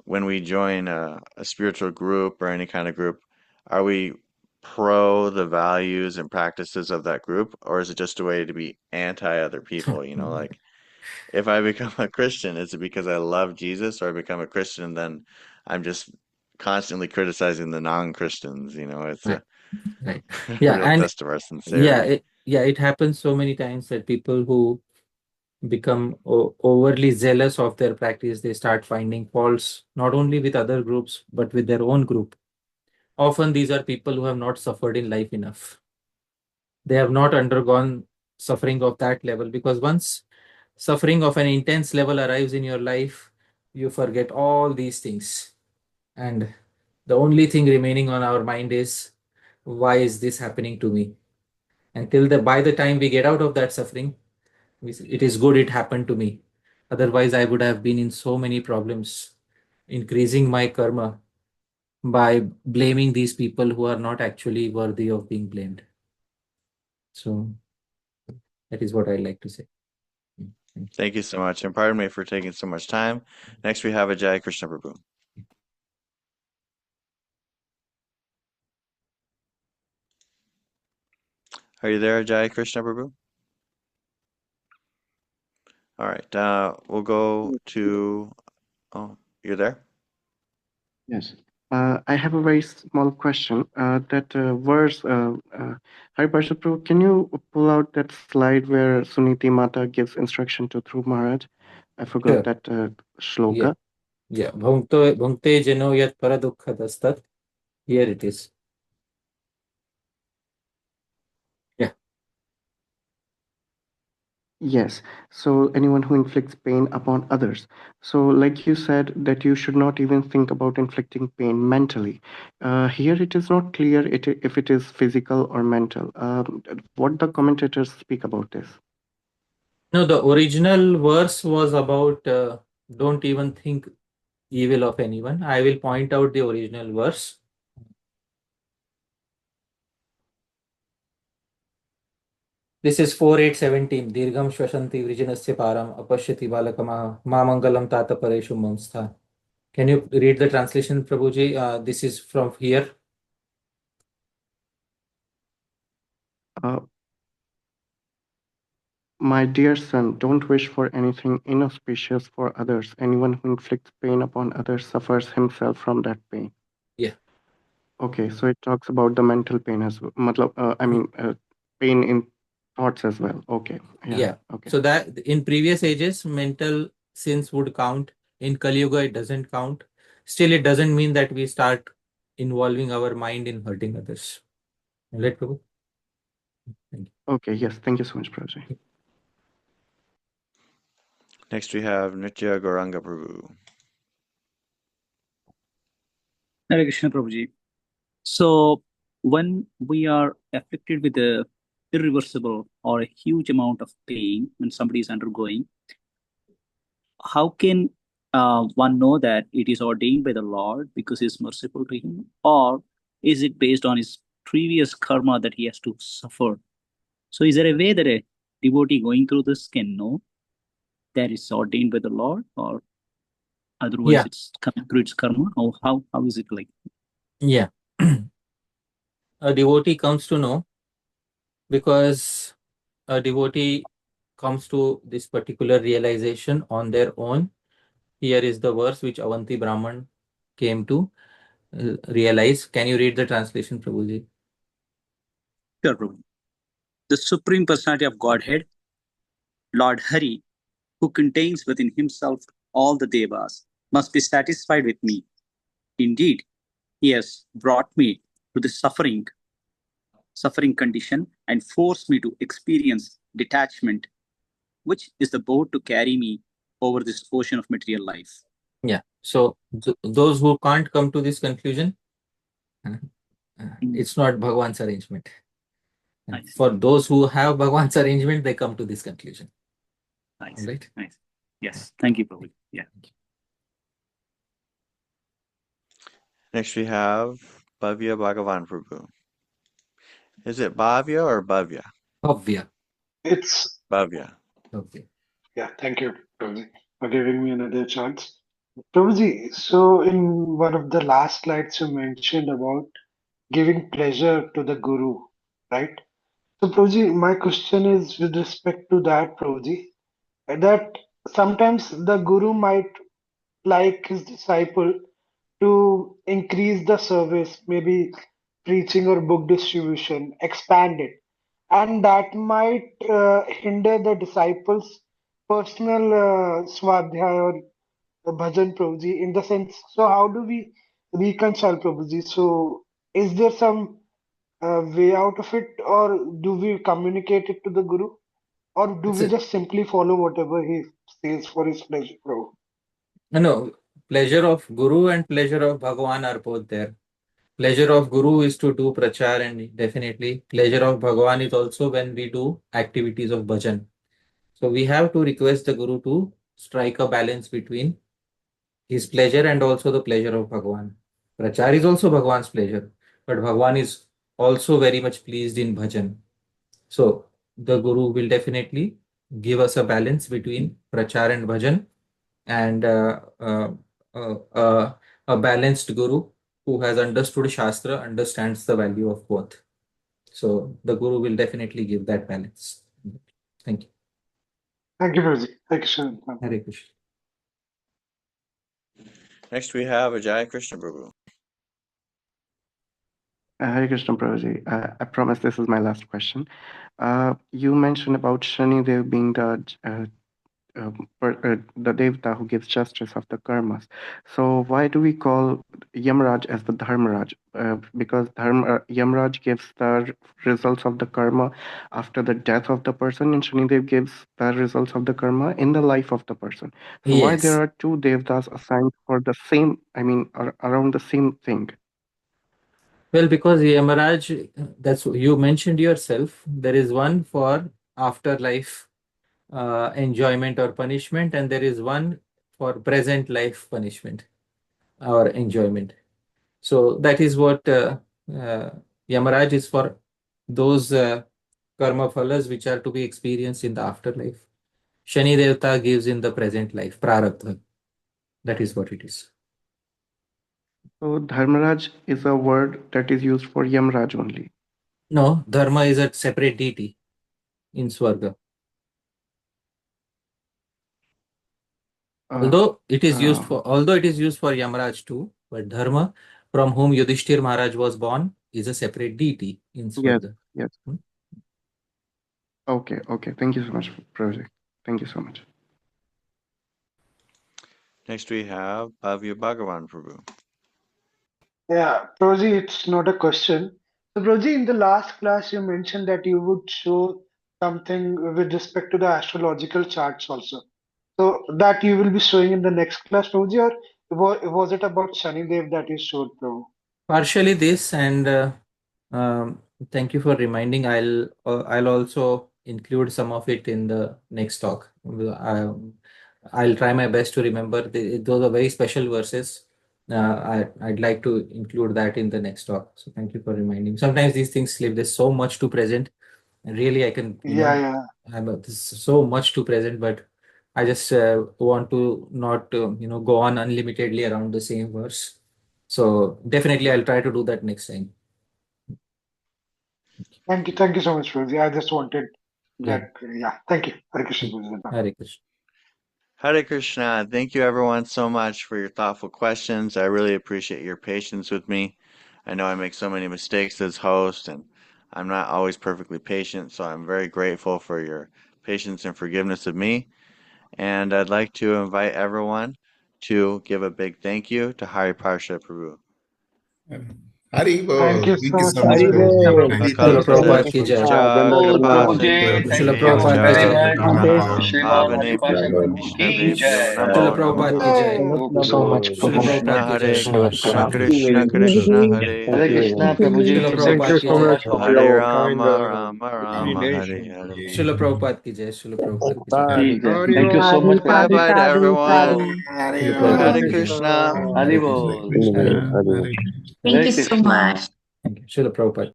when we join a spiritual group or any kind of group, are we pro the values and practices of that group, or is it just a way to be anti other people? Like if I become a Christian, is it because I love Jesus, or I become a Christian and then I'm just constantly criticizing the non-Christians? It's Right. a Yeah, real and test of our sincerity. it happens so many times that people who become overly zealous of their practice, they start finding faults not only with other groups but with their own group. Often these are people who have not suffered in life enough. They have not undergone suffering of that level, because once suffering of an intense level arrives in your life, you forget all these things, and the only thing remaining on our mind is, why is this happening to me? By the time we get out of that suffering, it is good it happened to me. Otherwise, I would have been in so many problems, increasing my karma by blaming these people who are not actually worthy of being blamed. So that is what I like to say. Thank you so much, and pardon me for taking so much time. Next, we have Yayāti Krishna Prabhu. Are you there, Yayāti Krishna Prabhu? All right, we'll go to. Oh, you're there? Yes. I have a very small question. That verse, Hariḥ Prabhu, can you pull out that slide where Suniti Mata gives instruction to Dhruv Maharaj? I forgot that shloka. Yeah. Bhunkte jano yat paradukkhadastat. Here it is. Yeah. Yes. So anyone who inflicts pain upon others. So like you said that you should not even think about inflicting pain mentally. Here it is not clear if it is physical or mental. What the commentators speak about this? No, the original verse was about don't even think evil of anyone. I will point out the original verse. This is 4.8.17. Dirgham Shvasanti Vrijinasya Param Apashyati Balakamaha Mamangalam Tata Pareshu Mamstha. Can you read the translation, Prabhuji? This is from here. My dear son, don't wish for anything inauspicious for others. Anyone who inflicts pain upon others suffers himself from that pain. Yeah. Okay, so it talks about the mental pain as well. Pain in thoughts as well. Okay. Yeah. Okay. So that in previous ages, mental sins would count. In Kali Yuga, it doesn't count. Still, it doesn't mean that we start involving our mind in hurting others. Let Prabhu. Thank you. Okay. Yes. Thank you so much, Prabhuji. Next we have Nitya Gauranga Prabhu. Hare Krishna Prabhuji. So when we are afflicted with a irreversible or a huge amount of pain when somebody is undergoing, how can one know that it is ordained by the Lord because he is merciful to him, or is it based on his previous karma that he has to suffer? So is there a way that a devotee going through this can know that it's ordained by the Lord, or otherwise it's coming through its karma? Or how is it like? Yeah. A devotee comes to know because a devotee comes to this particular realization on their own. Here is the verse which Avanti Brahman came to realize. Can you read the translation, Prabhuji? Sure, Prabhu. The Supreme Personality of Godhead, Lord Hari, who contains within himself all the devas, must be satisfied with me. Indeed, he has brought me to the suffering condition and forced me to experience detachment, which is the boat to carry me over this ocean of material life. Yeah. So those who can't come to this conclusion, it's not Bhagwan's arrangement. Nice. For those who have Bhagwan's arrangement, they come to this conclusion. Nice. Right? Nice. Yes. Thank you, Prabhu. Yeah. Next we have Bhavya Bhagavan Prabhu. Is it Bhavya or Bhavya? Bhavya. It's Bhavya. Okay. Yeah, thank you, Prabhuji, for giving me another chance. Prabhuji, so in one of the last slides you mentioned about giving pleasure to the Guru, right? So Prabhuji, my question is with respect to that, Prabhuji, that sometimes the Guru might like his disciple to increase the service, maybe preaching or book distribution, expand it. And that might hinder the disciples' personal swadhyaya or bhajan, Prabhuji, in the sense. So, how do we reconcile, Prabhuji? So, is there some way out of it, or do we communicate it to the Guru, or do we just simply follow whatever he says for his pleasure, Prabhu? No, pleasure of Guru and pleasure of Bhagavan are both there. Pleasure of Guru is to do prachar, and definitely pleasure of Bhagavan is also when we do activities of bhajan. So we have to request the Guru to strike a balance between his pleasure and also the pleasure of Bhagavan. Prachar is also Bhagavan's pleasure, but Bhagavan is also very much pleased in bhajan. So the Guru will definitely give us a balance between prachar and bhajan, and a balanced Guru who has understood Shastra understands the value of both. So the Guru will definitely give that balance. Thank you. Thank you, Prabhuji. Thank you, Shri. Hare Krishna. Next we have Ajay Krishna Prabhu. Hare Krishna Prabhuji. I promise this is my last question. You mentioned about Shanidev being the devata who gives justice of the karmas. So why do we call Yamaraj as the Dharmaraj? Because Yamaraj gives the results of the karma after the death of the person, and Shanidev gives the results of the karma in the life of the person. So why Yes. there are two devatas assigned for the same, around the same thing? Well, because Yamaraj, that's what you mentioned yourself. There is one for afterlife enjoyment or punishment, and there is one for present life punishment or enjoyment. So that is what Yamaraj is for those karma phalas which are to be experienced in the afterlife. Shanideva gives in the present life, prarabdha. That is what it is. So Dharmaraj is a word that is used for Yamaraj only. No, Dharma is a separate deity in Swarga. Although it is used for Yamaraj too, but Dharma, from whom Yudhishthir Maharaj was born, is a separate deity in Swarga. Yes. Okay. Thank you so much, Prabhuji. Thank you so much. Next we have Bhavya Bhagavan Prabhu. Yeah, Prabhuji, it's not a question. So, Prabhuji, in the last class, you mentioned that you would show something with respect to the astrological charts also. So, that you will be showing in the next class, Prabhuji, or was it about Shanidev that you showed, Prabhu? Partially this, and thank you for reminding. I'll also include some of it in the next talk. I'll try my best to remember. Those are very special verses. I'd like to include that in the next talk. So thank you for reminding. Sometimes these things slip. There's so much to present, and really I can there's so much to present, but I just want to not go on unlimitedly around the same verse. So definitely I'll try to do that next time. Thank you so much, Prabhuji. I just wanted that. Yeah, thank you. Hare Krishna. Hare Krishna. Hare Krishna. Thank you everyone so much for your thoughtful questions. I really appreciate your patience with me. I know I make so many mistakes as host, and I'm not always perfectly patient, so I'm very grateful for your patience and forgiveness of me. And I'd like to invite everyone to give a big thank you to Hariḥ Prabhu. Hari Bol. Thank you so much. Hari Bol. Śrīla Prabhupāda ki jai. Śrīla Prabhupāda ki jai. Śrīla Prabhupāda ki jai. So much, Krishna Hare Krishna Krishna Krishna Hare Hare Krishna, Prabhuji. Śrīla Thank you Prabhupāda ki so jai. much for Hare your Rama kind Rama Rama Hare Hare. Śrīla Prabhupāda ki jai. Śrīla Prabhupāda ki jai. ठीक है Thank you so much. Bye bye to everyone. Śrīla Prabhupāda Hare ki jai. Krishna. Haribol. Hare Krishna. Thank you so much. Thank you. Śrīla Prabhupāda.